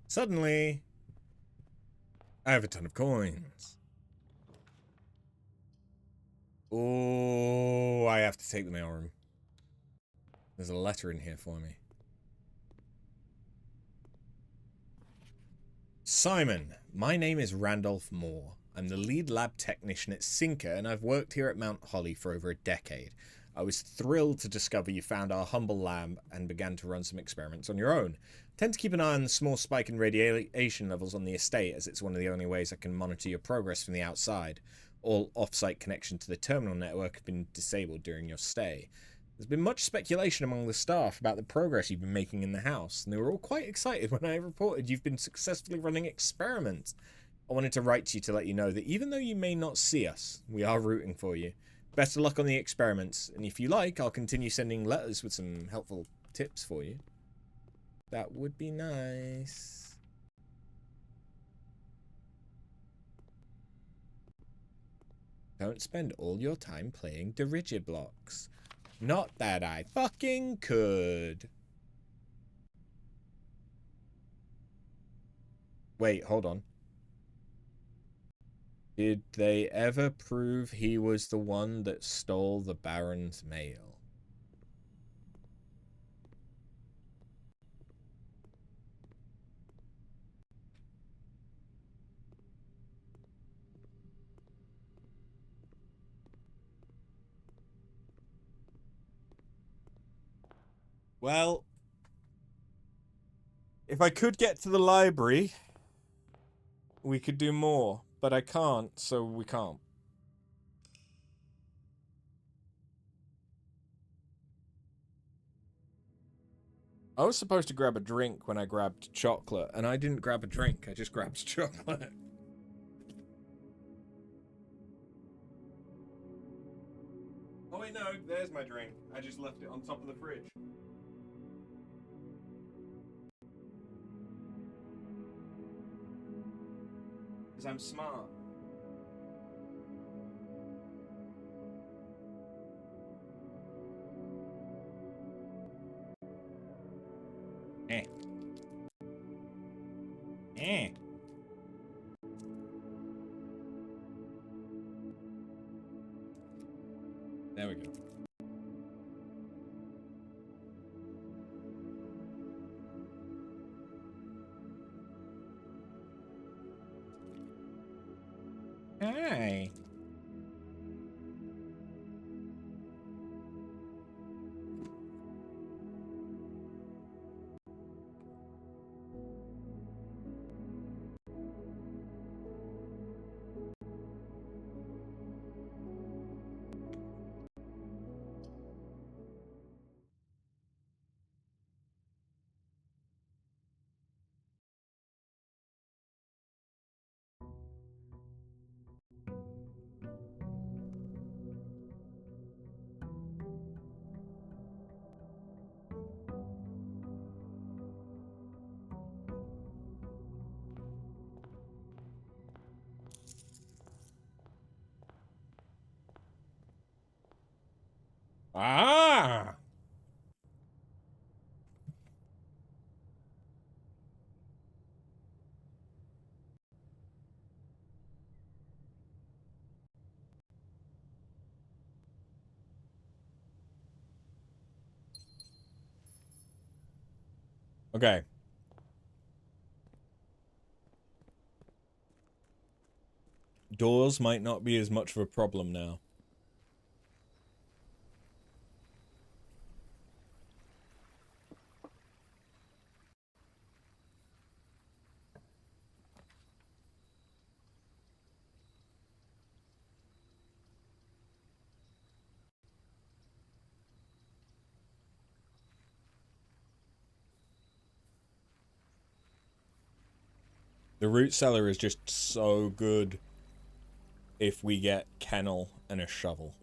Suddenly, I have a ton of coins. Oh, I have to take the mailroom. There's a letter in here for me. Simon, my name is Randolph Moore. I'm the lead lab technician at Sinker, and I've worked here at Mount Holly for over a decade. I was thrilled to discover you found our humble lab and began to run some experiments on your own. I tend to keep an eye on the small spike in radiation levels on the estate, as it's one of the only ways I can monitor your progress from the outside. All off-site connection to the terminal network have been disabled during your stay. There's been much speculation among the staff about the progress you've been making in the house, and they were all quite excited when I reported you've been successfully running experiments. I wanted to write to you to let you know that even though you may not see us, we are rooting for you. Best of luck on the experiments, and if you like, I'll continue sending letters with some helpful tips for you. That would be nice. Don't spend all your time playing Dirigiblocks. Not that I fucking could. Wait, hold on. Did they ever prove he was the one that stole the Baron's mail? Well, if I could get to the library, we could do more, but I can't, so we can't. I was supposed to grab a drink when I grabbed chocolate, and I didn't grab a drink, I just grabbed chocolate. Oh wait, no, there's my drink. I just left it on top of the fridge. Because I'm smart. Eh. Eh. There we go. Hi. Ah. Okay. Doors might not be as much of a problem now. The root cellar is just so good if we get kennel and a shovel.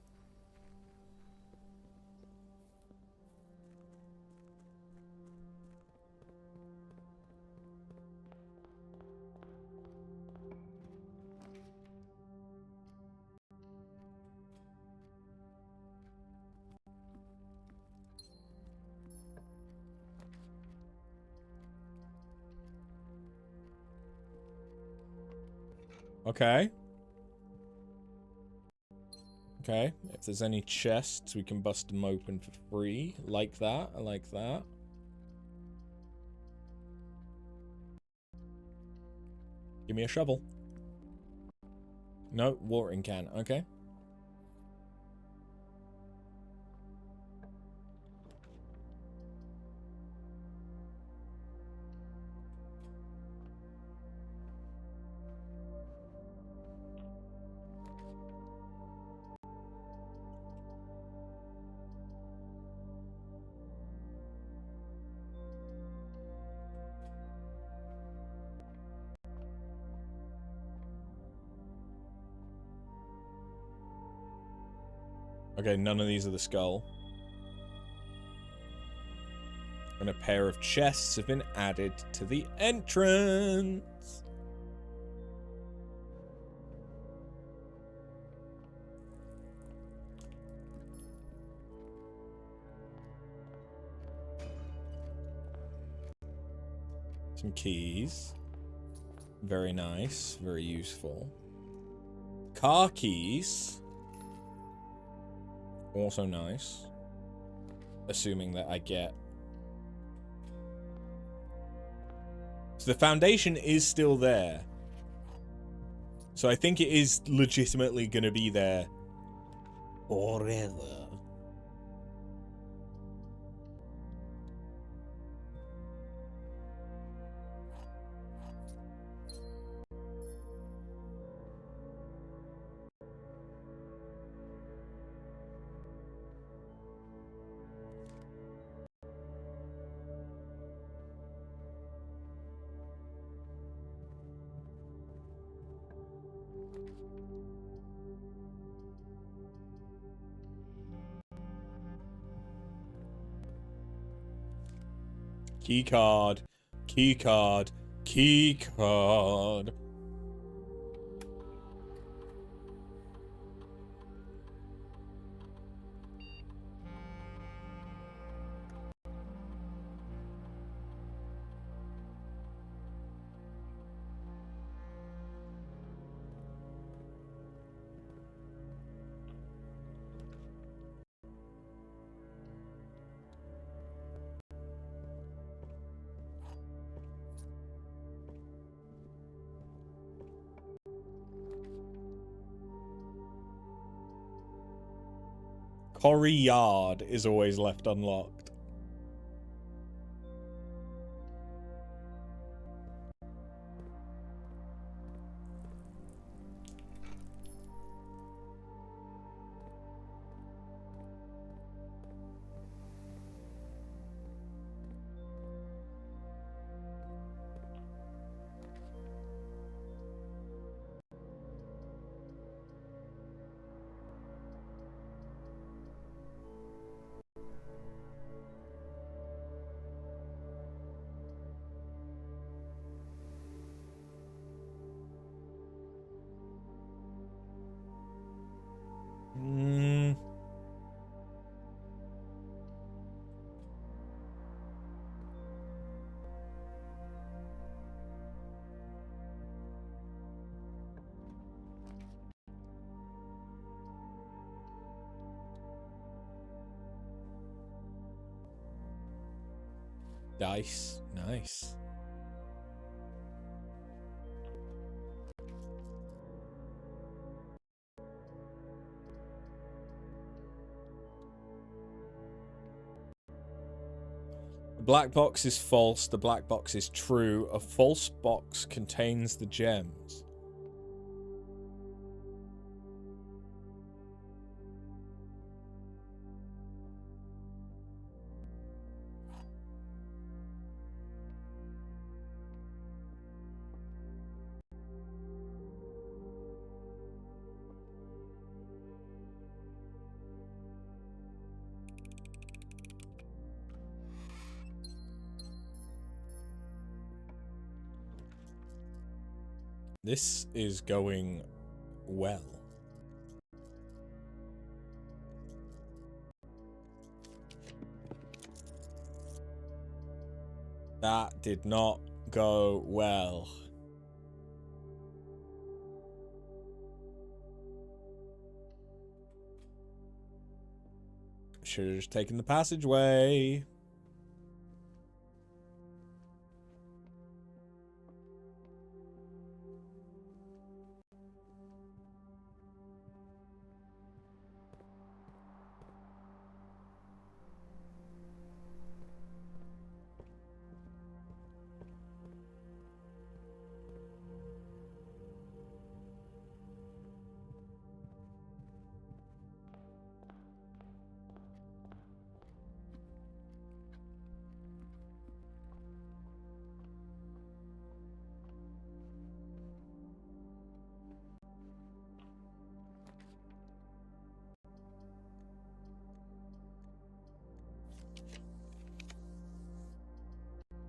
Okay. Okay. If there's any chests, we can bust them open for free. Like that. I like that. Give me a shovel. No, watering can. Okay. Okay, none of these are the skull. And a pair of chests have been added to the entrance. Some keys. Very nice. Very useful. Car keys. Also nice. Assuming that I get... So the foundation is still there. So I think it is legitimately going to be there forever. Keycard. Keycard. Keycard. Corrie Yard is always left unlocked. Dice. Nice. The black box is false. The black box is true. A false box contains the gems. This is going well. That did not go well. Should have just taken the passageway.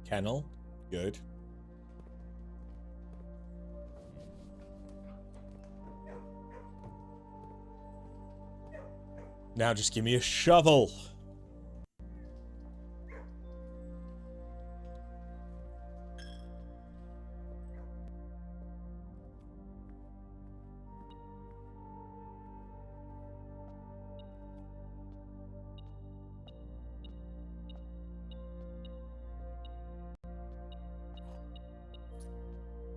Kennel. Good. Now just give me a shovel.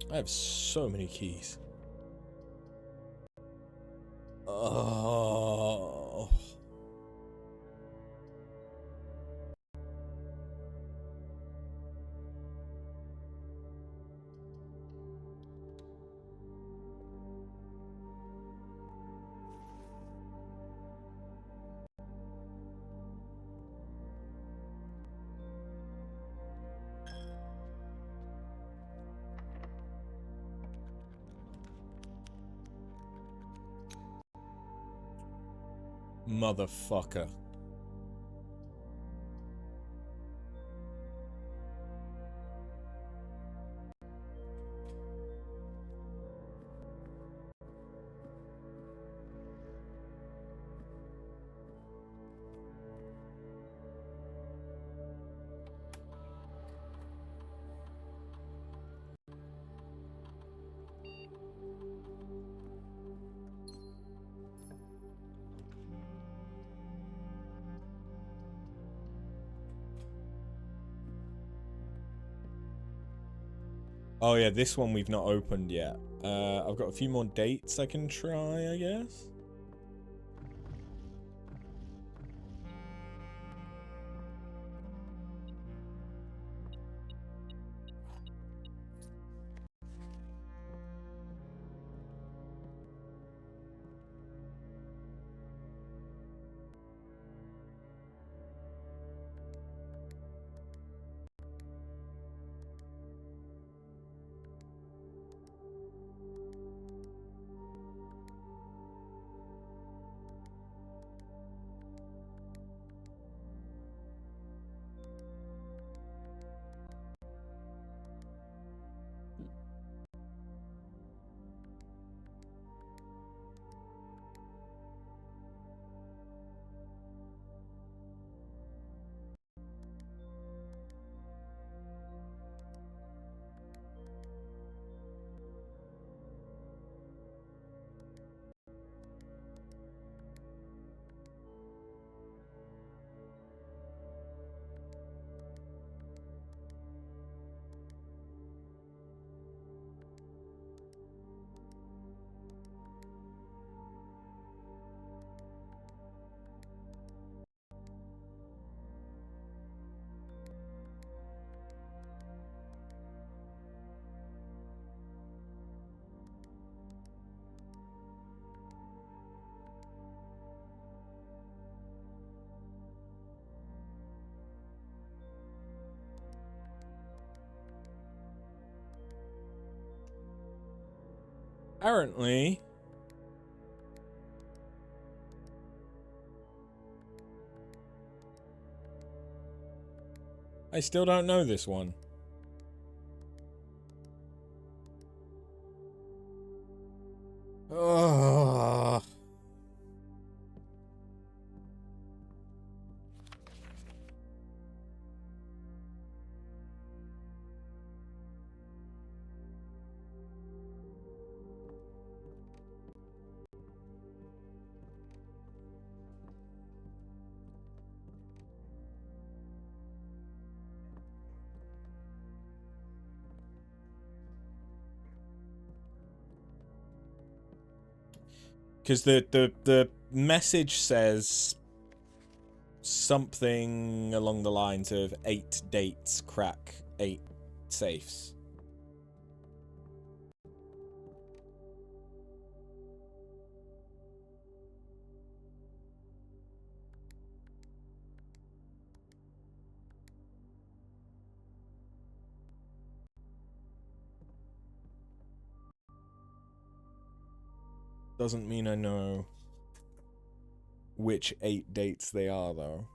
I have so many keys. Oh. Motherfucker. Oh yeah, this one we've not opened yet. I've got a few more dates I can try, I guess. Apparently... I still don't know this one. Ugh. Because the message says something along the lines of 8 dates crack 8 safes. Doesn't mean I know which 8 dates they are, though.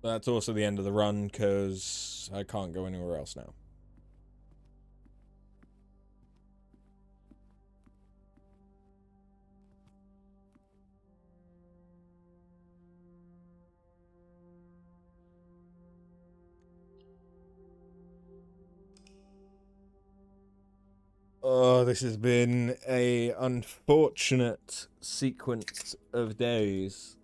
That's also the end of the run, because I can't go anywhere else now. Oh, this has been a unfortunate sequence of days.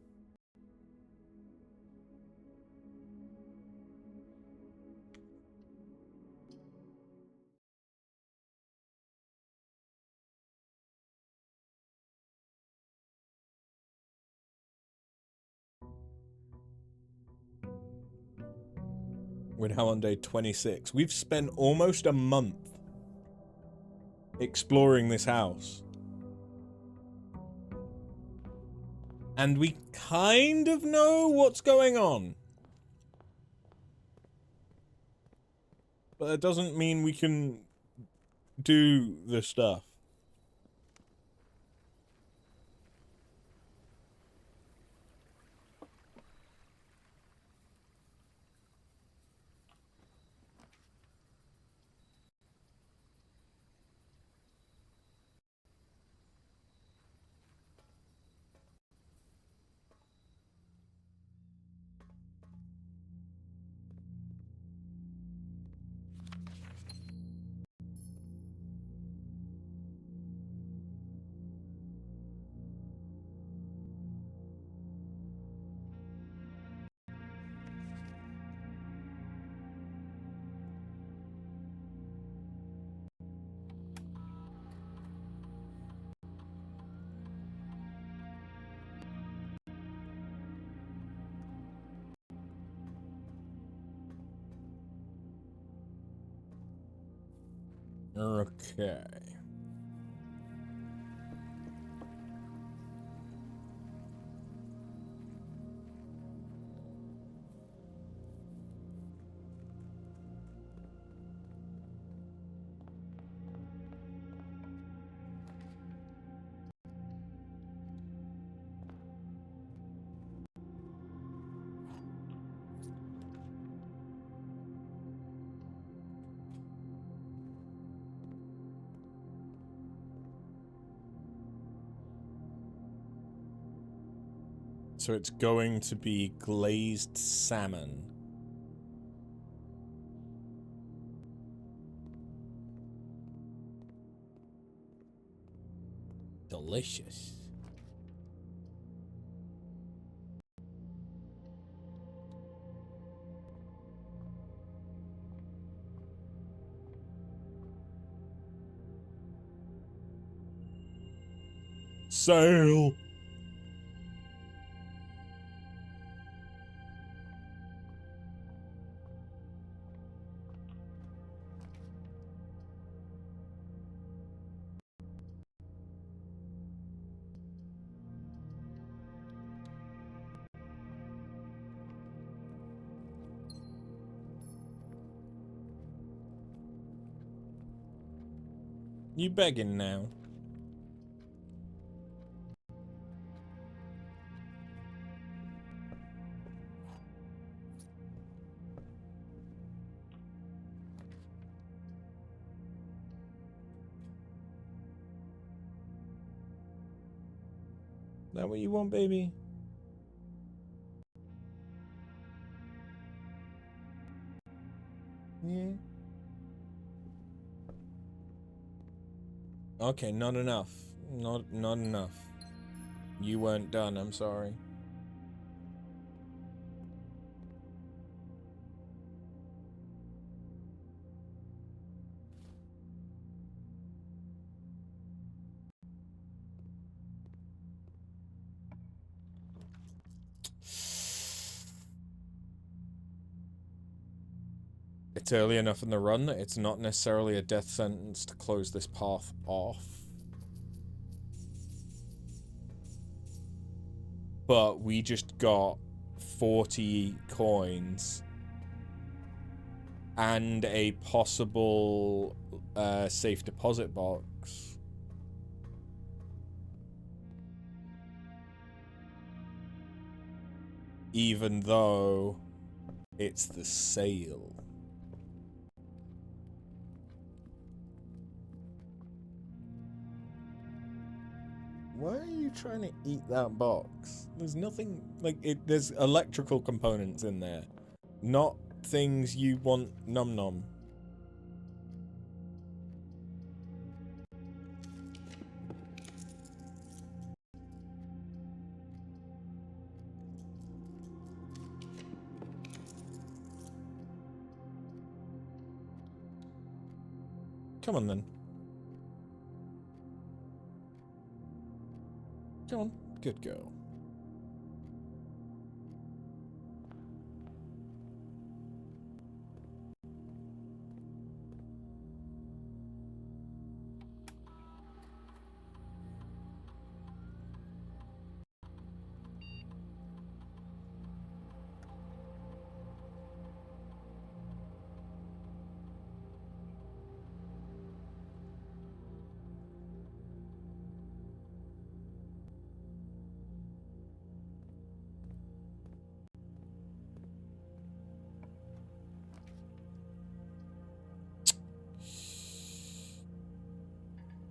We're now on day 26. We've spent almost a month exploring this house. And we kind of know what's going on. But that doesn't mean we can do the stuff. Okay. So it's going to be glazed salmon. Delicious. Sail! You begging now? That what you want, baby? Yeah. Okay, not enough. Not enough. You weren't done, I'm sorry. It's early enough in the run that it's not necessarily a death sentence to close this path off. But we just got 40 coins and a possible safe deposit box. Even though it's the sale. Why are you trying to eat that box? There's nothing, like, there's electrical components in there. Not things you want num-nom. Come on, then. Come on. Good girl.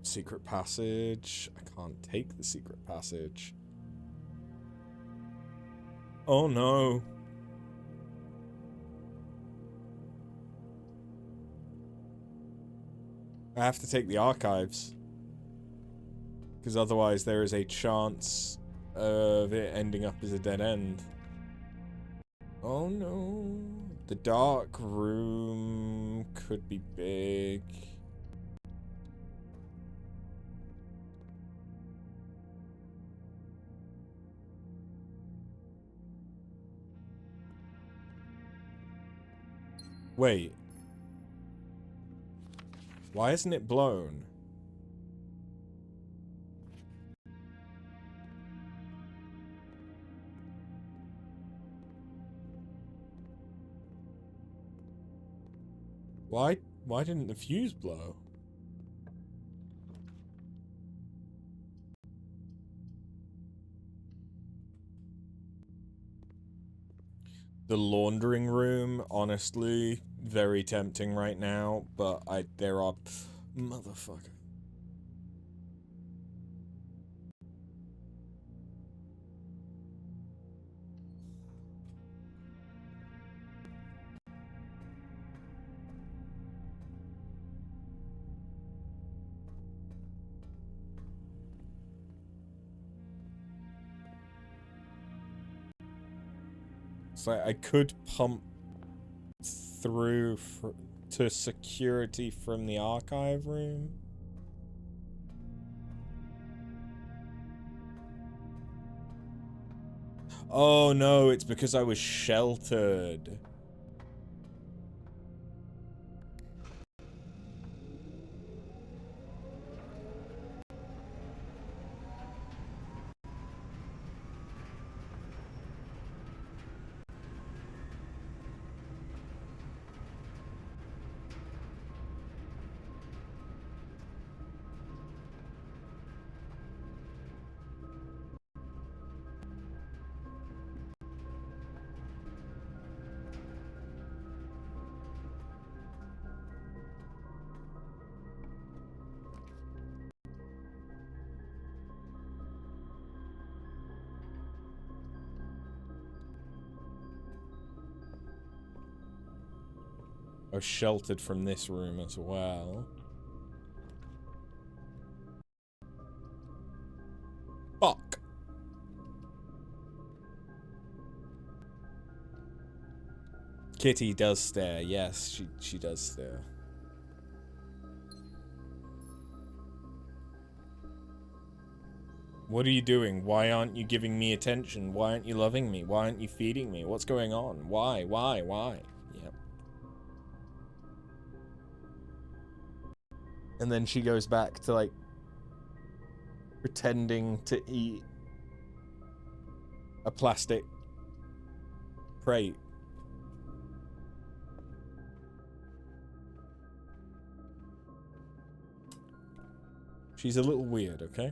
Secret passage. I can't take the secret passage. Oh no. I have to take the archives. Because otherwise there is a chance of it ending up as a dead end. Oh no. The dark room could be big. Wait. Why isn't it blown? Why didn't the fuse blow? The laundering room, honestly, very tempting right now, but there are motherfucker. So I could pump through to security from the archive room. Oh no, it's because I was sheltered. I was sheltered from this room as well. Fuck. Kitty does stare. Yes, she does stare. What are you doing? Why aren't you giving me attention? Why aren't you loving me? Why aren't you feeding me? What's going on? Why? Yep. And then she goes back to, like, pretending to eat a plastic crate. She's a little weird, okay?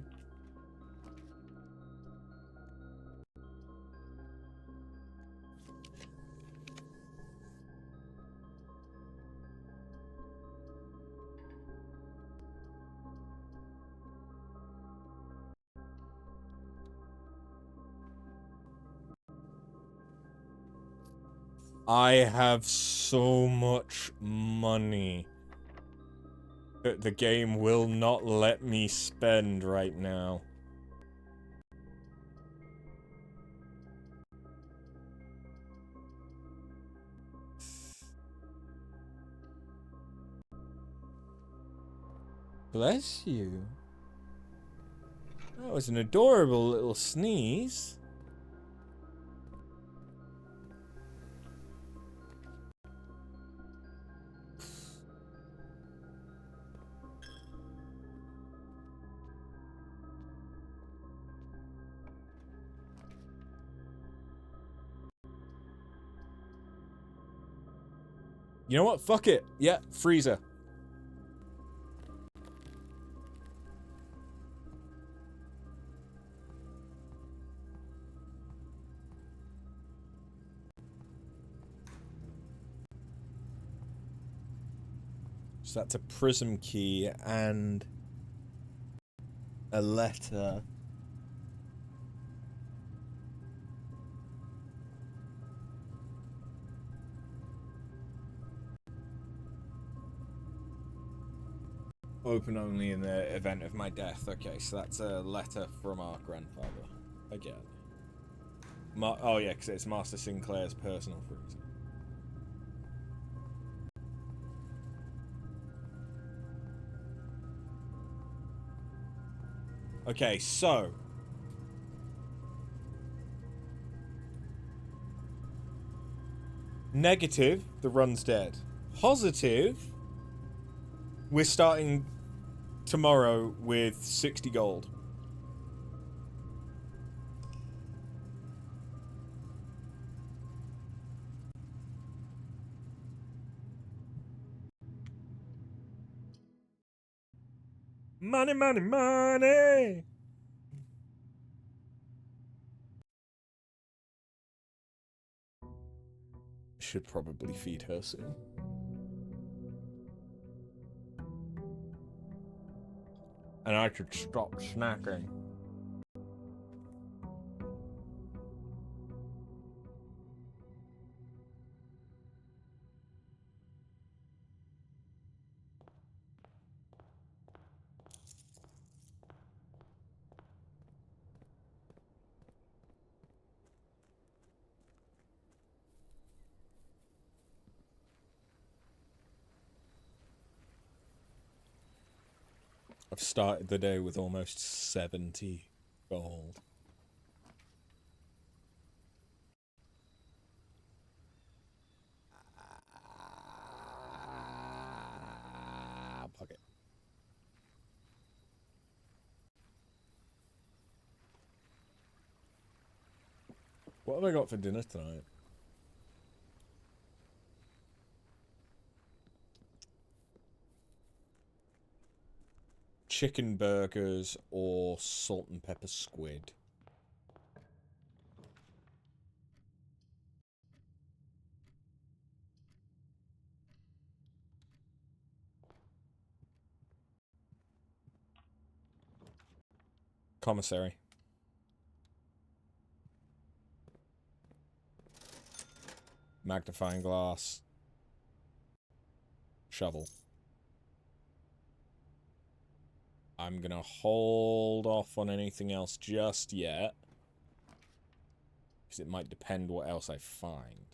I have so much money that the game will not let me spend right now. Bless you. That was an adorable little sneeze. You know what? Fuck it. Yeah, freezer. So that's a prism key and a letter. Open only in the event of my death. Okay, so that's a letter from our grandfather. Again. Oh yeah, because it's Master Sinclair's personal freezer. Okay, so negative, the run's dead. Positive, we're starting tomorrow with 60 gold. Money, money, money! Should probably feed her soon. And I should stop snacking. I've started the day with almost 70 gold. What have I got for dinner tonight? Chicken burgers or salt and pepper squid. Commissary. Magnifying glass. Shovel. I'm gonna hold off on anything else just yet. Because it might depend what else I find.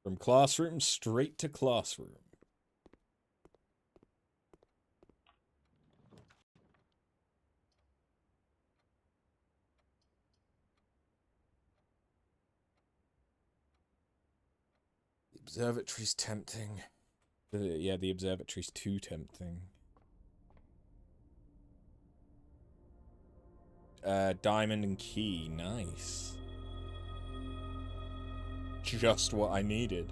From classroom straight to classroom. The observatory's tempting. Yeah, the observatory's too tempting. Diamond and key, nice. Just what I needed.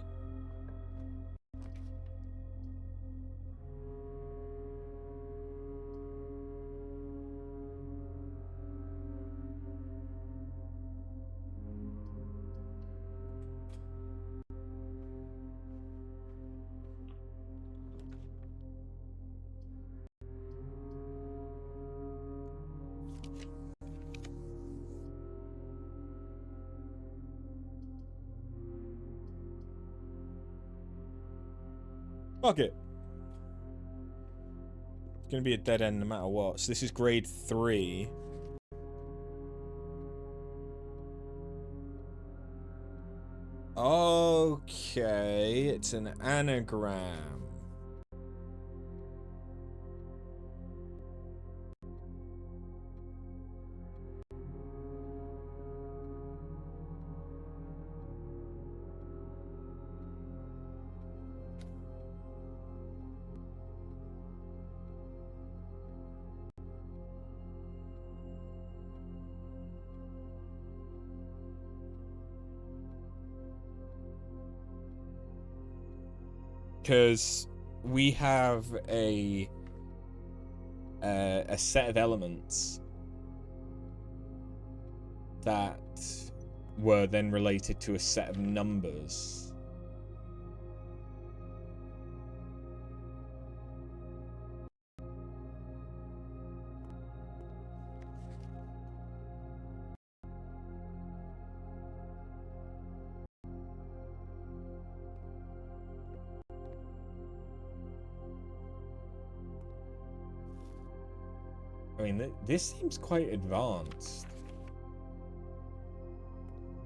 Fuck it. It's gonna be a dead end no matter what. So this is grade 3. Okay, it's an anagram. Because we have a set of elements that were then related to a set of numbers. I mean, this seems quite advanced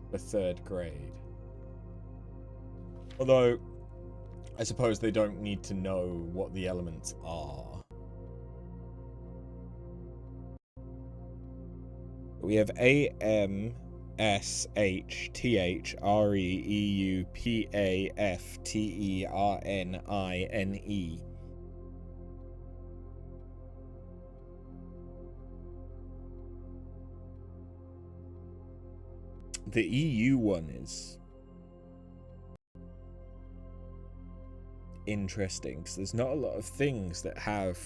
for 3rd grade. Although, I suppose they don't need to know what the elements are. We have A, M, S, H, T, H, R, E, E, U, P, A, F, T, E, R, N, I, N, E. The EU one is interesting because there's not a lot of things that have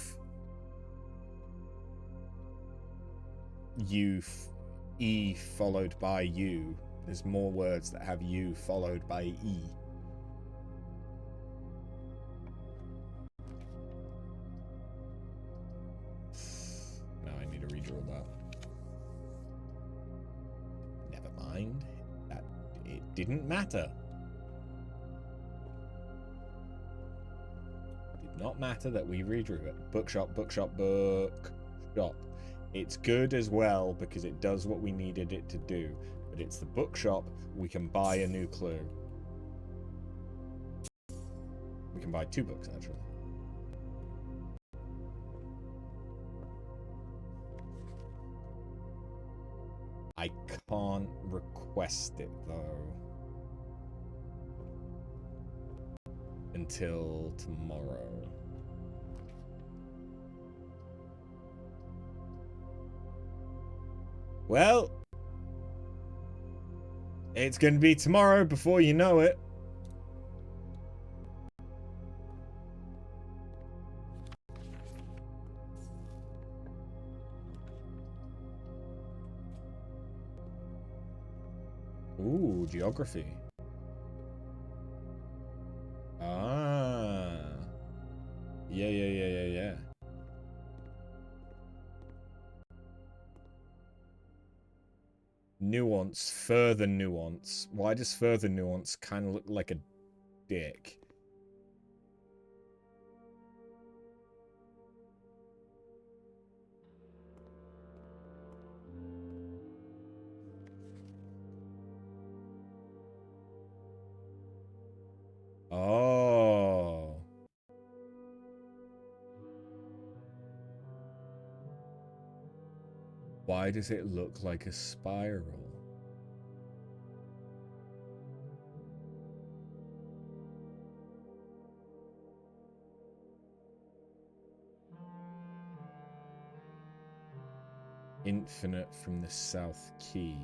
E followed by U. There's more words that have U followed by E. Now I need to redraw that. Never mind. It didn't matter. Did not matter that we redrew it. Bookshop, bookshop, bookshop. It's good as well because it does what we needed it to do. But it's the bookshop. We can buy a new clue. We can buy 2 books, actually. I can't request it, though. Until tomorrow. Well, it's gonna be tomorrow before you know it. Ooh, geography. Ah. Yeah. Nuance, further nuance. Why does further nuance kind of look like a dick? Oh. Why does it look like a spiral? Infinite from the south key.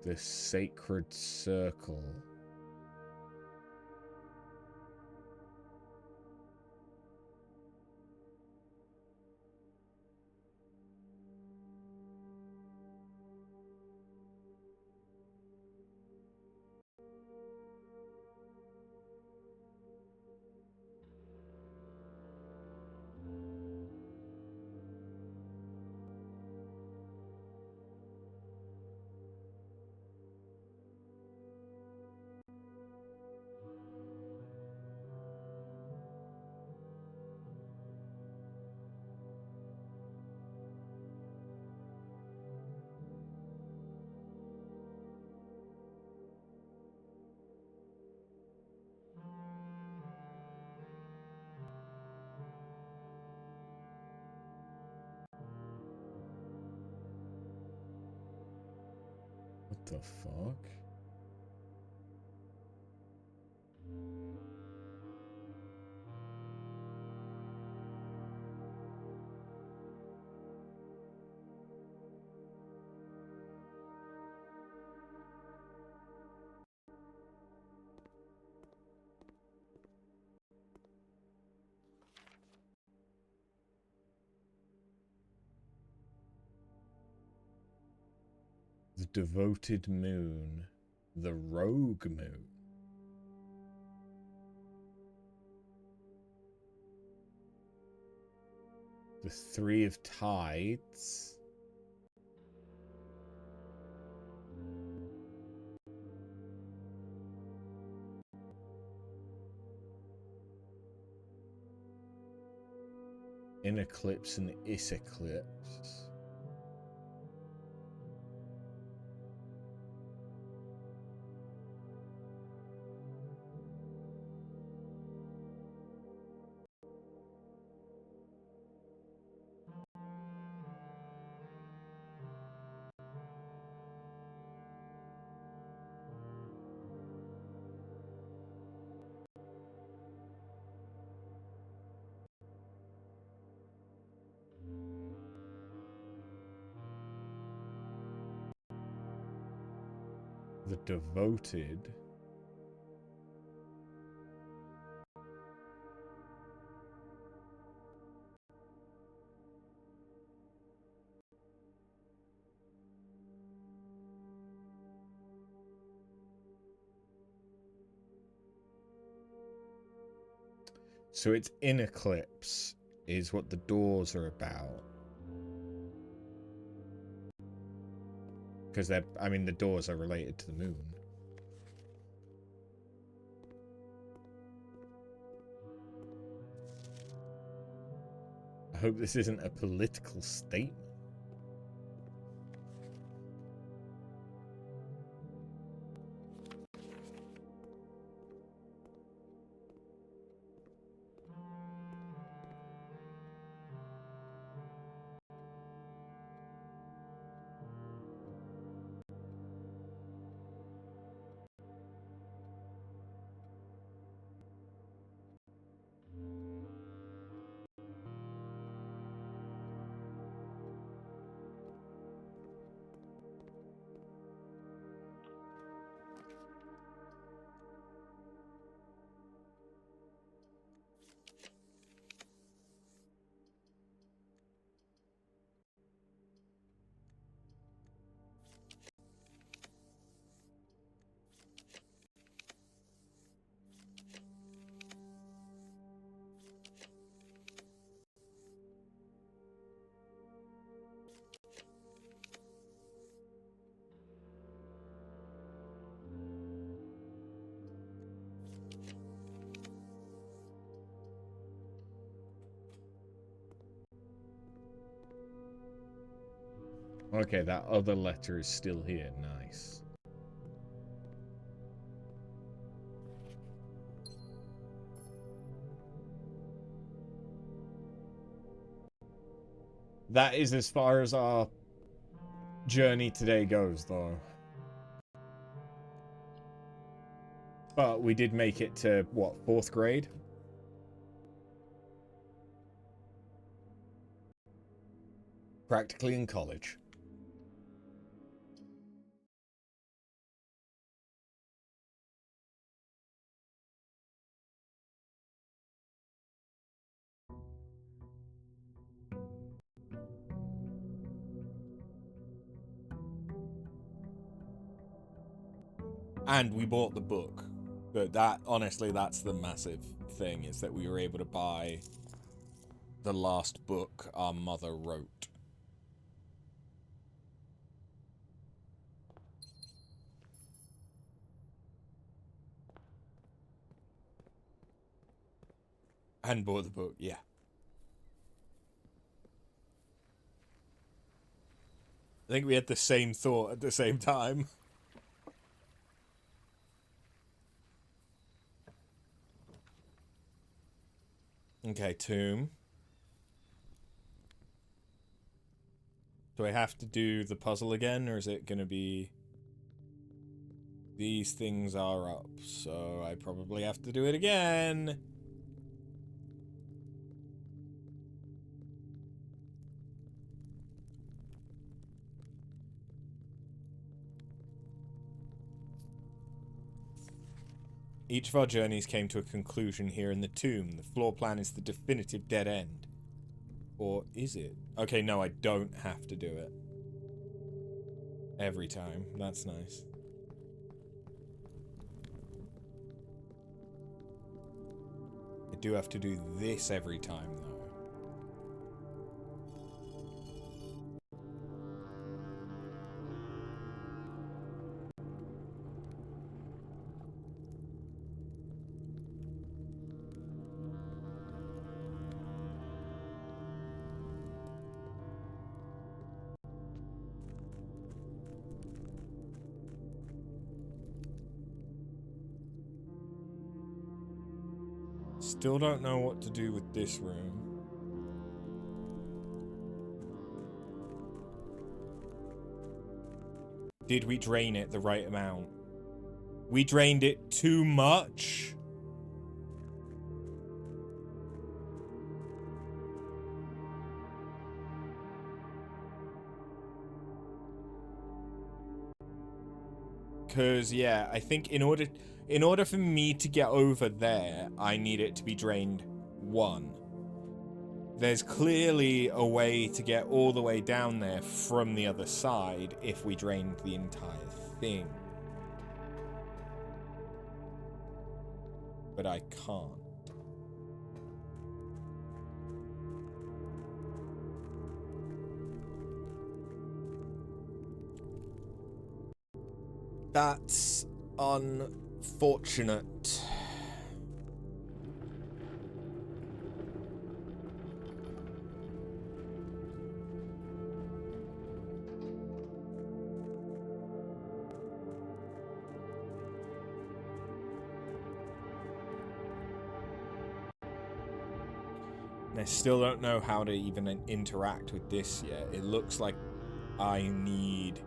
The sacred circle. What the fuck? The devoted moon. The rogue moon. The three of tides. In eclipse and is eclipse. The devoted. So it's in eclipse is what the doors are about. Because they're, I mean, the doors are related to the moon. I hope this isn't a political statement. Okay, that other letter is still here. Nice. That is as far as our journey today goes, though. But we did make it to, what, 4th grade? Practically in college. And we bought the book. But that, honestly, that's the massive thing, is that we were able to buy the last book our mother wrote. And bought the book, yeah. I think we had the same thought at the same time. Okay, tomb. Do I have to do the puzzle again, or is it gonna be... These things are up, so I probably have to do it again. Each of our journeys came to a conclusion here in the tomb. The floor plan is the definitive dead end. Or is it? Okay, no, I don't have to do it. Every time. That's nice. I do have to do this every time, though. Still don't know what to do with this room. Did we drain it the right amount? We drained it too much? Because, yeah, I think in order for me to get over there, I need it to be drained 1. There's clearly a way to get all the way down there from the other side if we drained the entire thing. But I can't. That's unfortunate. I still don't know how to even interact with this yet. It looks like I need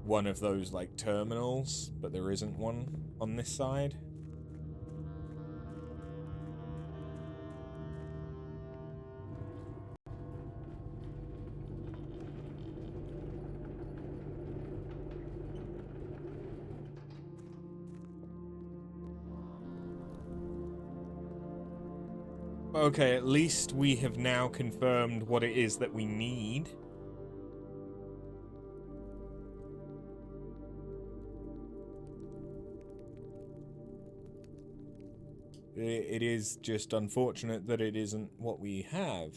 one of those, like, terminals, but there isn't one on this side. Okay, at least we have now confirmed what it is that we need. It is just unfortunate that it isn't what we have.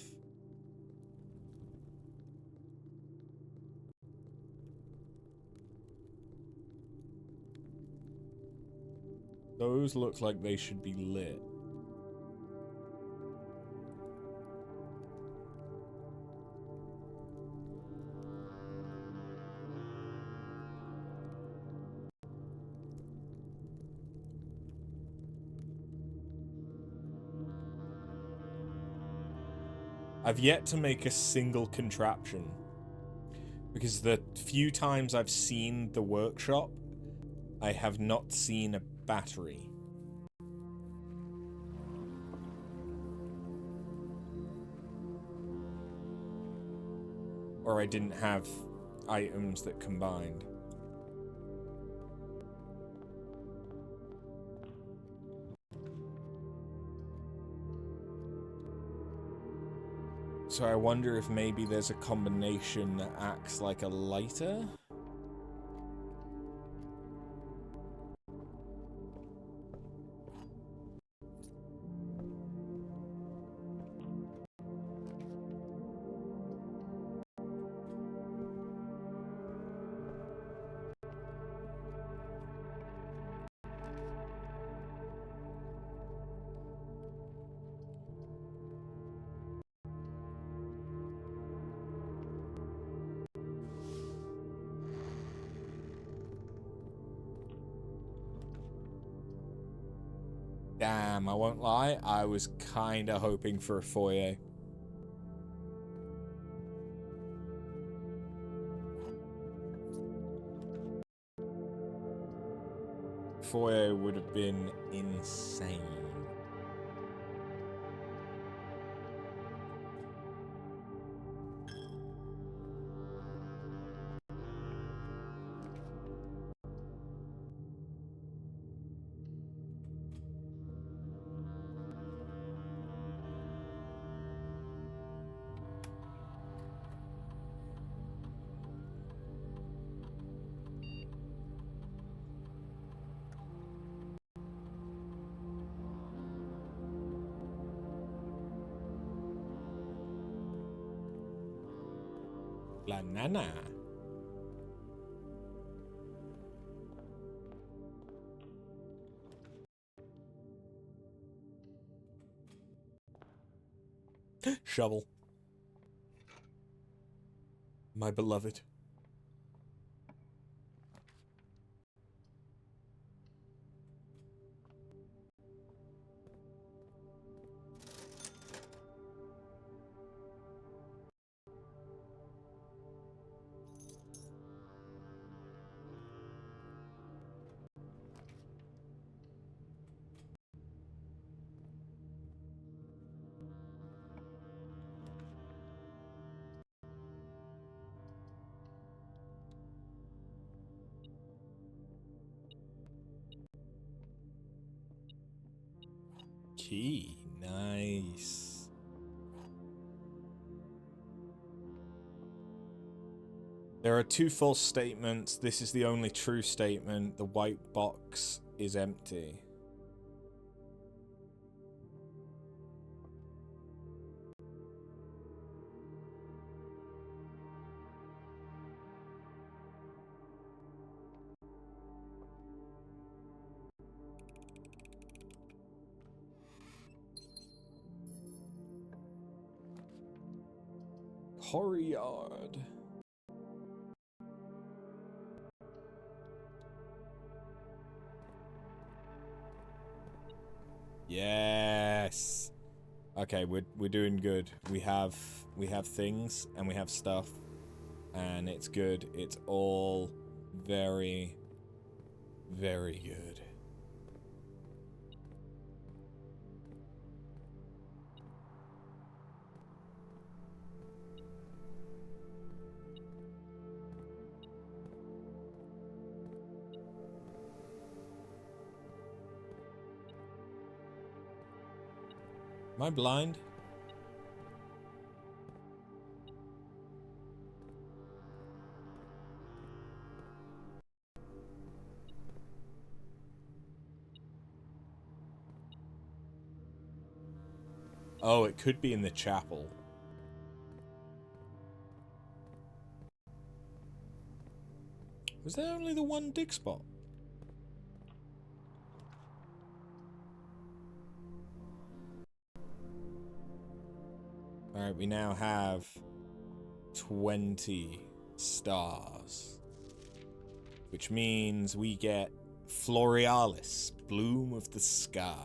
Those look like they should be lit. I've yet to make a single contraption. Because the few times I've seen the workshop, I have not seen a battery. Or I didn't have items that combined. So I wonder if maybe there's a combination that acts like a lighter? Damn, I won't lie, I was kinda hoping for a foyer. Foyer would have been insane. Banana. Shovel. My beloved. Key. Nice. There are two false statements. This is the only true statement. The white box is empty. Courtyard. Yes. Okay, we're doing good. We have things and we have stuff and it's good. It's all very, very good. Am I blind? Oh, it could be in the chapel. Was there only the one dig spot? Alright, we now have 20 stars. Which means we get Florealis, Bloom of the Sky.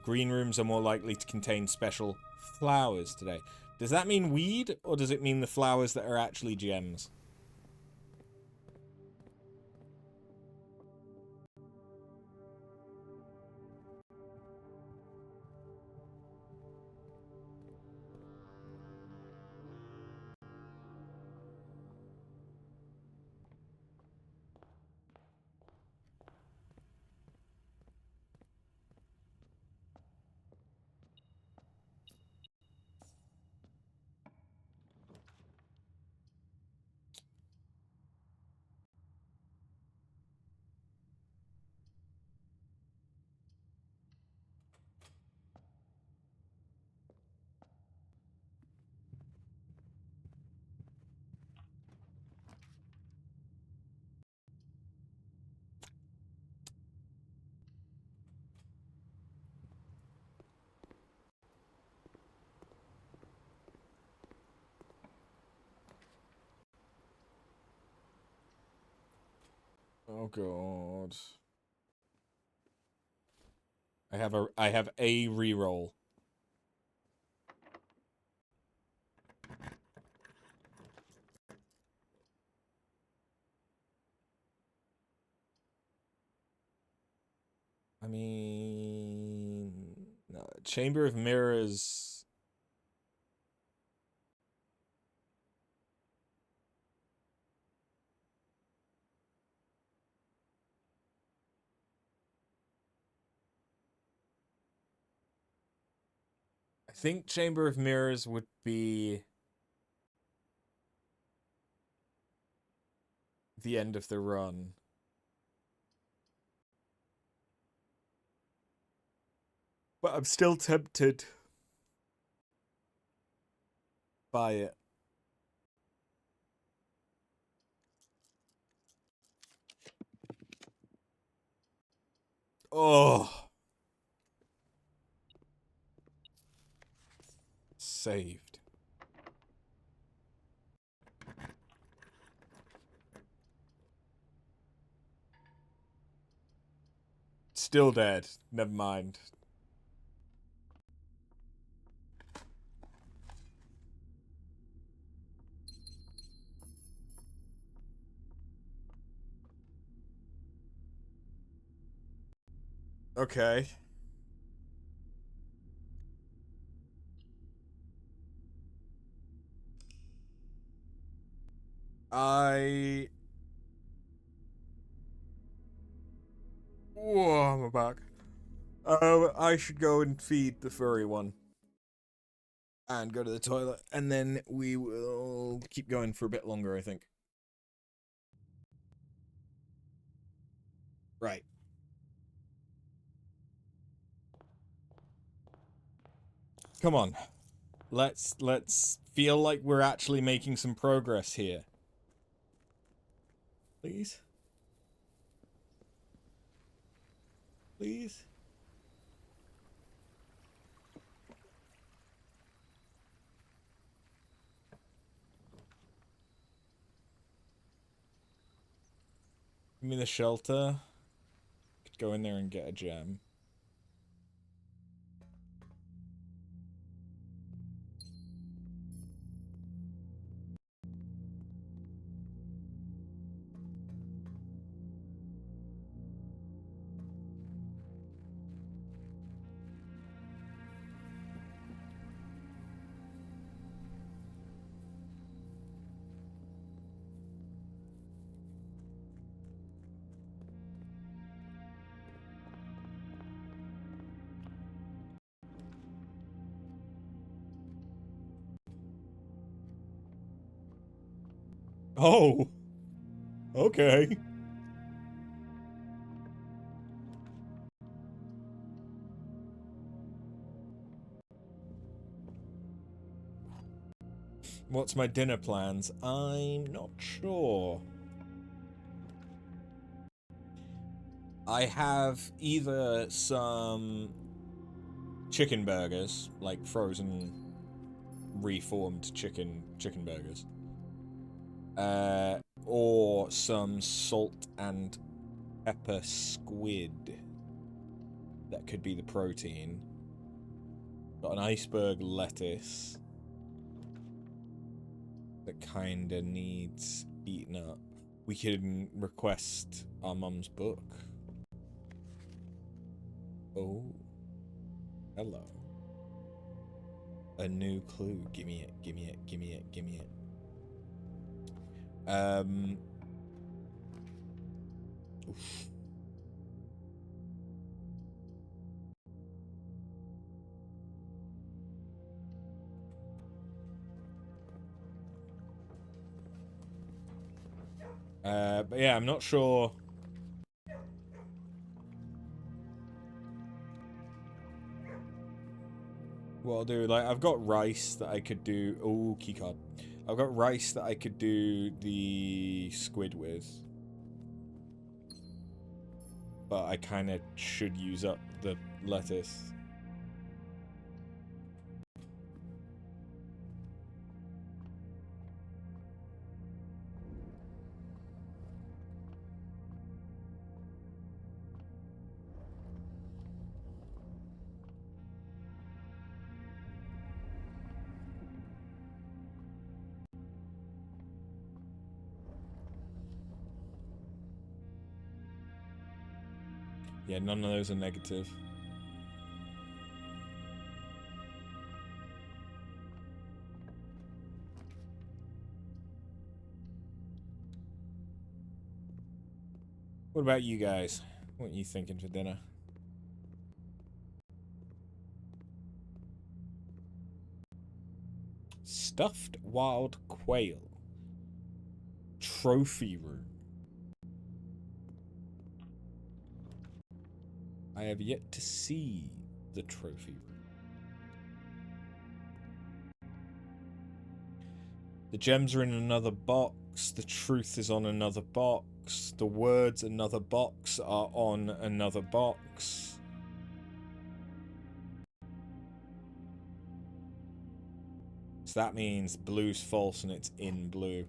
Green rooms are more likely to contain special flowers today. Does that mean weed, or does it mean the flowers that are actually gems? Oh god. I have a reroll. I mean, no, Chamber of Mirrors. I think Chamber of Mirrors would be the end of the run. But I'm still tempted by it. Oh. Saved. Still dead. Never mind. Okay. Whoa, I'm back. I should go and feed the furry one. And go to the toilet. And then we will keep going for a bit longer, I think. Right. Come on. Let's feel like we're actually making some progress here. Please? Please? Give me the shelter. Could go in there and get a gem. Oh! Okay. What's my dinner plans? I'm not sure. I have either some chicken burgers, like frozen, reformed chicken burgers, or some salt and pepper squid. That could be the protein. Got an iceberg lettuce that kinda needs eaten up. We can request our mum's book. Oh. Hello. A new clue. Gimme it, gimme it, gimme it, gimme it. Oof. But yeah, I'm not sure. What I'll do, like, I've got rice that I could do. Oh, keycard. I've got rice that I could do the squid with. But I kind of should use up the lettuce. Yeah, none of those are negative. What about you guys? What are you thinking for dinner? Stuffed wild quail. Trophy room. I have yet to see the trophy room. The gems are in another box. The truth is on another box. The words another box are on another box. So that means blue's false and it's in blue.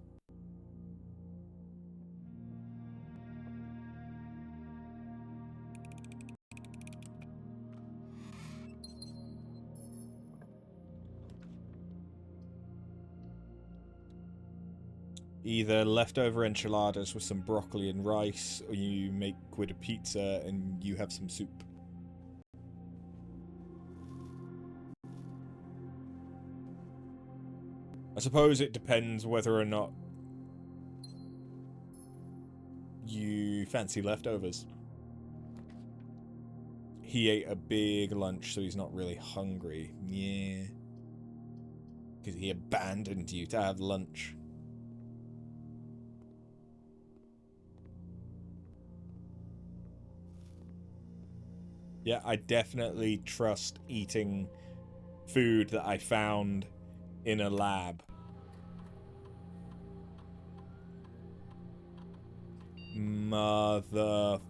Either leftover enchiladas with some broccoli and rice, or you make quid a pizza and you have some soup. I suppose it depends whether or not you fancy leftovers. He ate a big lunch, so he's not really hungry. Yeah. Because he abandoned you to have lunch. Yeah, I definitely trust eating food that I found in a lab. Mother...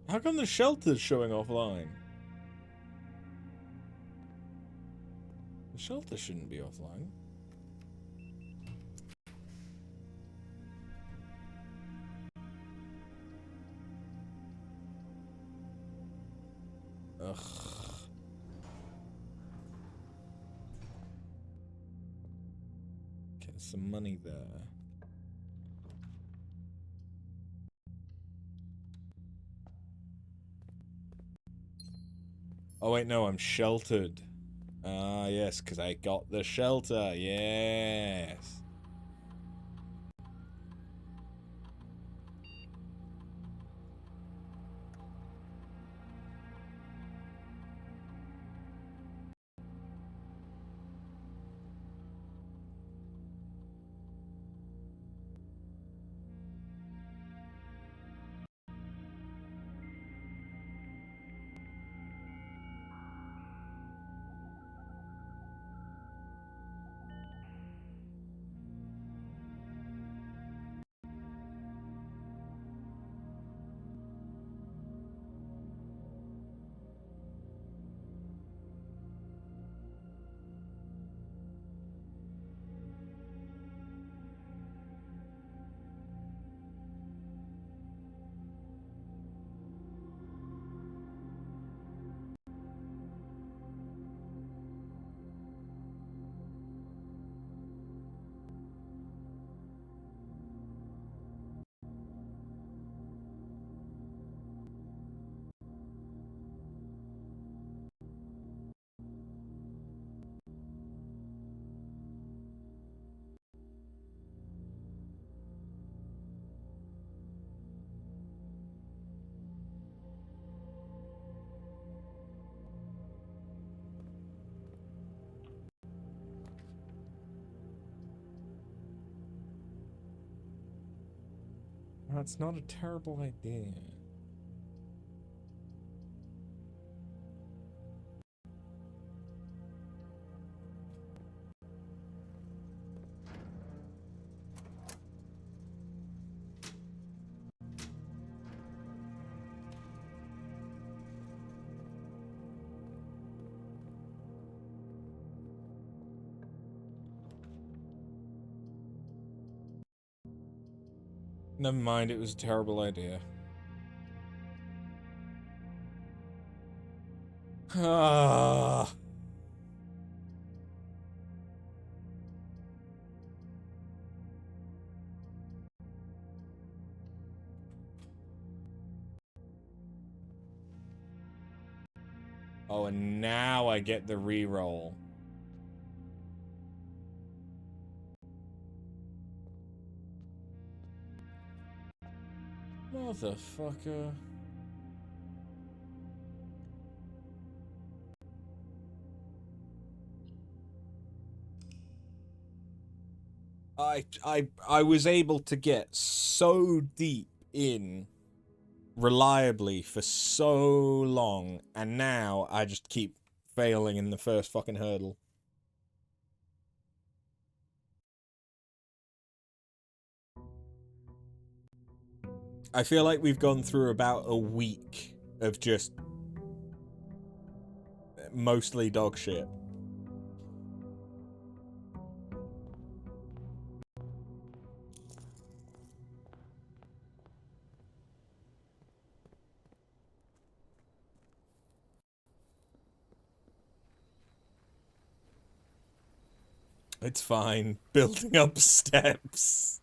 How come the shelter's showing offline? The shelter shouldn't be offline. Ugh. Get some money there. Oh wait, no, I'm sheltered. Ah, yes, because I got the shelter. Yes. That's not a terrible idea. Never mind, it was a terrible idea. Ah. Oh, and now I get the reroll. Motherfucker. I was able to get so deep in reliably for so long, and now I just keep failing in the first fucking hurdle. I feel like we've gone through about a week of just mostly dog shit. It's fine. Building up steps.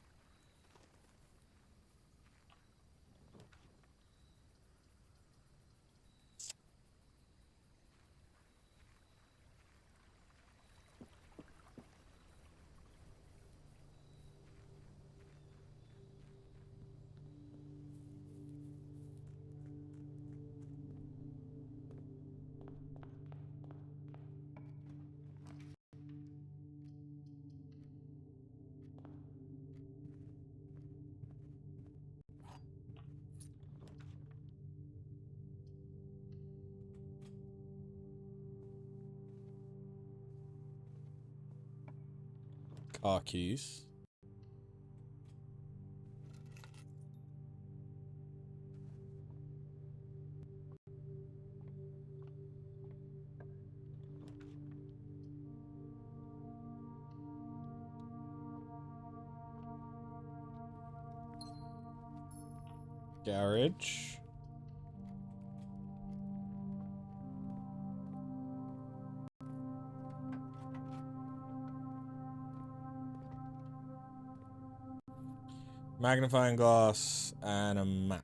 Car keys. Garage. Magnifying glass and a map.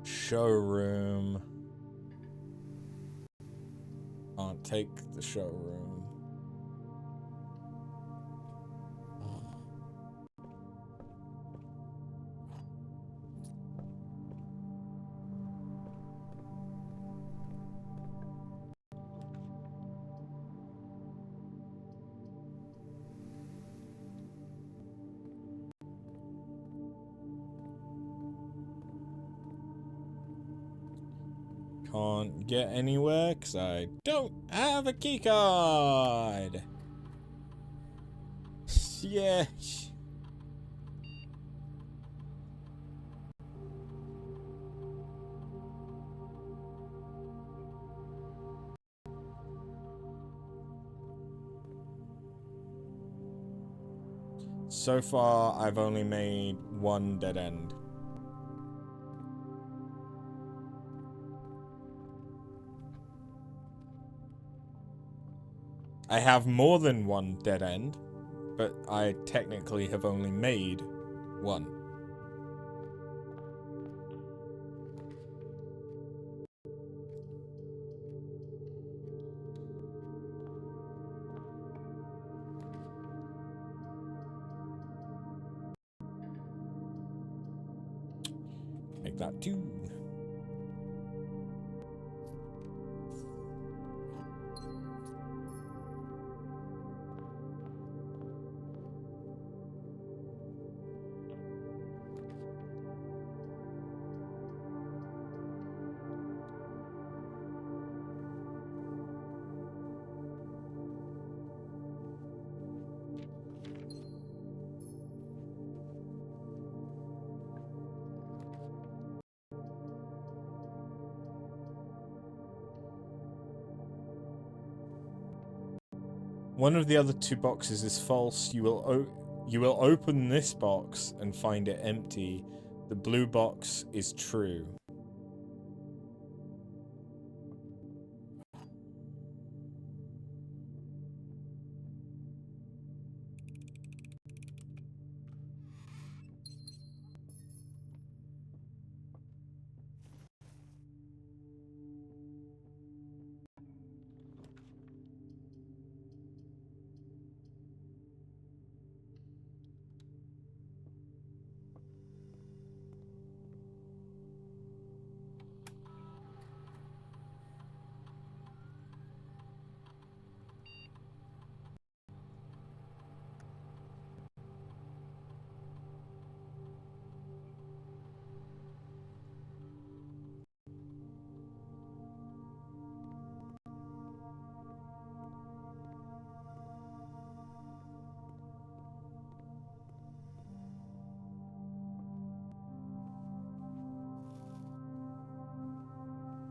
Showroom. Can't take the showroom. Can't get anywhere because I don't have a keycard. Yeah. So far, I've only made one dead end. I have more than one dead end, but I technically have only made one. Make that 2. One of the other 2 boxes is false. You will open this box and find it empty. The blue box is true.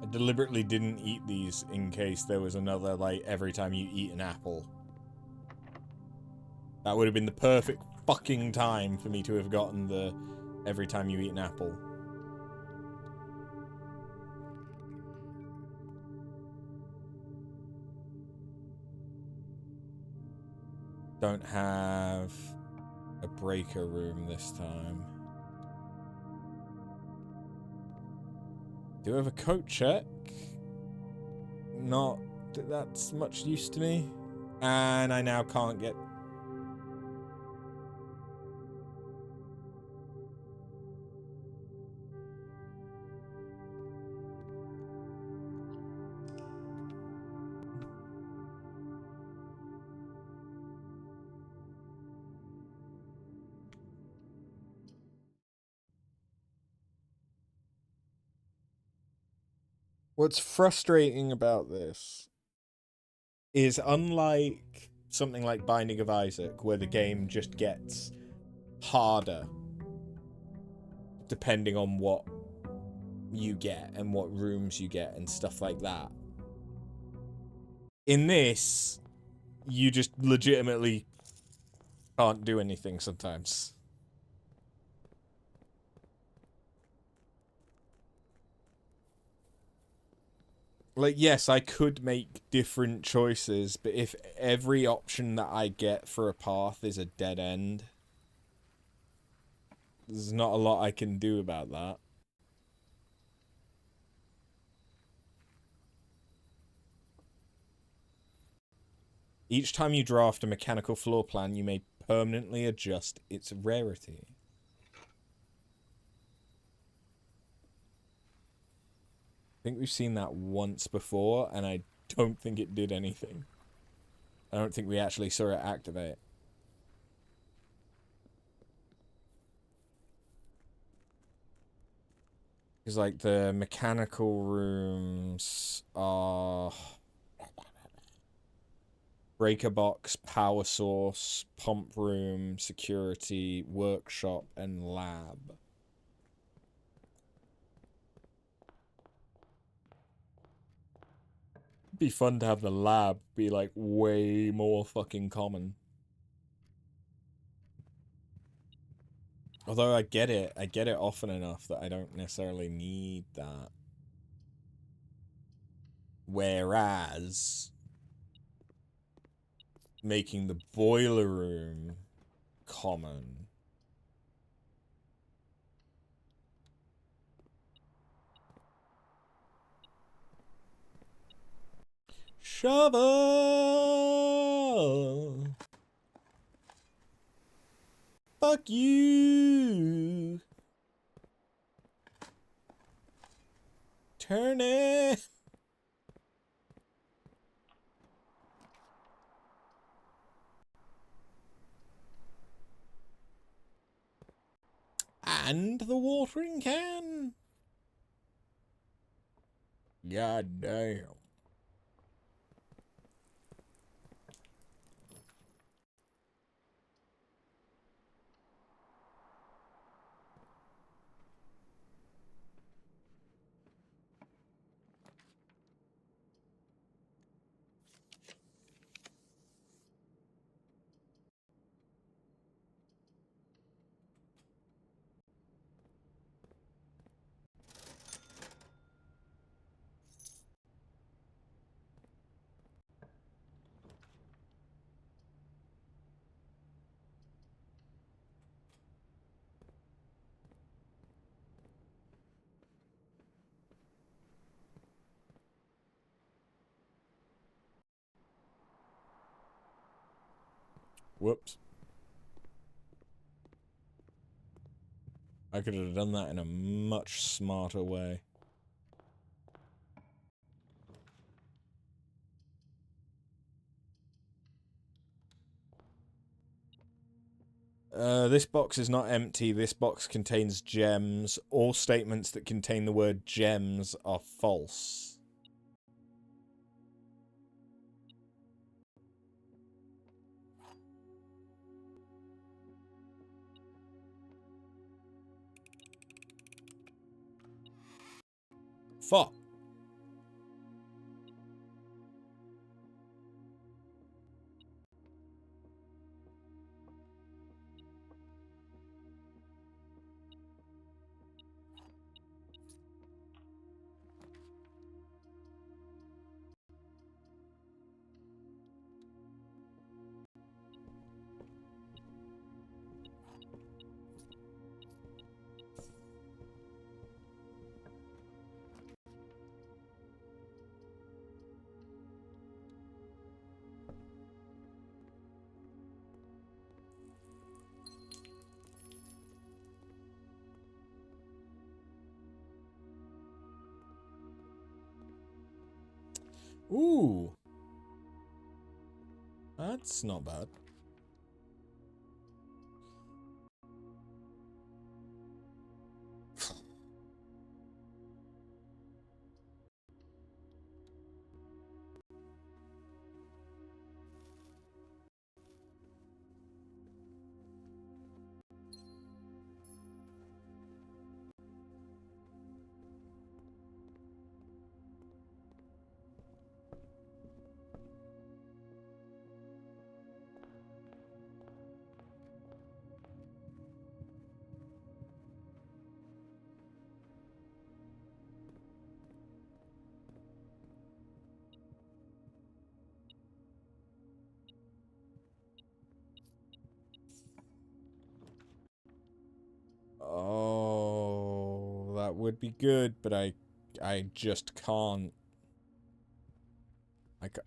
I deliberately didn't eat these in case there was another, like, every time you eat an apple. That would have been the perfect fucking time for me to have gotten the every time you eat an apple. Don't have a breaker room this time. Do I have a coat check? Not that that's much use to me. And I now can't get... What's frustrating about this is, unlike something like Binding of Isaac, where the game just gets harder depending on what you get and what rooms you get and stuff like that. In this, you just legitimately can't do anything sometimes. Like, yes, I could make different choices, but if every option that I get for a path is a dead end, there's not a lot I can do about that. Each time you draft a mechanical floor plan, you may permanently adjust its rarity. I think we've seen that once before, and I don't think it did anything. I don't think we actually saw it activate. Because, like, the mechanical rooms are... breaker box, power source, pump room, security, workshop, and lab. It'd be fun to have the lab be, like, way more fucking common. Although I get it often enough that I don't necessarily need that. Whereas making the boiler room common. Shovel! Fuck you! Turn it! And the watering can? God damn. Whoops. I could have done that in a much smarter way. This box is not empty. This box contains gems. All statements that contain the word gems are false. Fuck. Ooh. That's not bad. Oh, that would be good, but I just can't.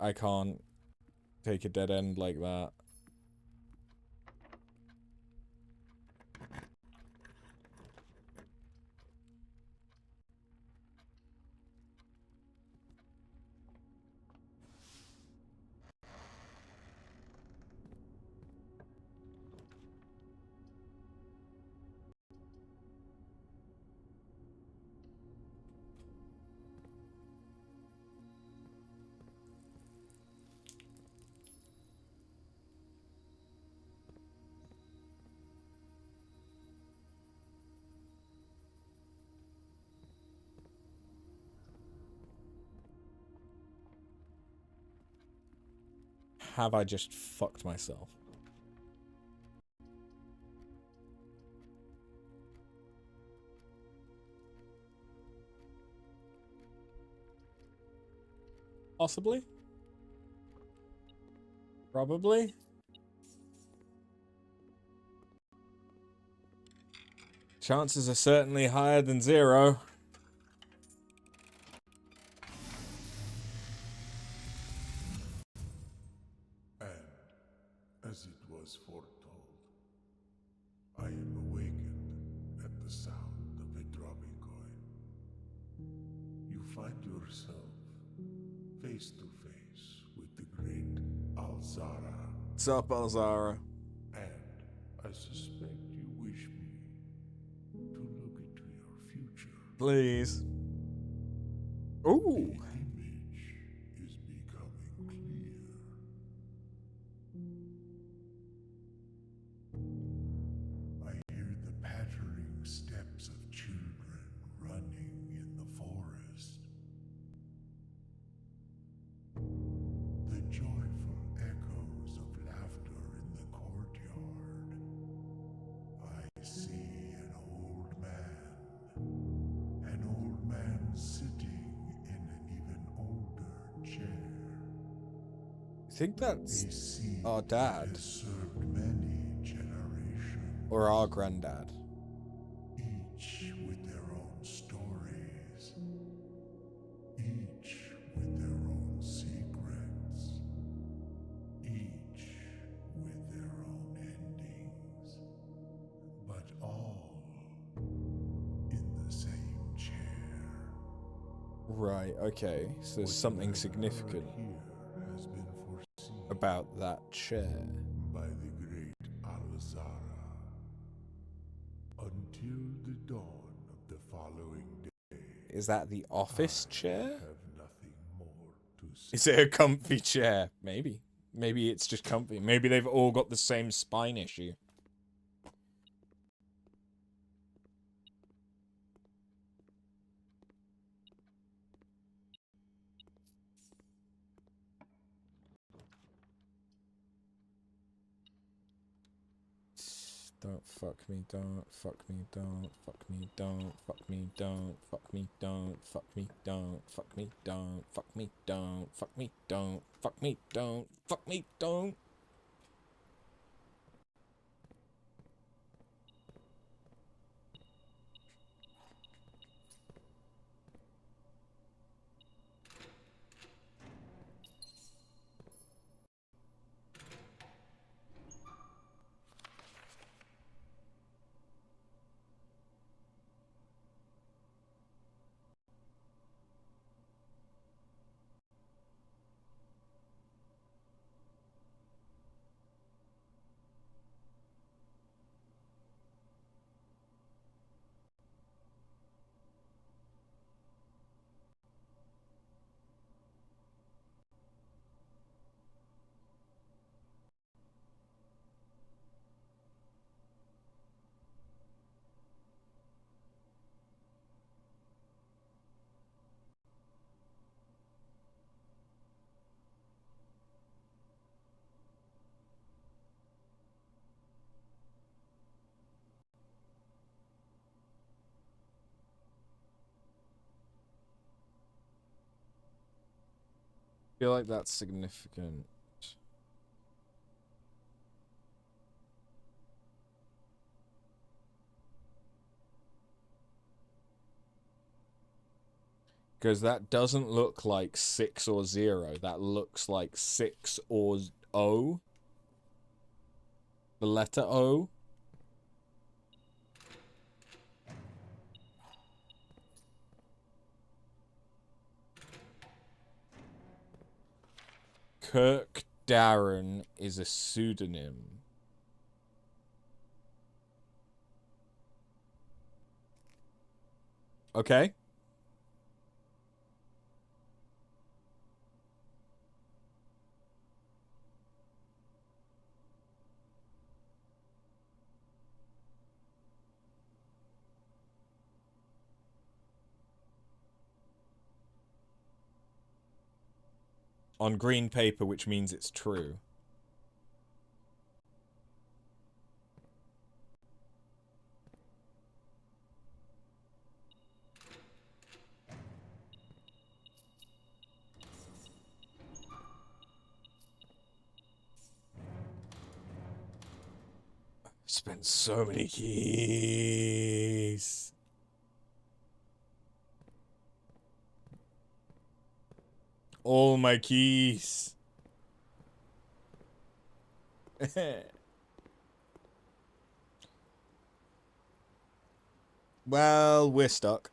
I can't take a dead end like that. Have I just fucked myself? Possibly? Probably. Chances are certainly higher than 0. And, as it was foretold, I am awakened at the sound of a dropping coin. You find yourself face to face with the great Alzara. What's up, Alzara? And I suspect you wish me to look into your future. Please. Ooh. The image is becoming clear. I hear the pattering steps of children running in the forest. The joyful echoes of laughter in the courtyard. I see an old man sitting in an even older chair. You think that's A scene our that dad? has served many generations, Or our granddad? each with their own stories, each with their own secrets, each with their own endings, but all in the same chair. Right, okay. So there's something significant Here has been foreseen about that chair. by the great Alzara. Until the dawn of the following day, Is that the office chair? have nothing more to say. Is it a comfy chair? Maybe. Maybe it's just comfy. Maybe they've all got the same spine issue. Don't fuck me, don't fuck me, don't fuck me, don't fuck me, don't fuck me, don't fuck me, don't fuck me, don't fuck me, don't fuck me, don't fuck me, don't fuck me, don't. I feel like that's significant. Because that doesn't look like 6 or 0. That looks like 6 or O. The letter O. Kirk Darren is a pseudonym. Okay. On green paper, which means it's true. Spent so many keys. All my keys. Well, we're stuck.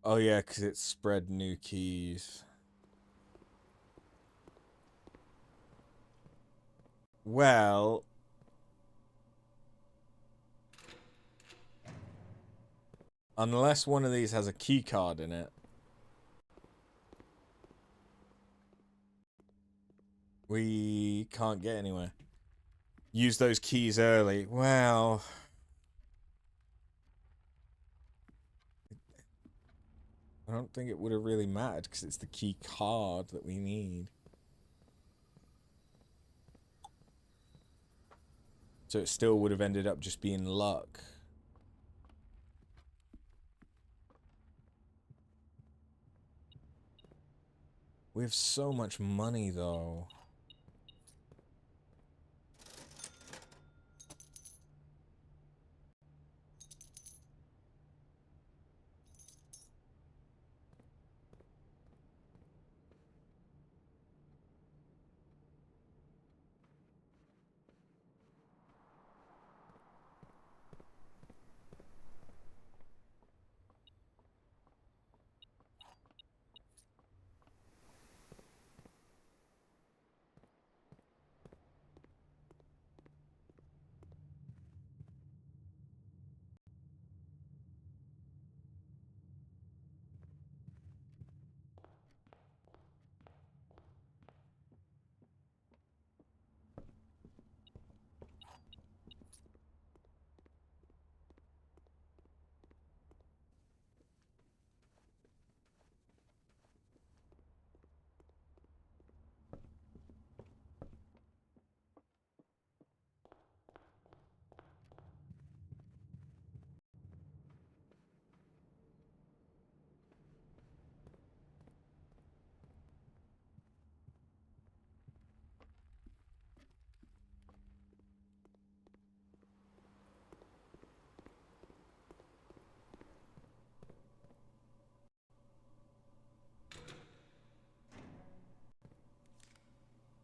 Oh yeah, because it spread new keys. Well, unless one of these has a key card in it, we can't get anywhere. Use those keys early. Well, I don't think it would have really mattered because it's the key card that we need. So it still would have ended up just being luck. We have so much money, though.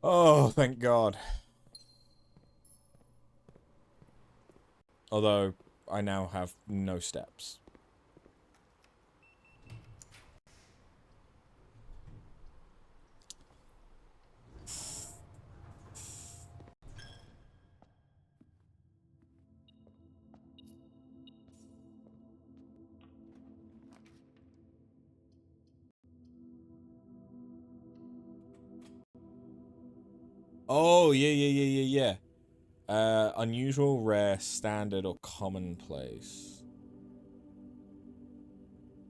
Oh, thank God. Although, I now have no steps. Oh, yeah. Unusual, rare, standard, or commonplace.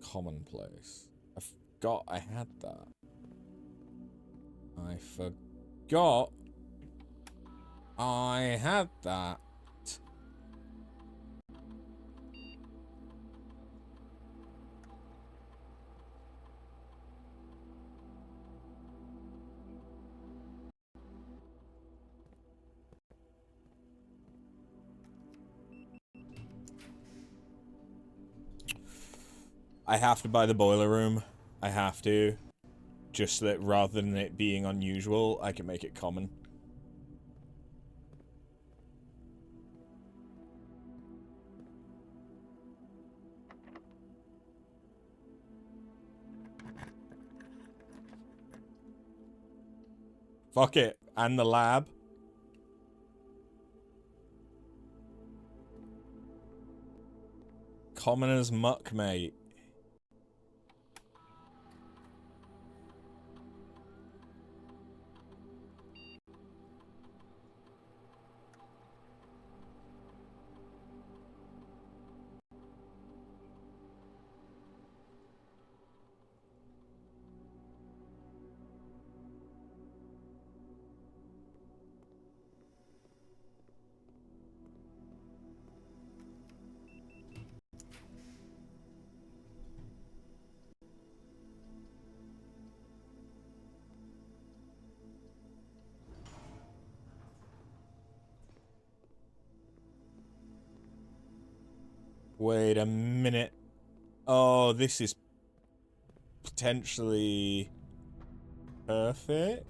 Commonplace. I forgot I had that. I forgot I had that. I have to buy the boiler room. I have to. Just so that rather than it being unusual, I can make it common. Fuck it. And the lab. Common as muck, mate. Wait a minute. Oh, this is potentially perfect.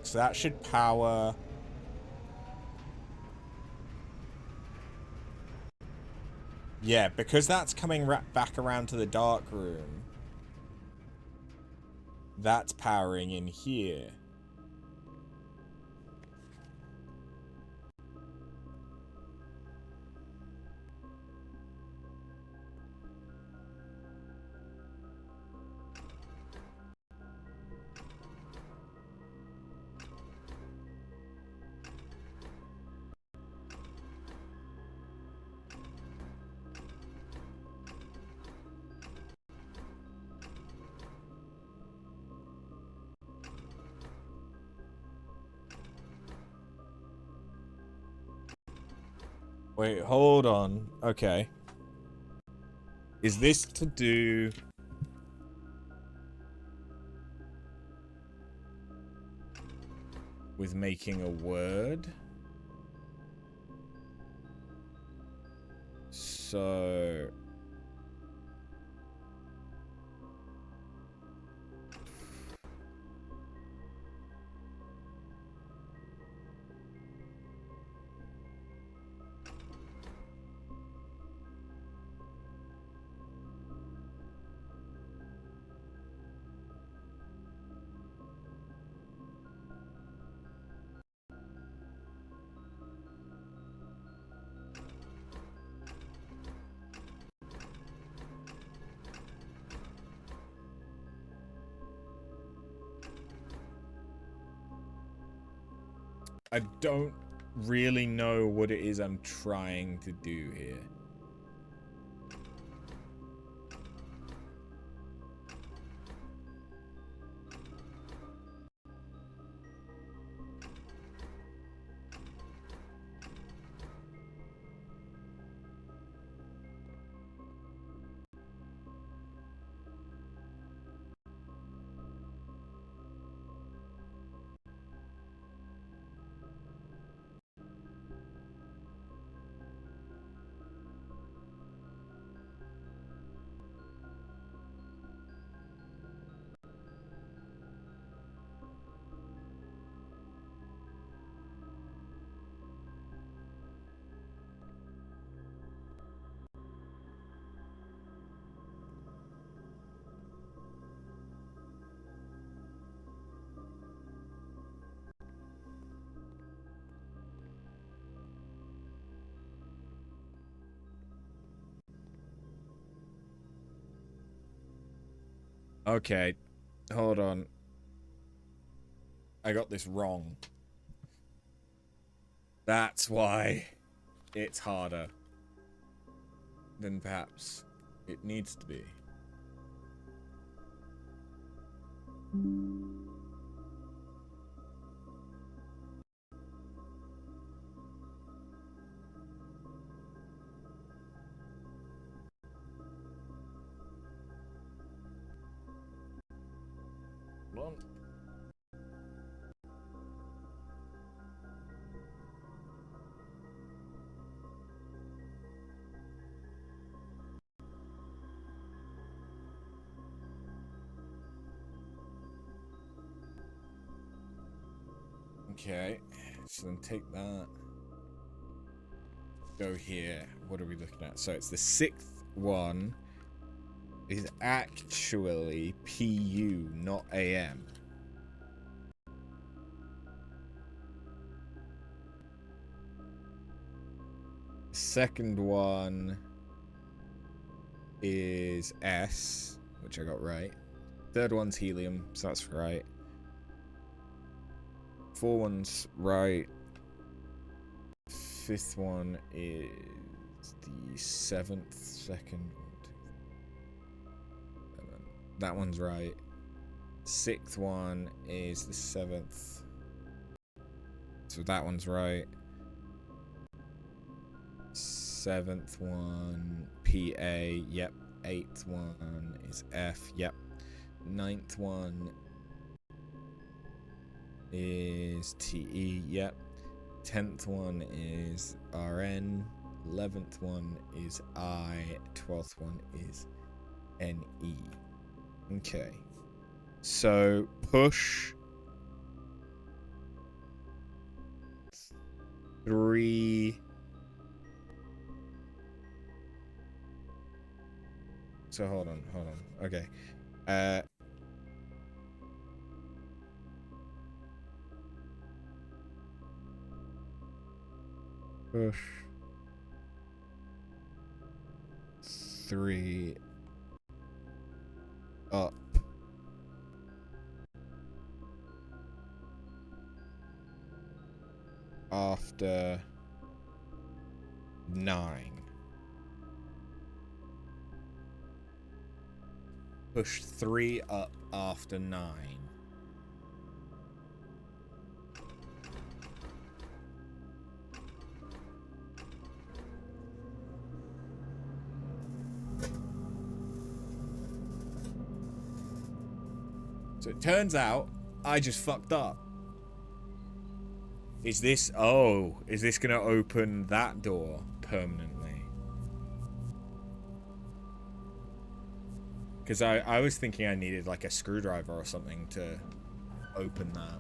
So that should power. Yeah, because that's coming back around to the dark room. That's powering in here. Wait, hold on. Okay. Is this to do with making a word? So... I don't really know what it is I'm trying to do here. Okay, hold on. I got this wrong. That's why it's harder than perhaps it needs to be. Hold on. Okay, so then take that. Go here. What are we looking at? So it's the sixth one is actually PU, not AM. Second one is S, which I got right. Third one's helium, so that's right. Fourth one's right. Fifth one is the seventh, second. That one's right. Sixth one is the seventh. So that one's right. Seventh one, PA, yep. Eighth one is F, yep. Ninth one is TE, yep. 10th one is RN. 11th one is I. 12th one is NE. Okay. So push 3. So hold on. Okay. Push 3 up after 9. Push 3 up after 9. So it turns out I just fucked up. Is this gonna open that door permanently? Because I was thinking I needed like a screwdriver or something to open that.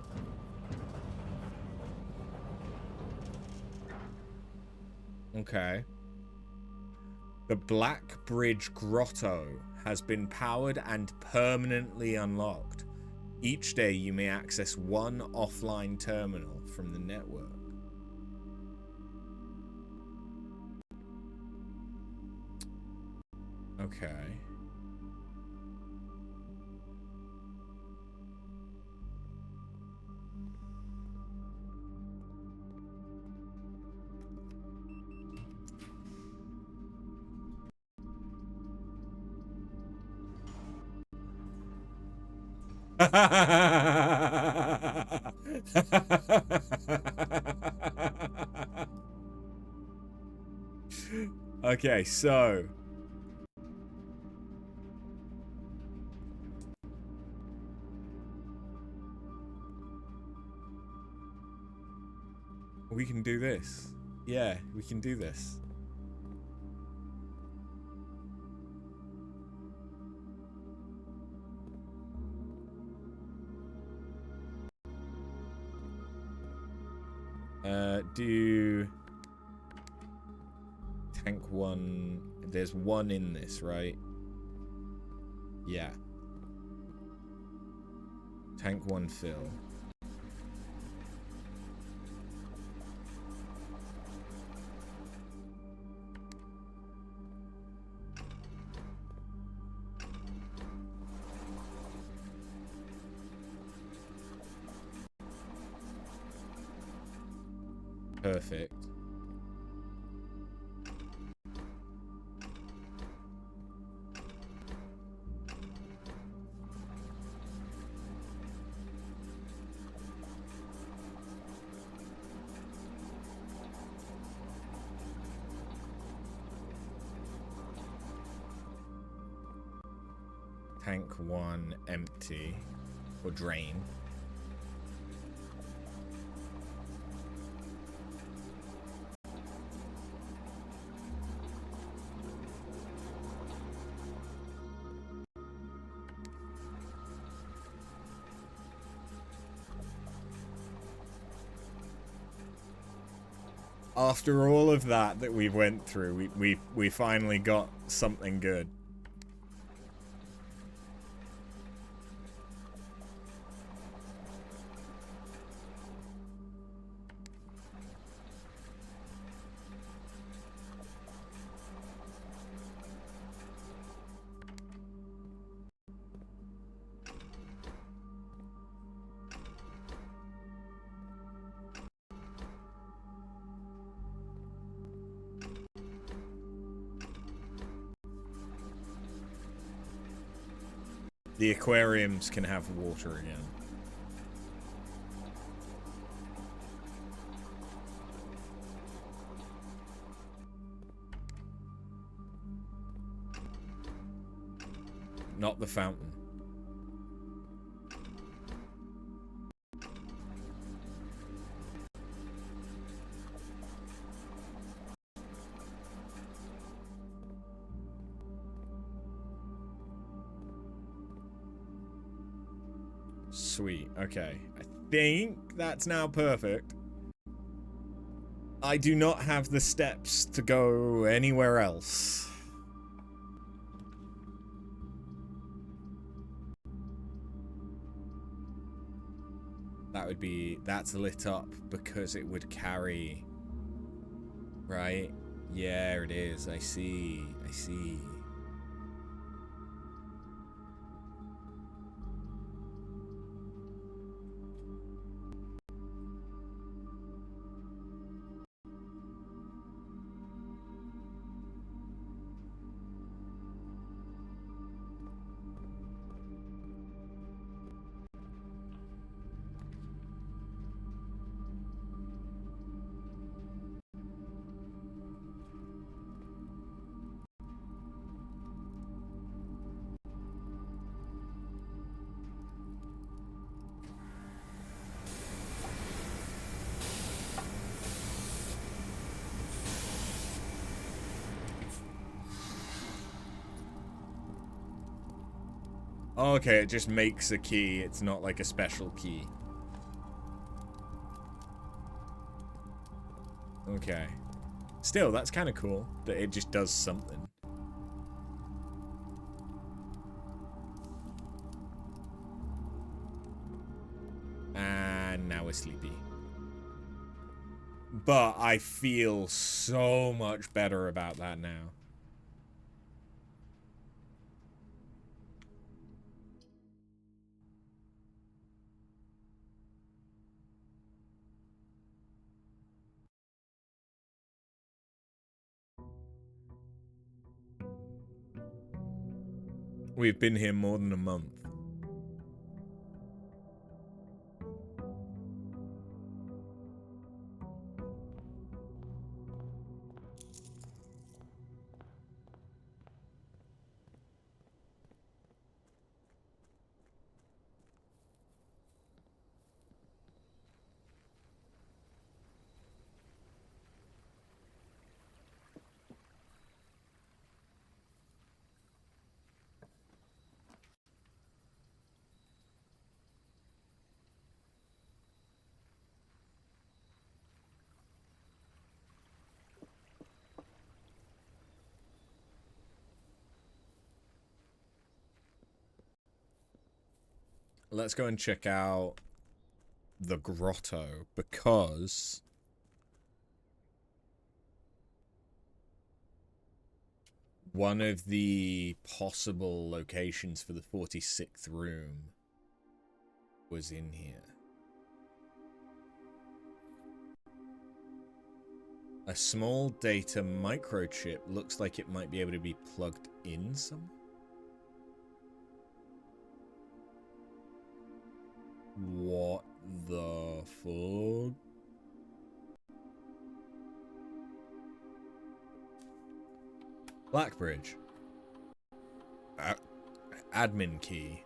Okay. The Black Bridge Grotto has been powered and permanently unlocked. Each day you may access one offline terminal from the network. Okay. Okay, so we can do this. Yeah, we can do this. Do tank 1. There's 1 in this, right? Yeah. Tank 1 fill. Perfect. Tank 1 empty or drain. After all of that we went through, we finally got something good. The aquariums can have water again. Not the fountain. Sweet. Okay. I think that's now perfect. I do not have the steps to go anywhere else. That would be... That's lit up because it would carry... Right? Yeah, it is. I see. I see. Okay, it just makes a key. It's not like a special key. Okay. Still, that's kind of cool that it just does something. And now we're sleepy. But I feel so much better about that now. We've been here more than a month. Let's go and check out the grotto, because one of the possible locations for the 46th room was in here. A small data microchip looks like it might be able to be plugged in somewhere. What the fuck? Blackbridge. Admin key.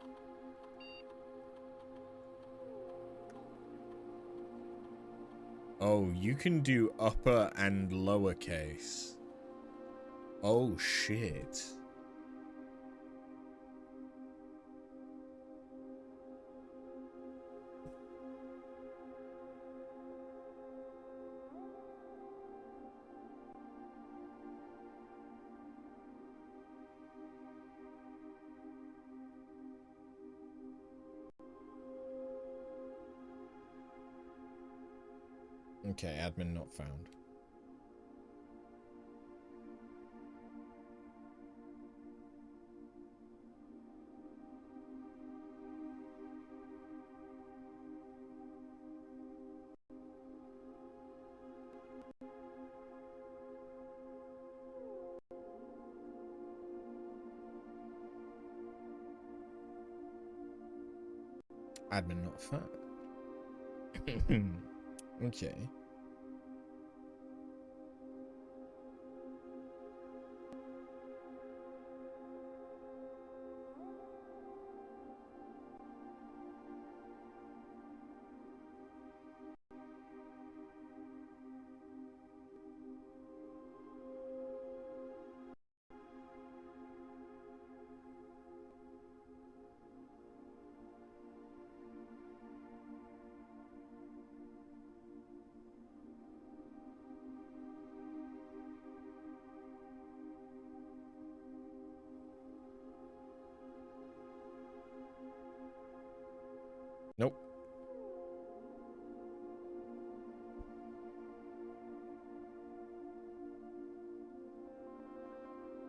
Oh, you can do upper and lowercase. Oh, shit. Okay, admin not found. Admin not found. Okay.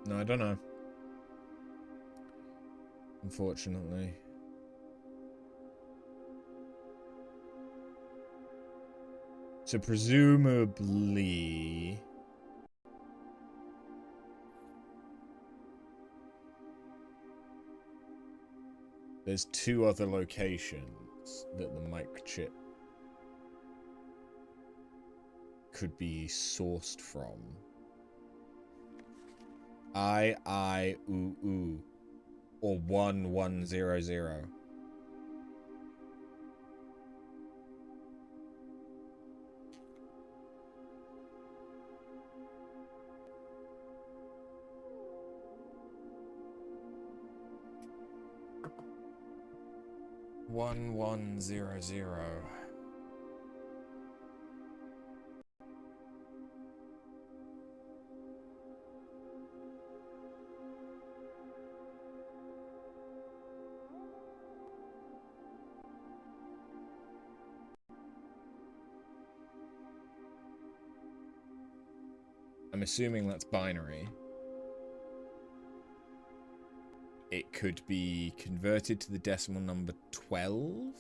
No, I don't know. Unfortunately. So presumably... there's 2 other locations that the microchip could be sourced from. I, or 1100. One one zero zero. I'm assuming that's binary. It could be converted to the decimal number 12.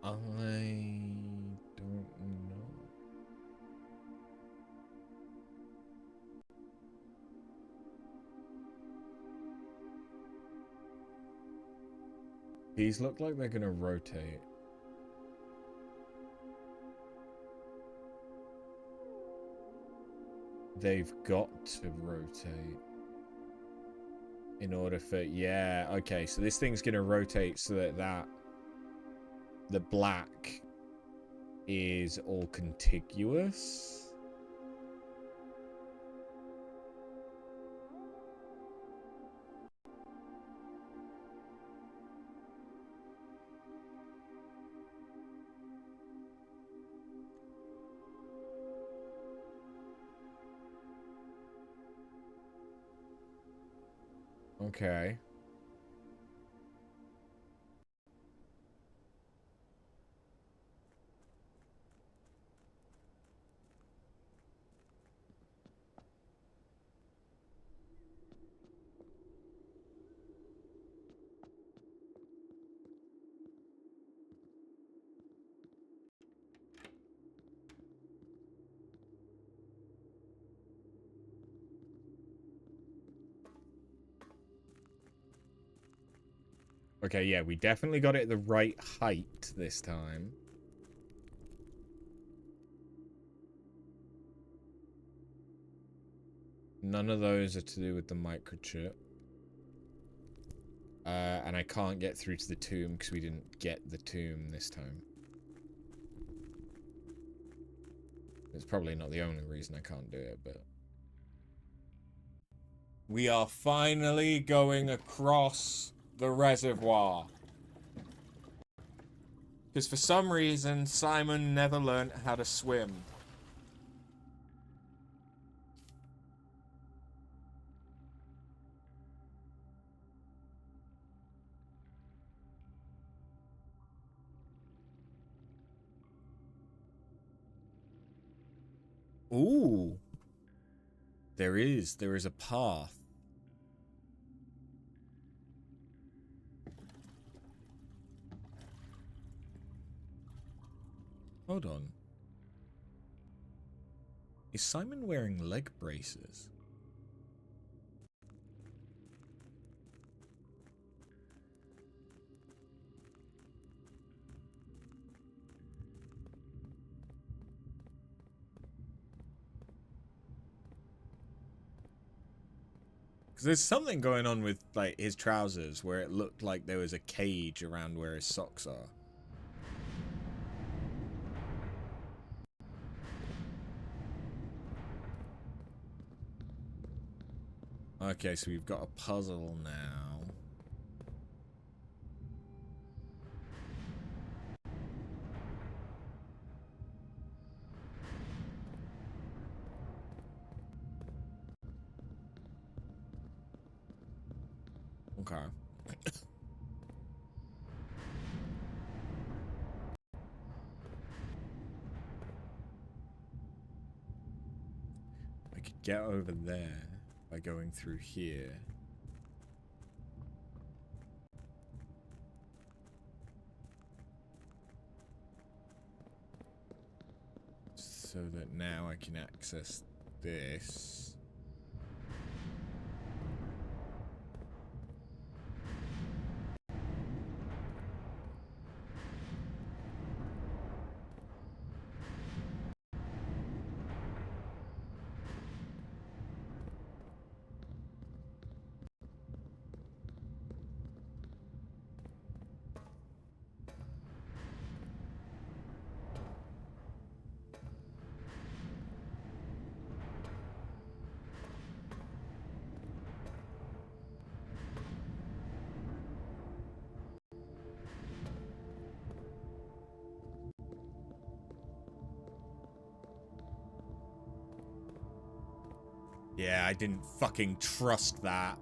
I don't know. These look like they're gonna rotate. They've got to rotate in order for... yeah, okay, so this thing's gonna rotate so that the black is all contiguous. Okay. Okay, yeah, we definitely got it the right height this time. None of those are to do with the microchip. And I can't get through to the tomb because we didn't get the tomb this time. It's probably not the only reason I can't do it, but... we are finally going across the reservoir. Because for some reason, Simon never learned how to swim. Ooh. There is a path. Hold on. Is Simon wearing leg braces? Because there's something going on with, like, his trousers where it looked like there was a cage around where his socks are. Okay, so we've got a puzzle now. Okay. I could get over there by going through here. So that now I can access this. Yeah, I didn't fucking trust that.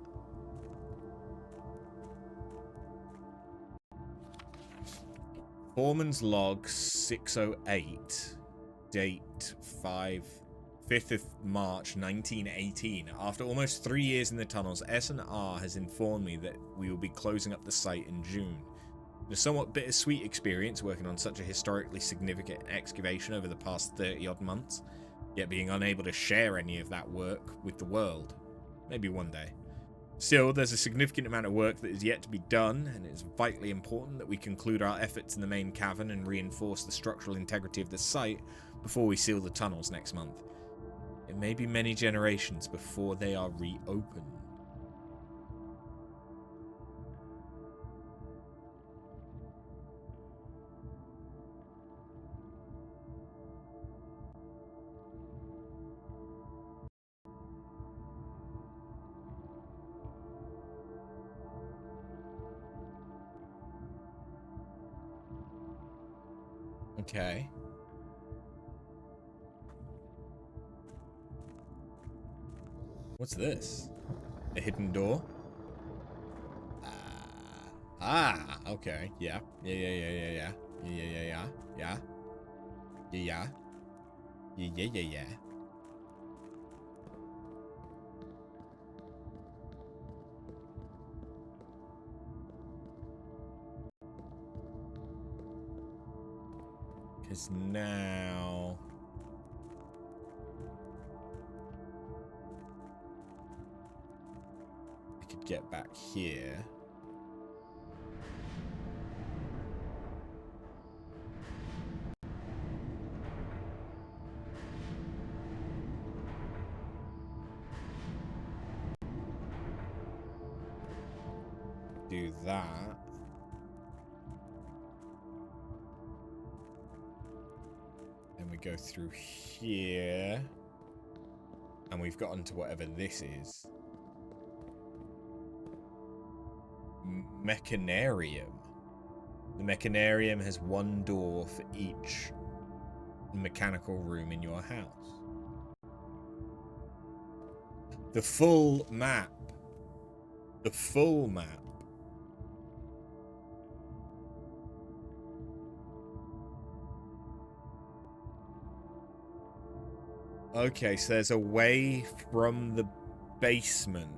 Foreman's log 608, date 5th of March 1918. After almost 3 years in the tunnels, S&R has informed me that we will be closing up the site in June. A somewhat bittersweet experience working on such a historically significant excavation over the past 30-odd months, yet being unable to share any of that work with the world. Maybe one day. Still, there's a significant amount of work that is yet to be done, and it is vitally important that we conclude our efforts in the main cavern and reinforce the structural integrity of the site before we seal the tunnels next month. It may be many generations before they are reopened. Okay. What's this? A hidden door? Okay. Yeah. Yeah. Yeah. Because now... I could get back here. Do that. Then we go through here. And we've gotten to whatever this is. Mechanarium. The Mechanarium has one door for each mechanical room in your house. The full map. The full map. Okay, so there's a way from the basement.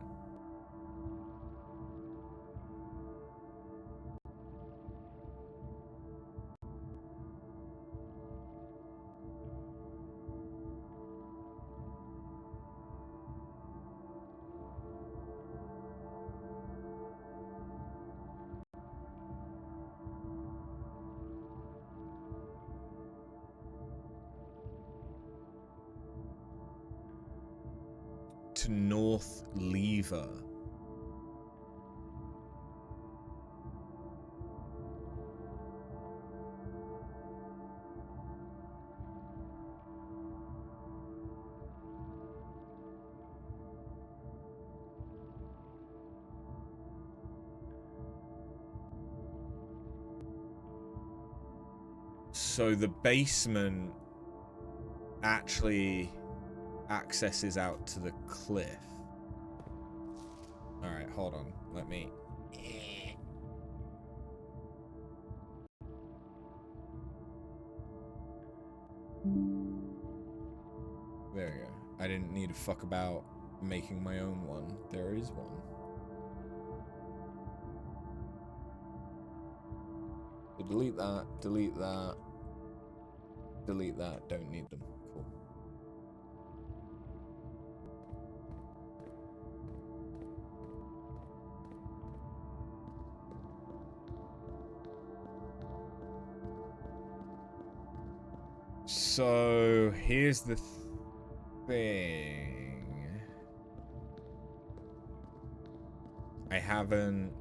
To North Lever. So the basement actually accesses out to the cliff. Alright, hold on. Let me... There we go. I didn't need to fuck about making my own one. There is one. So delete that, delete that, delete that. Don't need them. Cool. So here's the thing. I haven't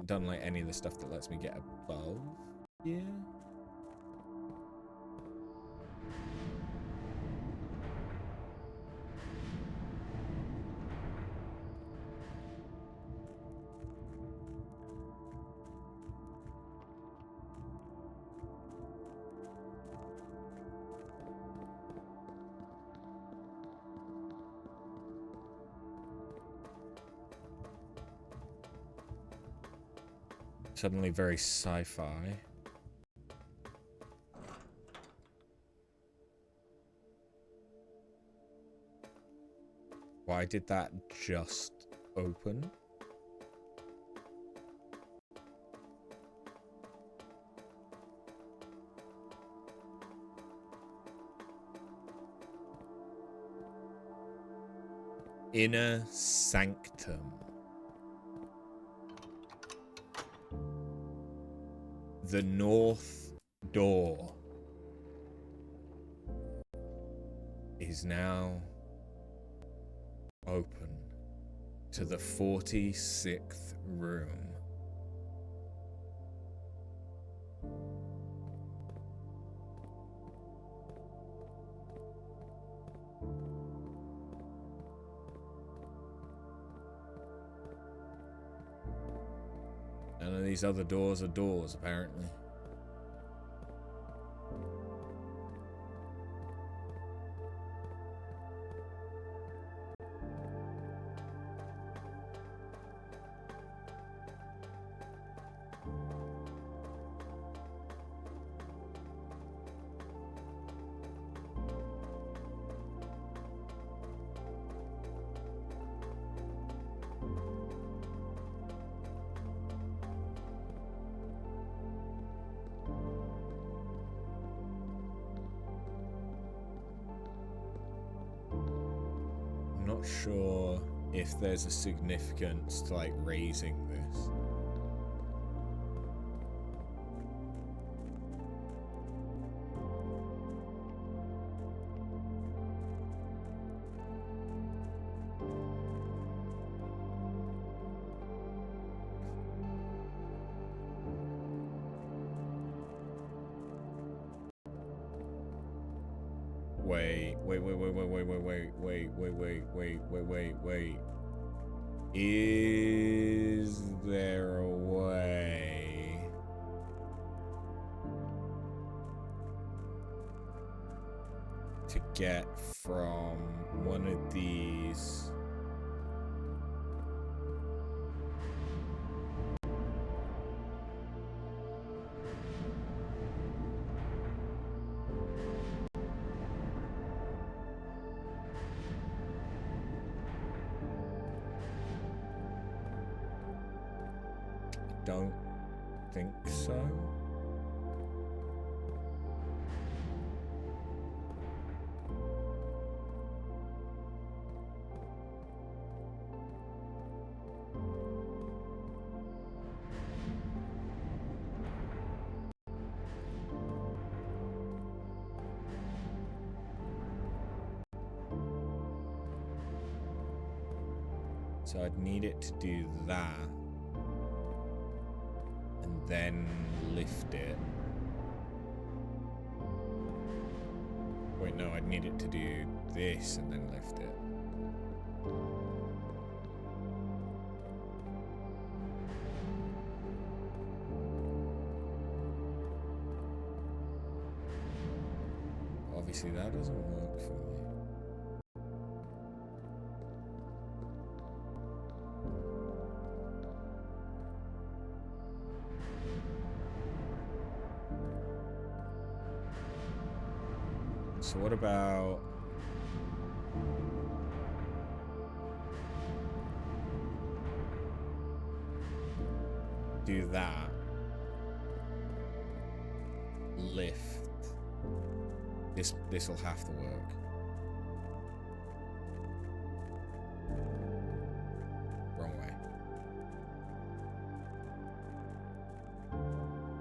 done like any of the stuff that lets me get above. Yeah. Suddenly very sci-fi. Why did that just open? Inner sanctum. The north door is now open to the 46th room. None of these other doors are doors, apparently. Not sure if there's a significance to like raising this. Wait. Is there a way to get from one of these? Don't think so. So I'd need it to do that. And then lift it. Wait, no, I'd need it to do this and then lift it. see, that doesn't work for me. So what about... do that. Lift. This'll have to work. Wrong way.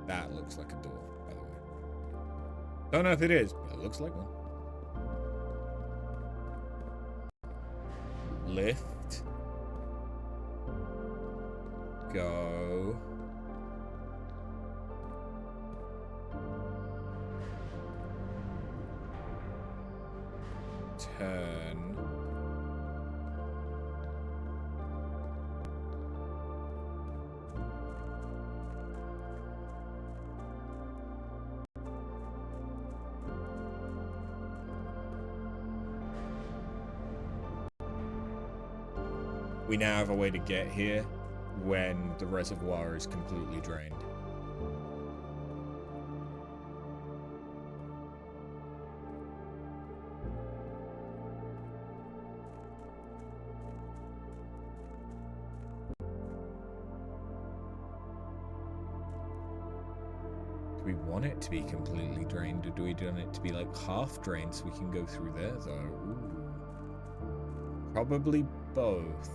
That looks like a door, by the way. Don't know if it is, but it looks like one. Lift. Go. Turn. We now have a way to get here when the reservoir is completely drained. Do we want it to be completely drained, or do we want it to be like half drained so we can go through there though? Ooh. Probably both.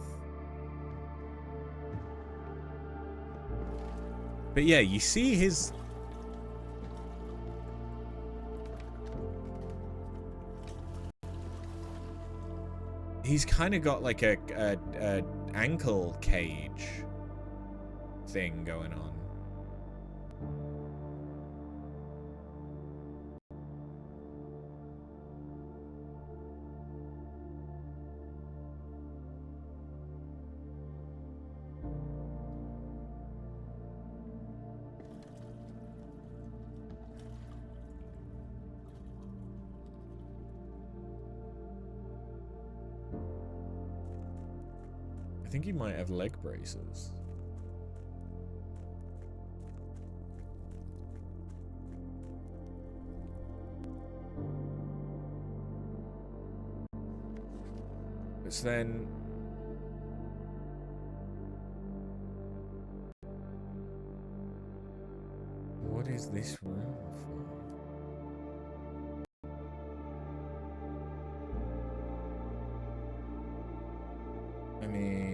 But yeah, you see his... he's kind of got like a ankle cage thing going on. I think he might have leg braces. But then... what is this room for? I mean...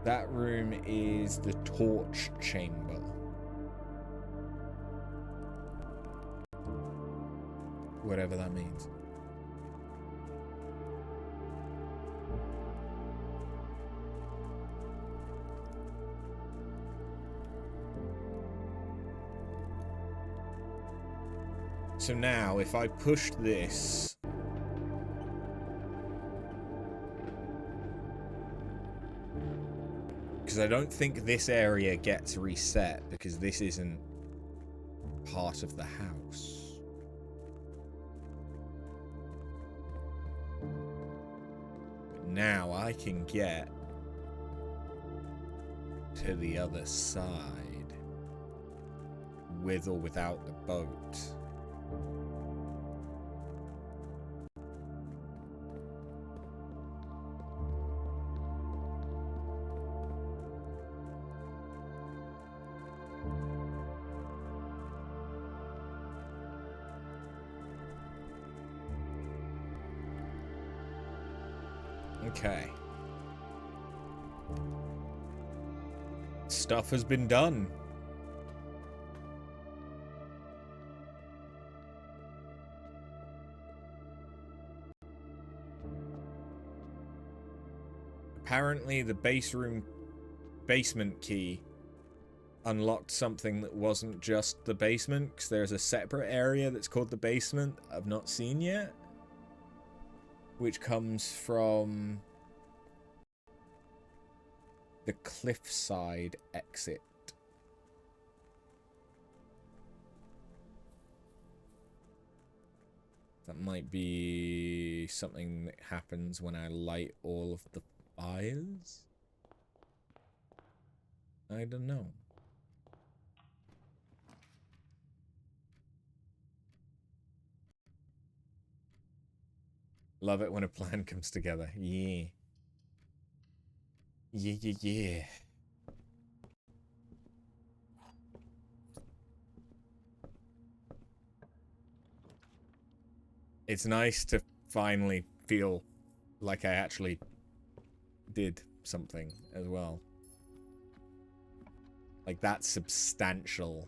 that room is the torch chamber. Whatever that means. So now, if I push this... because I don't think this area gets reset, because this isn't part of the house. But now I can get to the other side, with or without the boat. Okay. Stuff has been done. Apparently the basement key unlocked something that wasn't just the basement, because there's a separate area that's called the basement I've not seen yet, which comes from the cliffside exit. That might be something that happens when I light all of the fires? I don't know. Love it when a plan comes together. Yeah. Yeah. It's nice to finally feel like I actually did something as well. Like, that's substantial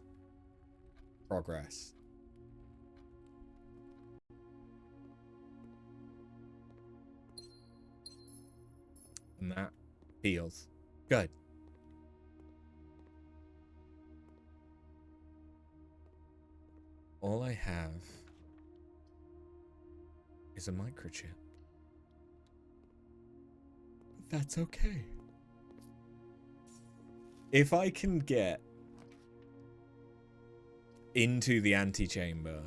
progress. And that feels good. All I have is a microchip. That's okay. If I can get into the antechamber,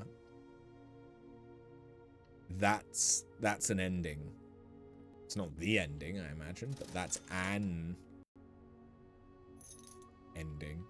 that's an ending. It's not the ending, I imagine, but that's an ending.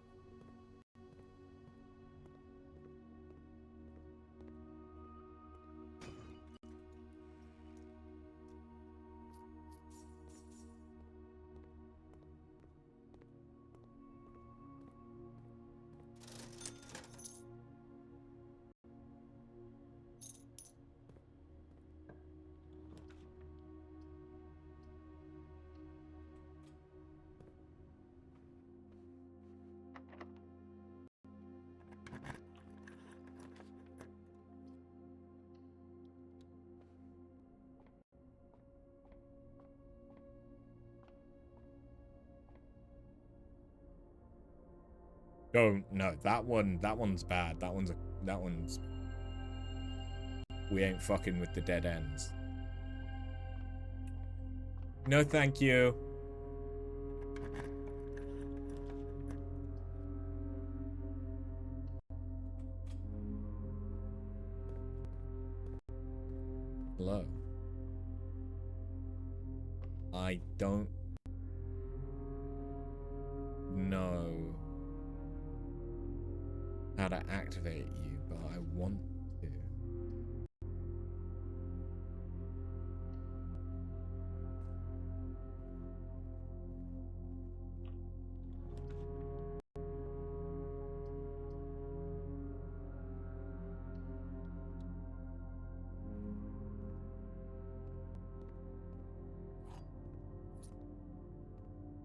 Oh no, that one's bad. That one's we ain't fucking with the dead ends. No, thank you. Hello. I don't know how to activate you, but I want to.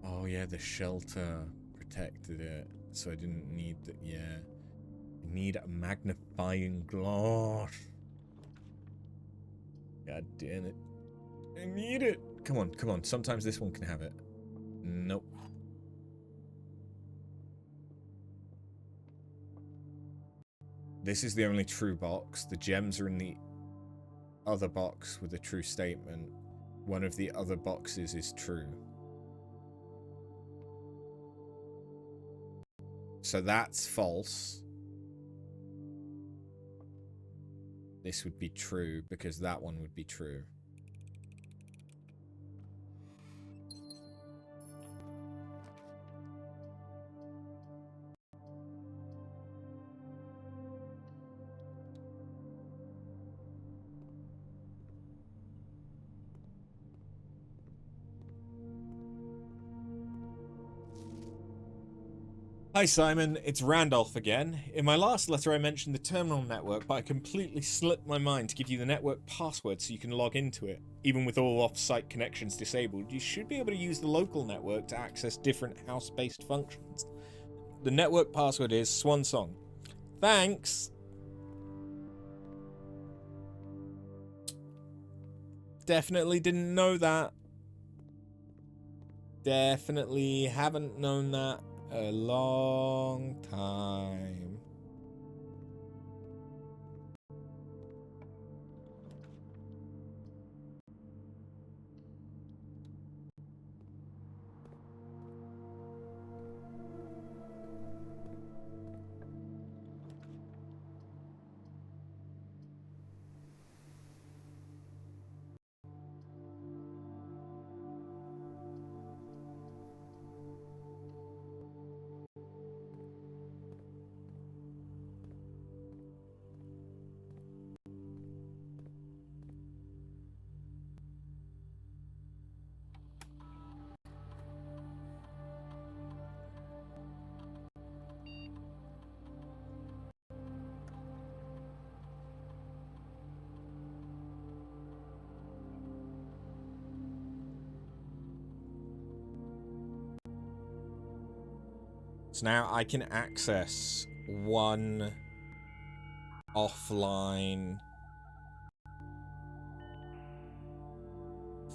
Oh yeah, the shelter protected it, so I didn't need the, yeah. I need a magnifying glass. God damn it. I need it. Come on, come on. Sometimes this one can have it. Nope. This is the only true box. The gems are in the other box with a true statement. One of the other boxes is true. So that's false. This would be true because that one would be true. Hi Simon, it's Randolph again. In my last letter I mentioned the terminal network, but I completely slipped my mind to give you the network password so you can log into it. Even with all off-site connections disabled, you should be able to use the local network to access different house-based functions. The network password is Swansong. Thanks! Definitely didn't know that. Definitely haven't known that a long time. So now I can access one offline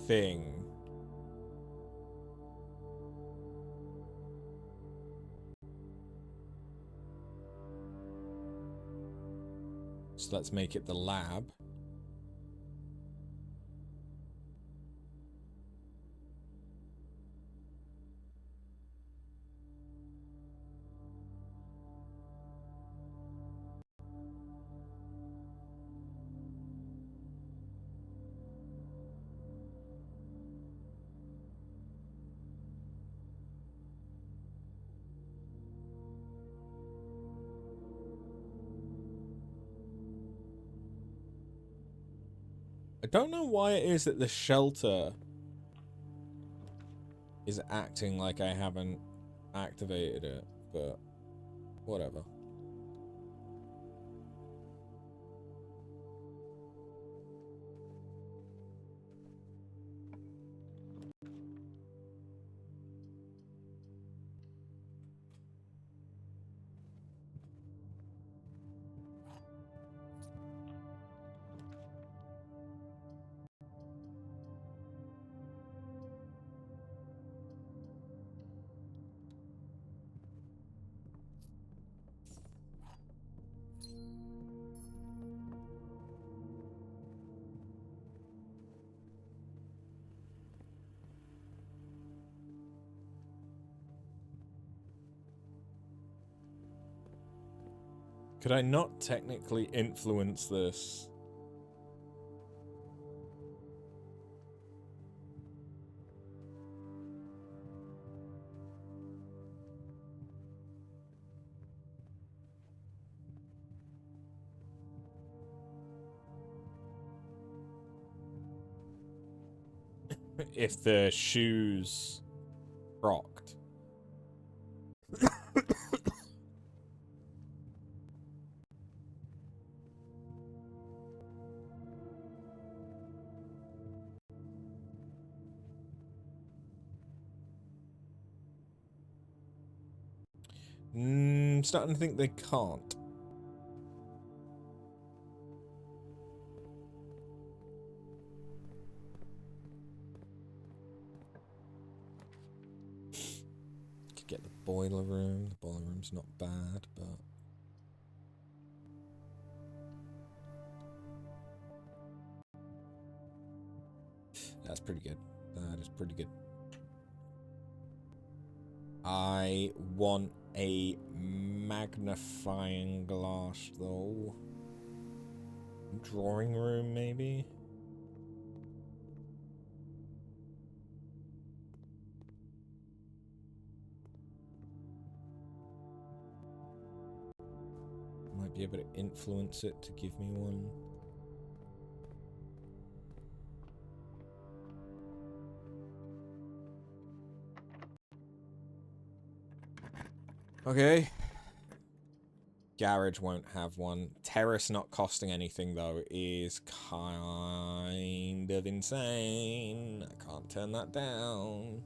thing. So let's make it the lab. I don't know why it is that the shelter is acting like I haven't activated it, but whatever. Could I not technically influence this? If the shoes rocked. Starting to think they can't. Could get the boiler room. The boiler room's not bad, but that's pretty good. That is pretty good. I want a magnifying glass, though. Drawing room, maybe? Might be able to influence it to give me one. Okay. Garage won't have one. Terrace not costing anything, though, is kind of insane. I can't turn that down.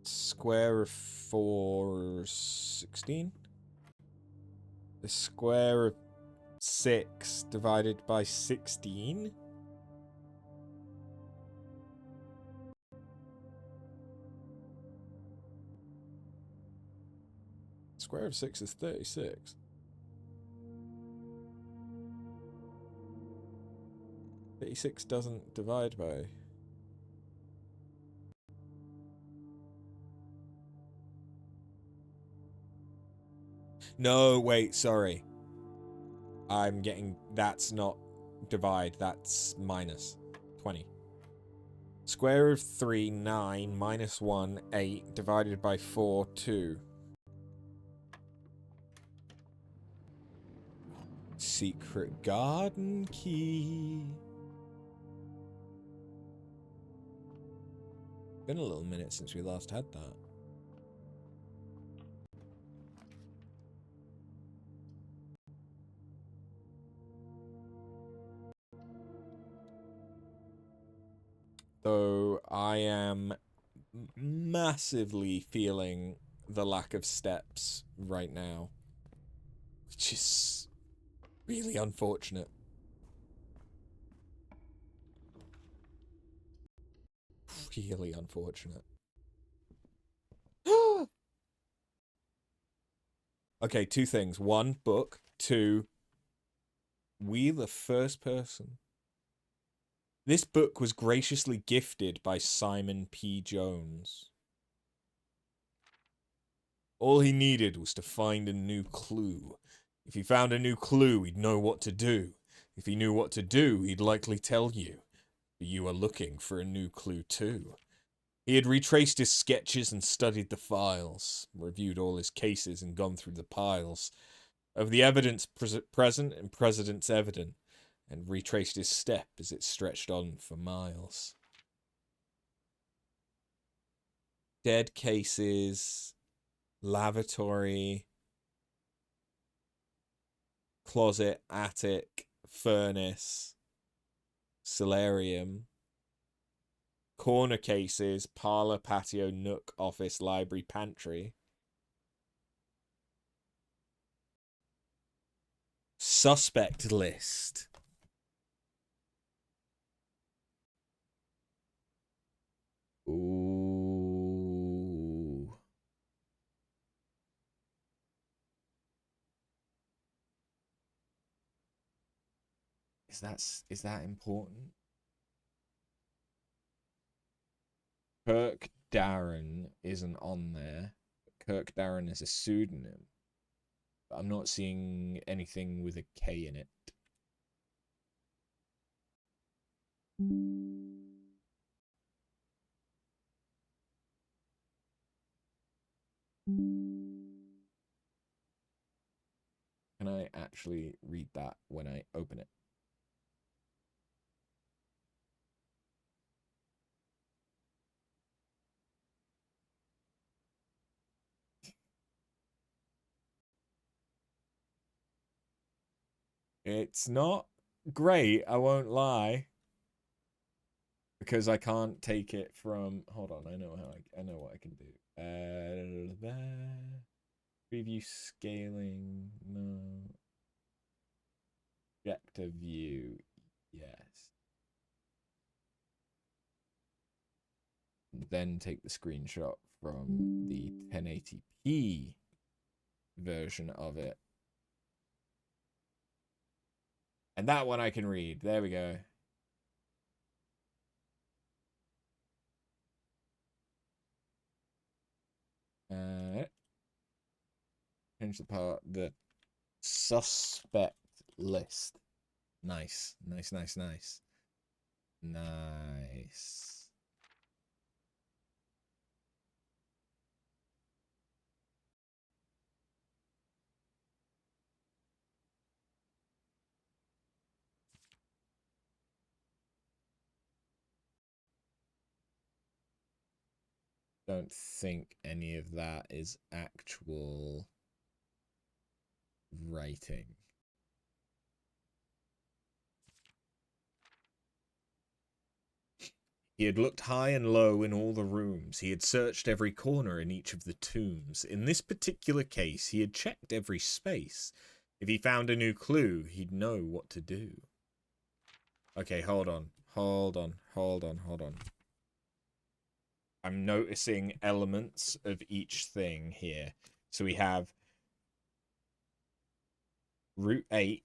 Square of 416. The square of 6 divided by 16. Square of 6 is 36. Thirty-six doesn't divide by. No, wait, sorry. I'm getting... That's not divide, that's minus. 20. Square root of 3, 9, minus 1, 8, divided by 4, 2. Secret garden key. Been a little minute since we last had that. Though I am massively feeling the lack of steps right now, which is really unfortunate. Really unfortunate. Okay, two things. One, book. Two, we the first person. This book was graciously gifted by Simon P. Jones. All he needed was to find a new clue. If he found a new clue, he'd know what to do. If he knew what to do, he'd likely tell you. But you are looking for a new clue too. He had retraced his sketches and studied the files, reviewed all his cases and gone through the piles of the evidence present and precedents evident, and retraced his step as it stretched on for miles. Dead cases, lavatory, closet, attic, furnace, solarium, corner cases, parlor, patio, nook, office, library, pantry. Suspect list. Ooh. Is that important? Kirk Darren isn't on there. Kirk Darren is a pseudonym. But I'm not seeing anything with a K in it. Can I actually read that when I open it? It's not great, I won't lie. Because I can't take it from... Hold on, I know what I can do. Preview scaling, no. Objective view, yes. Then take the screenshot from the 1080p version of it. And that one I can read. There we go. Change the part, the suspect list. Nice. Nice. Don't think any of that is actual writing. He had looked high and low in all the rooms. He had searched every corner in each of the tombs. In this particular case, he had checked every space. If he found a new clue, he'd know what to do. Okay, hold on. I'm noticing elements of each thing here. So we have Route 8,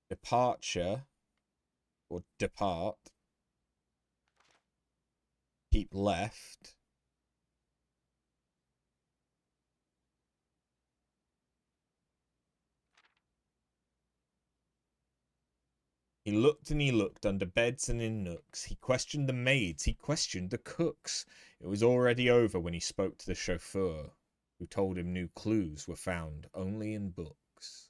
departure, or depart, keep left, He looked and he looked under beds and in nooks. He questioned the maids. He questioned the cooks. It was already over when he spoke to the chauffeur, who told him new clues were found only in books.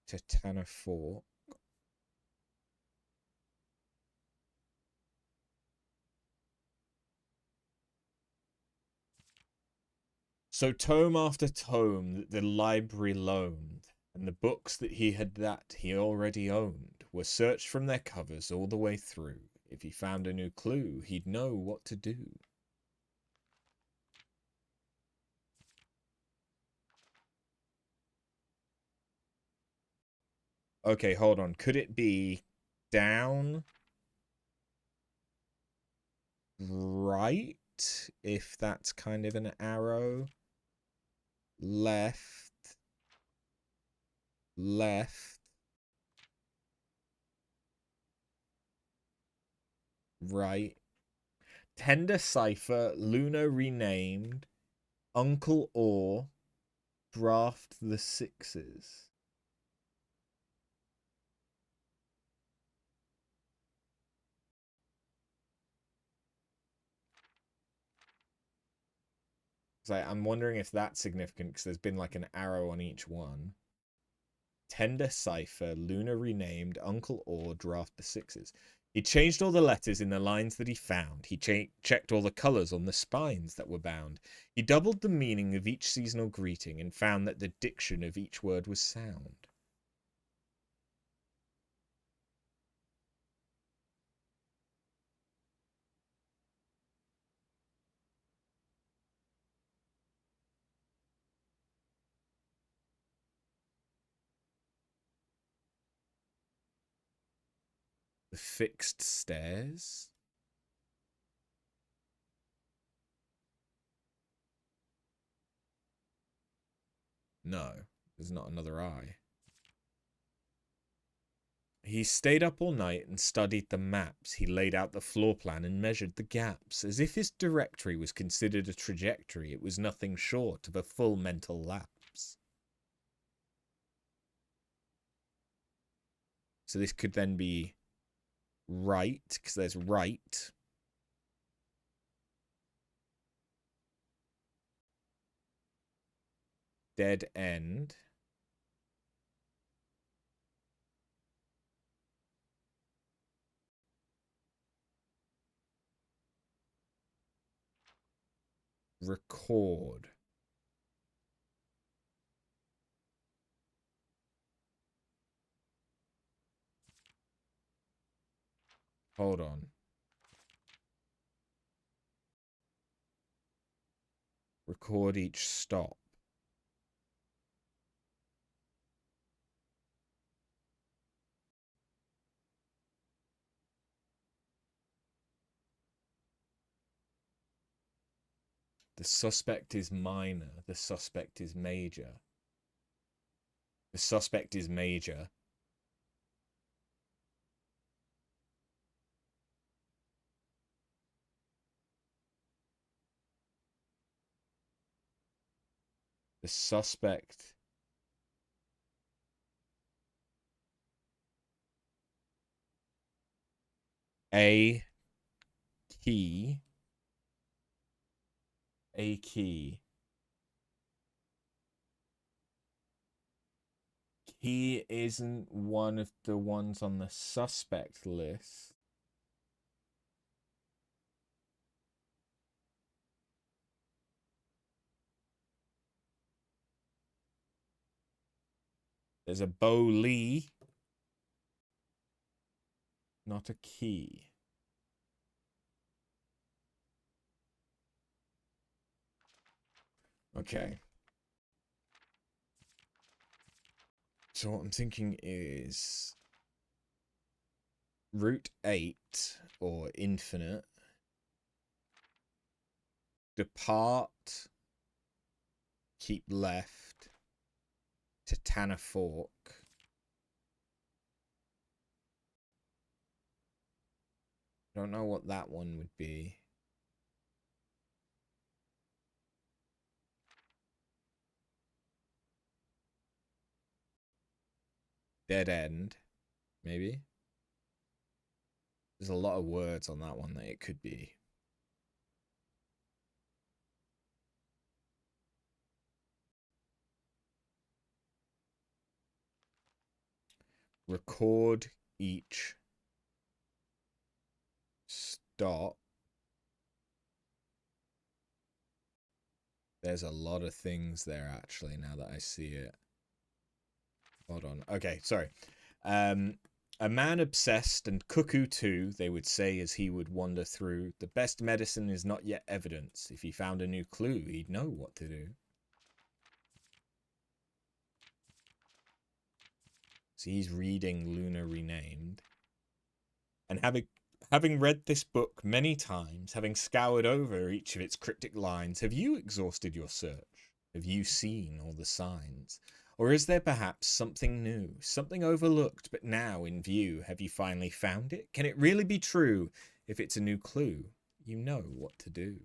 Titana 4. So tome after tome that the library loaned, and the books that he already owned, were searched from their covers all the way through. If he found a new clue, he'd know what to do. Okay, hold on. Could it be down, right, if that's kind of an arrow? Left, left, right. Tender Cipher, Luna renamed, Uncle Orr, draft the sixes. So I'm wondering if that's significant because there's been like an arrow on each one. Tender Cipher, Luna renamed, Uncle Orr, draft the sixes. He changed all the letters in the lines that he found. He checked all the colours on the spines that were bound. He doubled the meaning of each seasonal greeting and found that the diction of each word was sound. The fixed stairs? No, there's not another eye. He stayed up all night and studied the maps. He laid out the floor plan and measured the gaps. As if his directory was considered a trajectory, it was nothing short of a full mental lapse. So this could then be right, because there's right. Dead end. Record. Hold on. Record each stop. The suspect is minor. The suspect is major. The suspect is major. The suspect A key. A key. He isn't one of the ones on the suspect list. There's a Bo Lee. Not a key. Okay. So what I'm thinking is Route 8 or Infinite. Depart. Keep left. Titana Fork. Don't know what that one would be. Dead end, maybe. There's a lot of words on that one that it could be. Record each stop. There's a lot of things there, actually, now that I see it. Hold on. Okay, sorry. A man obsessed and cuckoo too, they would say as he would wander through. The best medicine is not yet evidence. If he found a new clue, he'd know what to do. So he's reading Luna Renamed. And having read this book many times, having scoured over each of its cryptic lines, have you exhausted your search? Have you seen all the signs? Or is there perhaps something new, something overlooked but now in view? Have you finally found it? Can it really be true? If it's a new clue, you know what to do.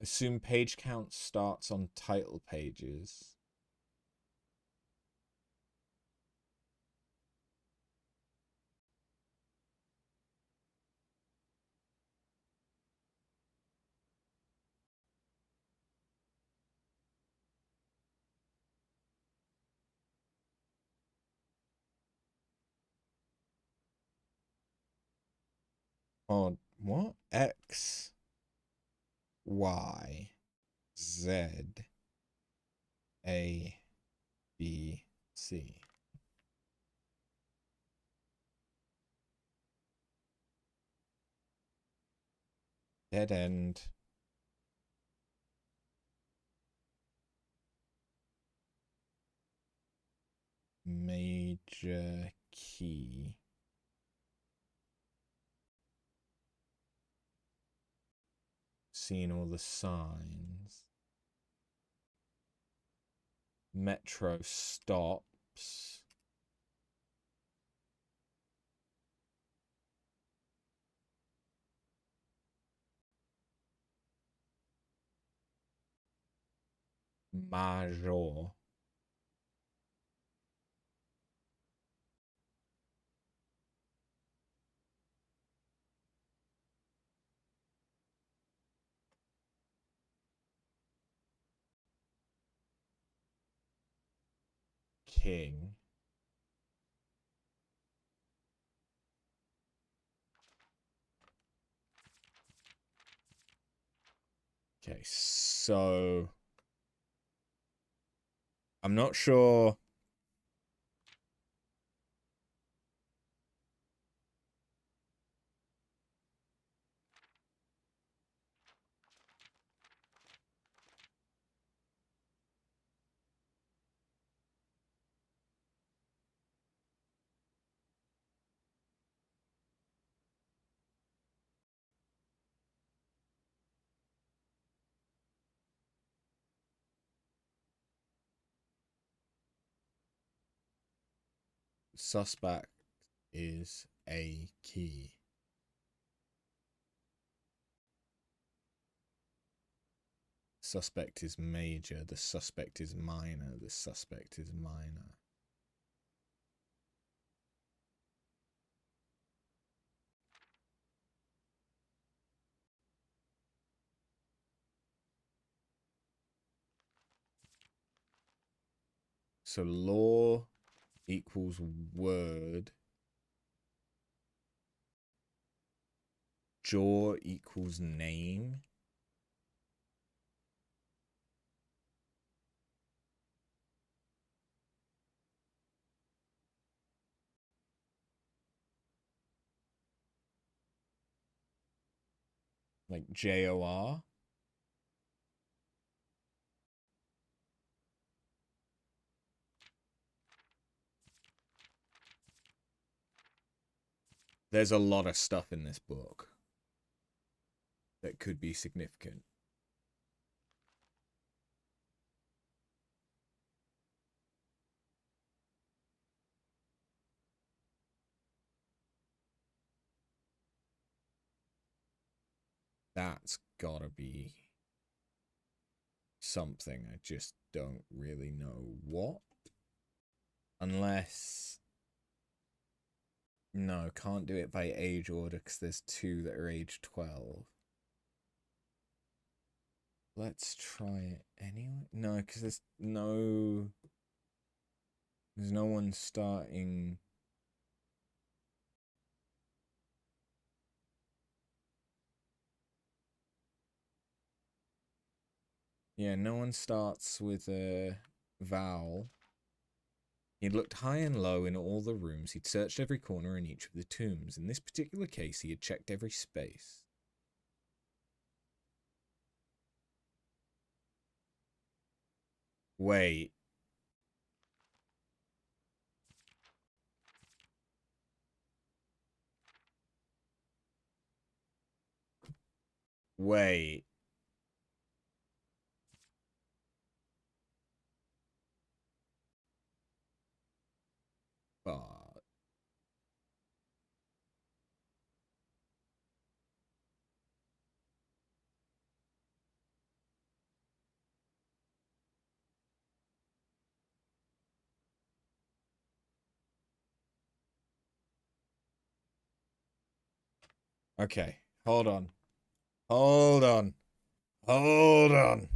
Assume page count starts on title pages. On what? X, Y, Z, A, B, C. Dead end. Major key. Seeing all the signs. Metro stops. Major. King. Okay, so I'm not sure. Suspect is a key. Suspect is major. The suspect is minor. The suspect is minor. So law equals word. Jaw equals name. Like JOR. There's a lot of stuff in this book that could be significant. That's gotta be something. I just don't really know what. Unless... No, can't do it by age order because there's 2 that are age 12. Let's try it anyway. No, because there's no one starting. Yeah, no one starts with a vowel. He'd looked high and low in all the rooms. He'd searched every corner in each of the tombs. In this particular case, he had checked every space. Wait. Wait. But... Okay, hold on. Hold on. Hold on.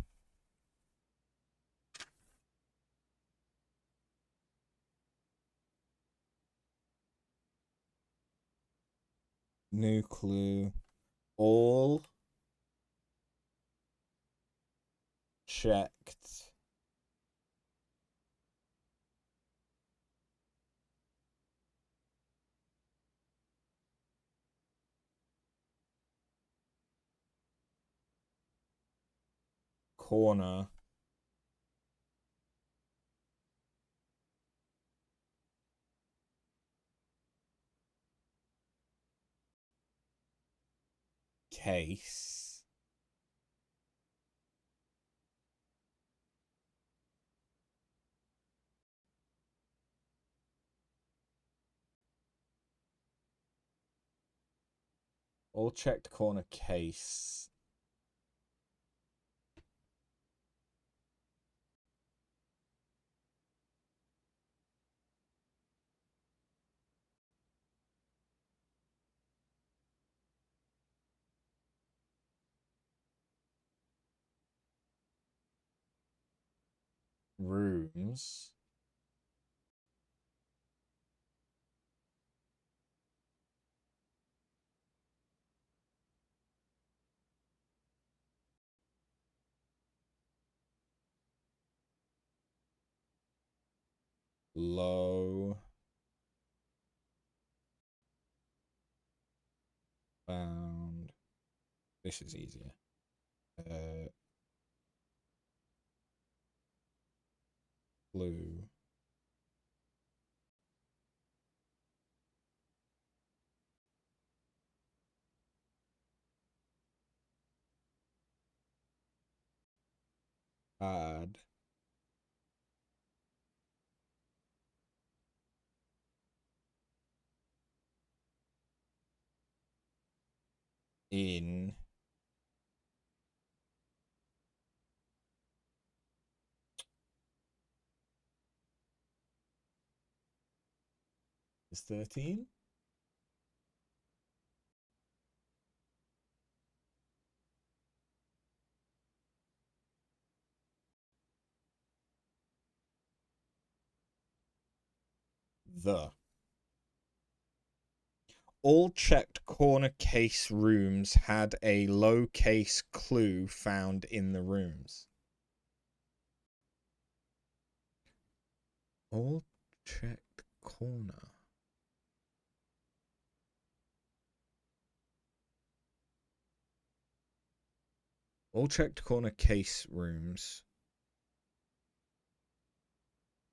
New clue. All checked. Corner. Case. All checked corner case. Rooms. Low. Found. This is easier. Blue. Add. In. Is 13? The. All checked corner case rooms had a low case clue found in the rooms. All checked corner. All checked corner case rooms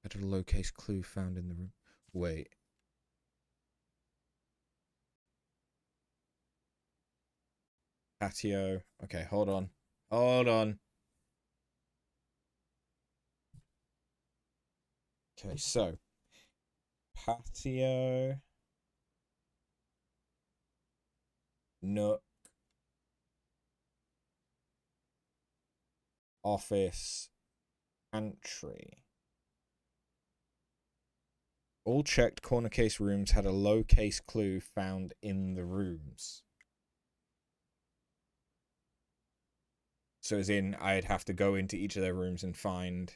had a low case clue found in the room. Wait. Patio. Okay, hold on. Hold on. Okay, so patio, nook, office, pantry. All checked corner case rooms had a low case clue found in the rooms. So as in, I'd have to go into each of their rooms and find...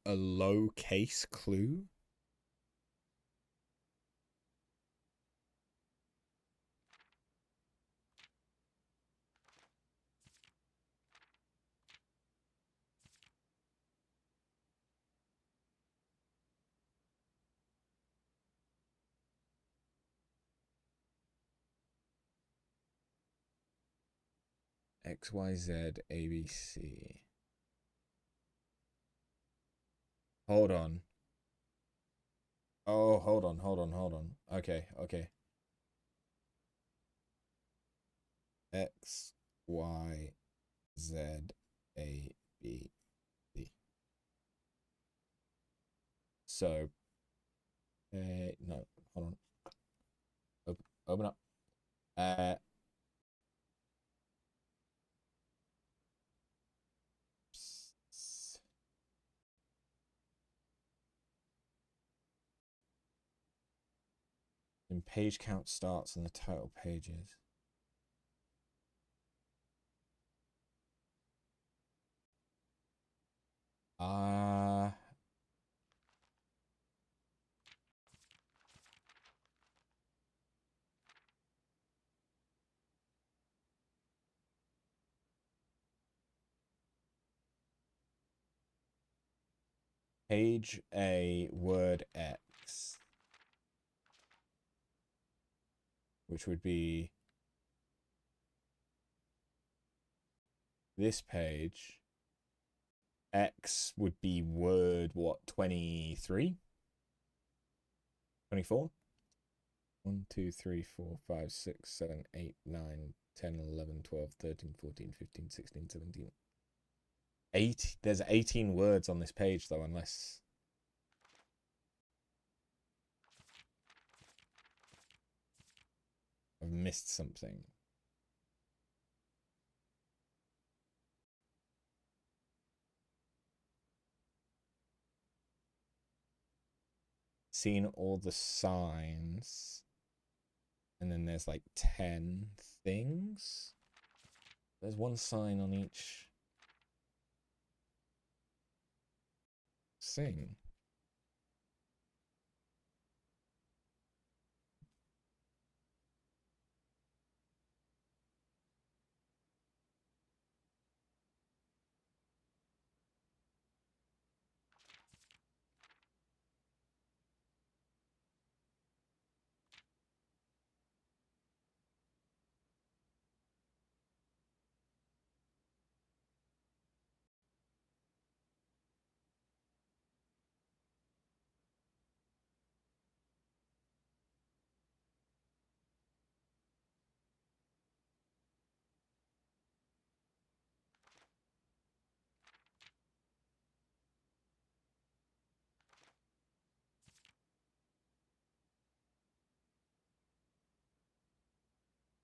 a low case clue? XYZ ABC. Hold on. Oh, hold on. Okay. X, Y, Z, A, B, C. So, no, hold on. Open up. And page count starts and the title pages. Page A, word X, which would be this page. X would be word, what, 23? 24? 1, 2, 3, 4, 5, 6, 7, 8, 9, 10, 11, 12, 13, 14, 15, 16, 17. 8. There's 18 words on this page, though, unless... I've missed something. Seen all the signs. And then there's like 10 things. There's one sign on each thing.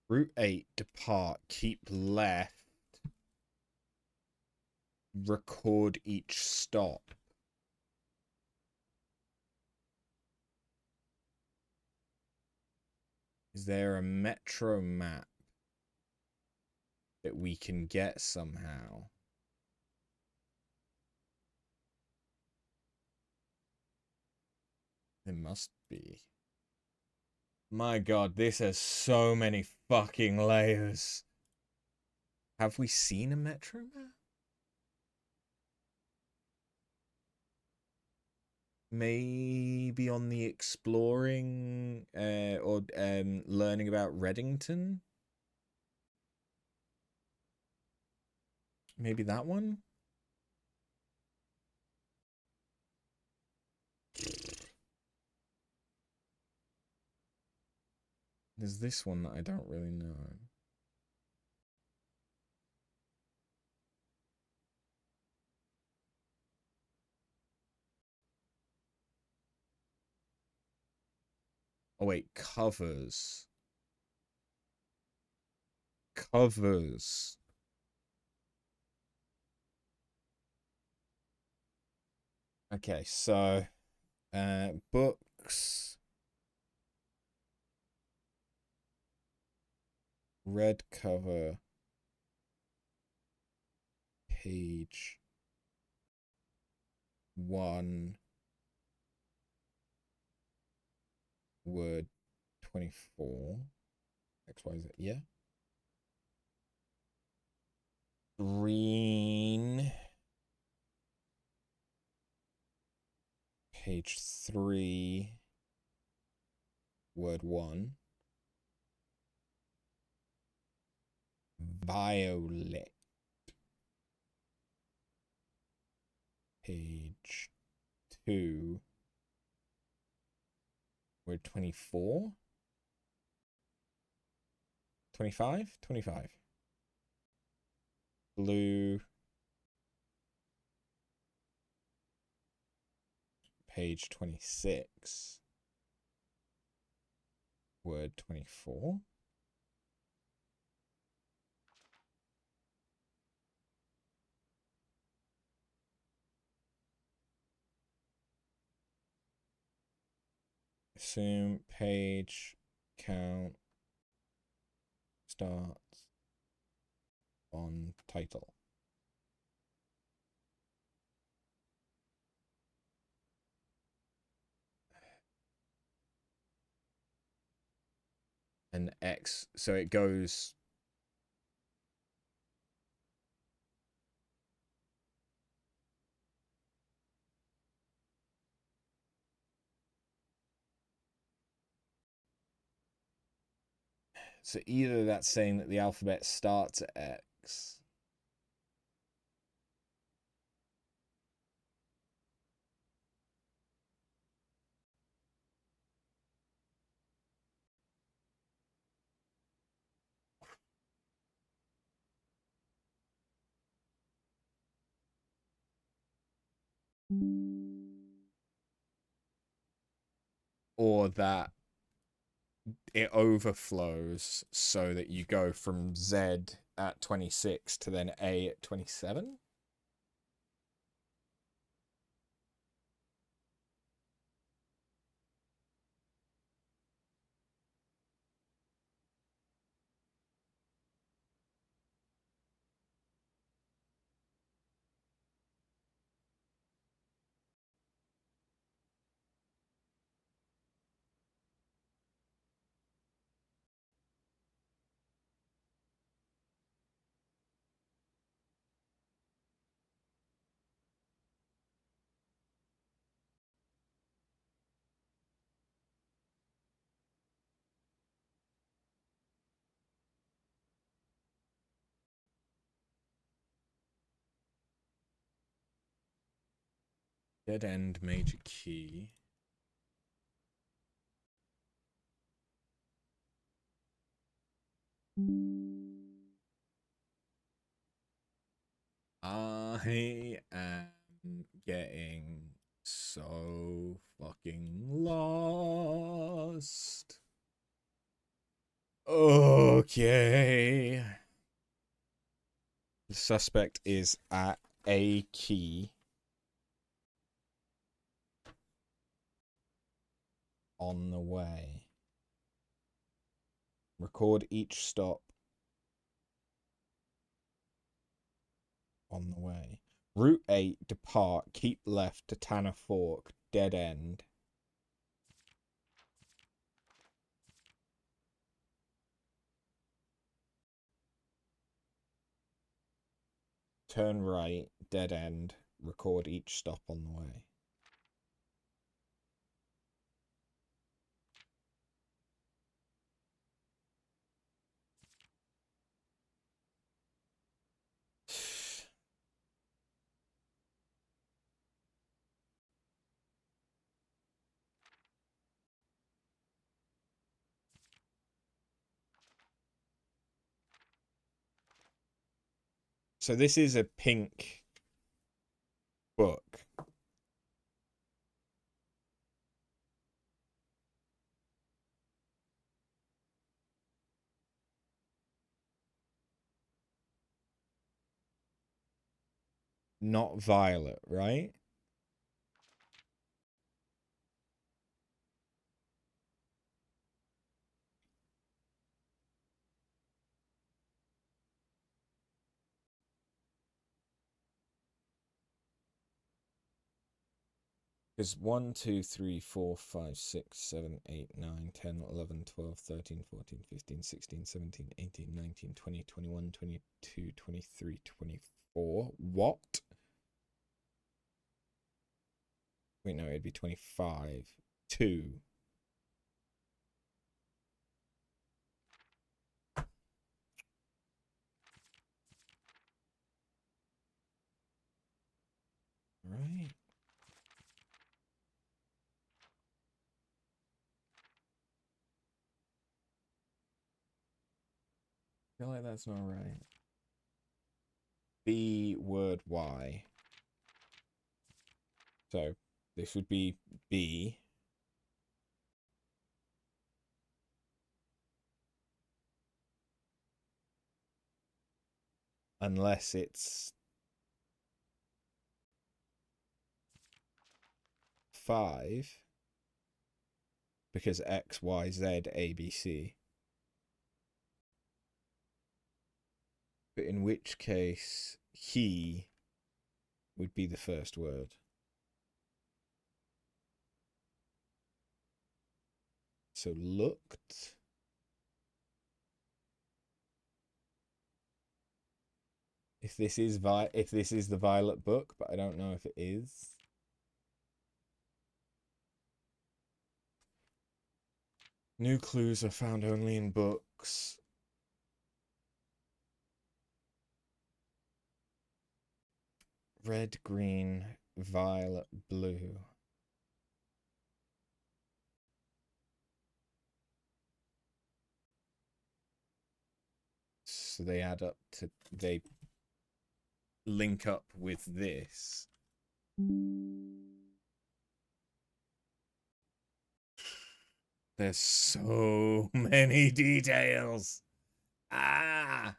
Route 8, depart, keep left, record each stop. Is there a metro map that we can get somehow? There must be. My god, this has so many fucking layers. Have we seen a metro map? Maybe on the exploring or learning about Reddington? Maybe that one? There's this one that I don't really know. Oh wait, covers. covers. Okay, so books, red cover, page 1, word 24. XYZ, yeah. Green, page 3, word 1. Violet, page 2, word 24. 25? 25. Blue, page 26, word 24. Assume page count starts on title. And X, so it goes. So either that's saying that the alphabet starts at X, or that it overflows so that you go from Z at 26 to then A at 27. Dead end major key. I am getting so fucking lost. Okay. The suspect is at a key on the way. Record each stop on the way. Route 8, depart, keep left to Tanner Fork, dead end. Turn right, dead end, record each stop on the way. So this is a pink book. not violet, right? Because 1, 2, 3, 4, 5, 6, 7, 8, 9, 10, 11, 12, 13, 14, 15, 16, 17, 18, 19, 20, 21, 22, 23, 24. What? Wait, no, it'd be 25. 2. Right? I feel like that's not right. B word Y. So this would be B. Unless it's 5. Because X, Y, Z, A, B, C. But in which case, he would be the first word. So looked. If this is the Violet book, but I don't know if it is. New clues are found only in books. Red, green, violet, blue. So they add up to, they link up with this. There's so many details. Ah!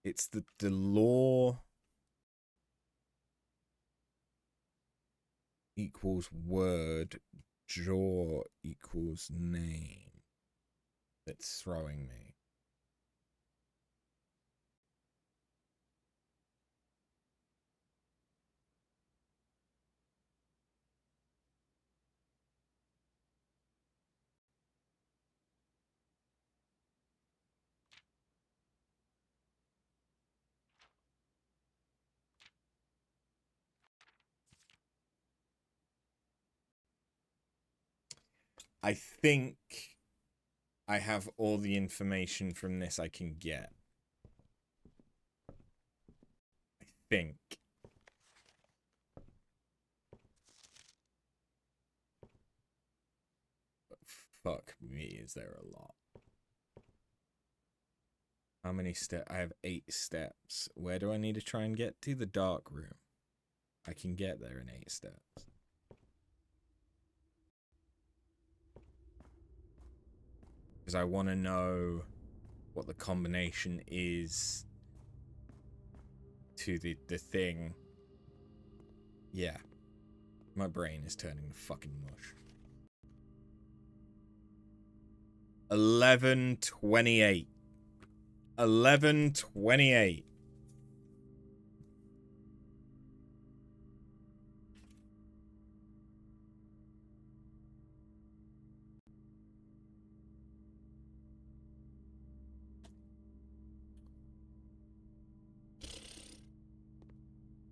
It's the law equals word, draw equals name that's throwing me. I think I have all the information from this I can get. I think. But fuck me, is there a lot? How many steps? I have 8 steps. Where do I need to try and get to? The dark room. I can get there in 8 steps. Because I want to know what the combination is to the thing. Yeah. My brain is turning to fucking mush. 11:28. 11:28.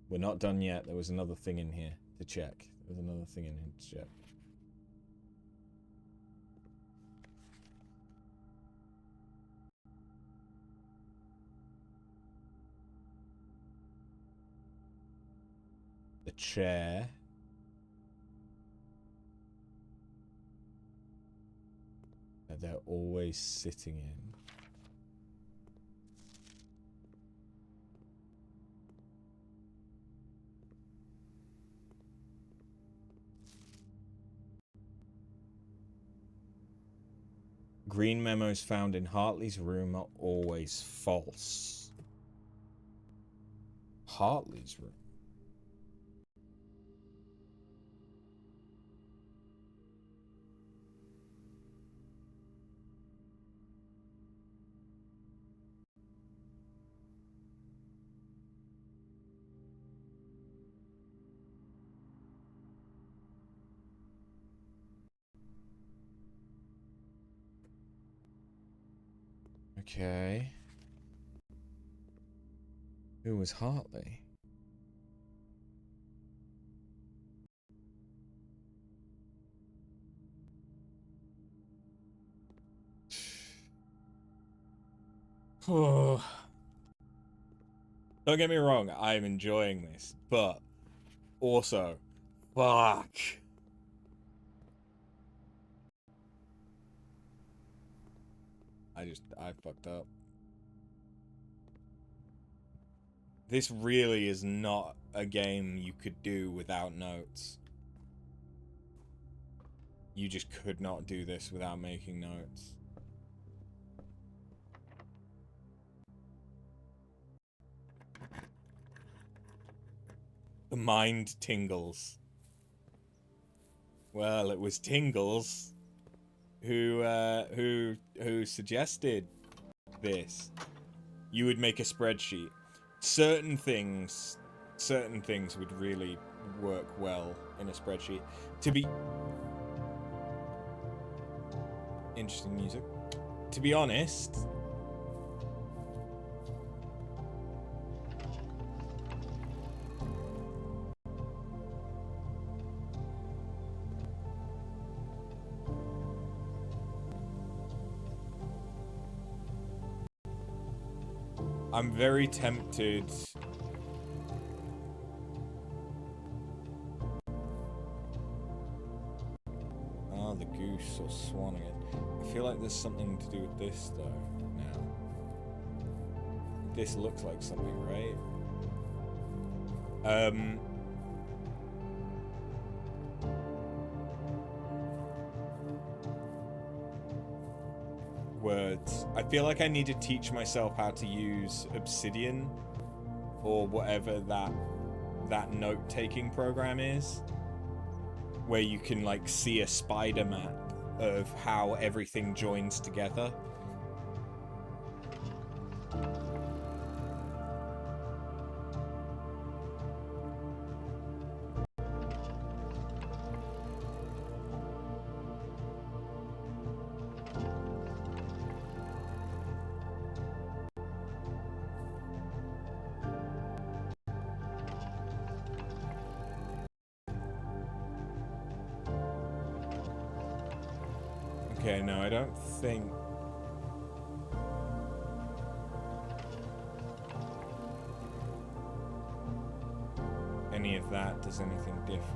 We're not done yet. There was another thing in here to check. There was another thing in here to check. The chair. they're always sitting in. Green memos found in Hartley's room are always false. Hartley's room? Okay. Who was Hartley? Oh. Don't get me wrong, I'm enjoying this, but also, fuck. I fucked up. This really is not a game you could do without notes. You just could not do this without making notes. The mind tingles. Well, it was Tingles who suggested this. You would make a spreadsheet. Certain things would really work well in a spreadsheet. To be interesting music. To be honest, I'm very tempted. Oh, the goose or swan again. I feel like there's something to do with this though now. This looks like something, right? Words. I feel like I need to teach myself how to use Obsidian or whatever that note-taking program is, where you can like see a spider map of how everything joins together. Okay, no, I don't think... any of that does anything different.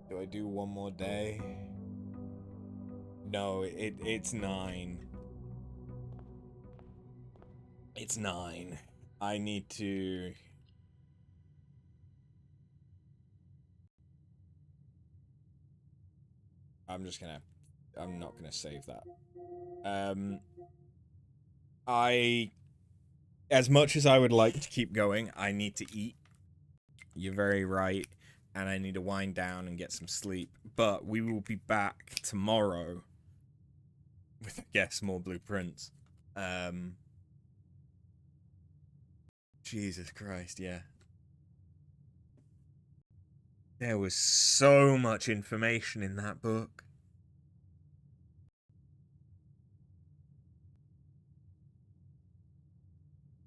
Do I do one more day? No, it's 9. It's 9. I need to... I'm not gonna save that. As much as I would like to keep going, I need to eat. You're very right. And I need to wind down and get some sleep. But we will be back tomorrow guess more blueprints. Jesus Christ, yeah. There was so much information in that book.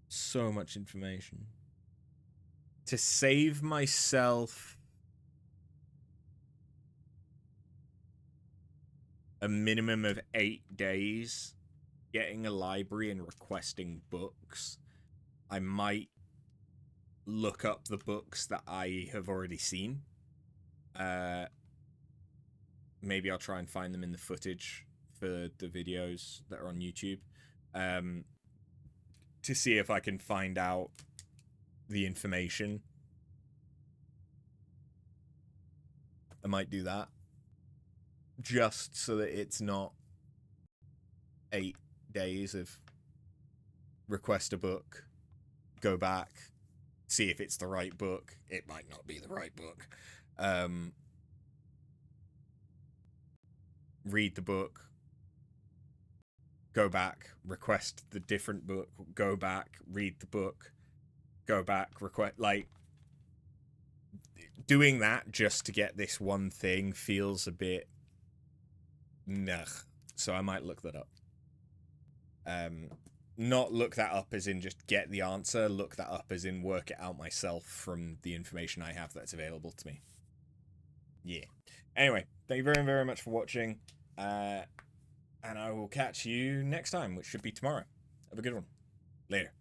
So much information. To save myself a minimum of 8 days getting a library and requesting books, I might look up the books that I have already seen. Maybe I'll try and find them in the footage for the videos that are on YouTube, to see if I can find out the information. I might do that, just so that it's not 8 days of request a book, go back, see if it's the right book. It might not be the right book. Read the book, go back, request the different book, go back, read the book, go back, request. Like, doing that just to get this one thing feels a bit so I might look that up. Not look that up as in just get the answer, look that up as in work it out myself from the information I have that's available to me. Yeah. Anyway, thank you very, very much for watching. And I will catch you next time, which should be tomorrow. Have a good one. Later.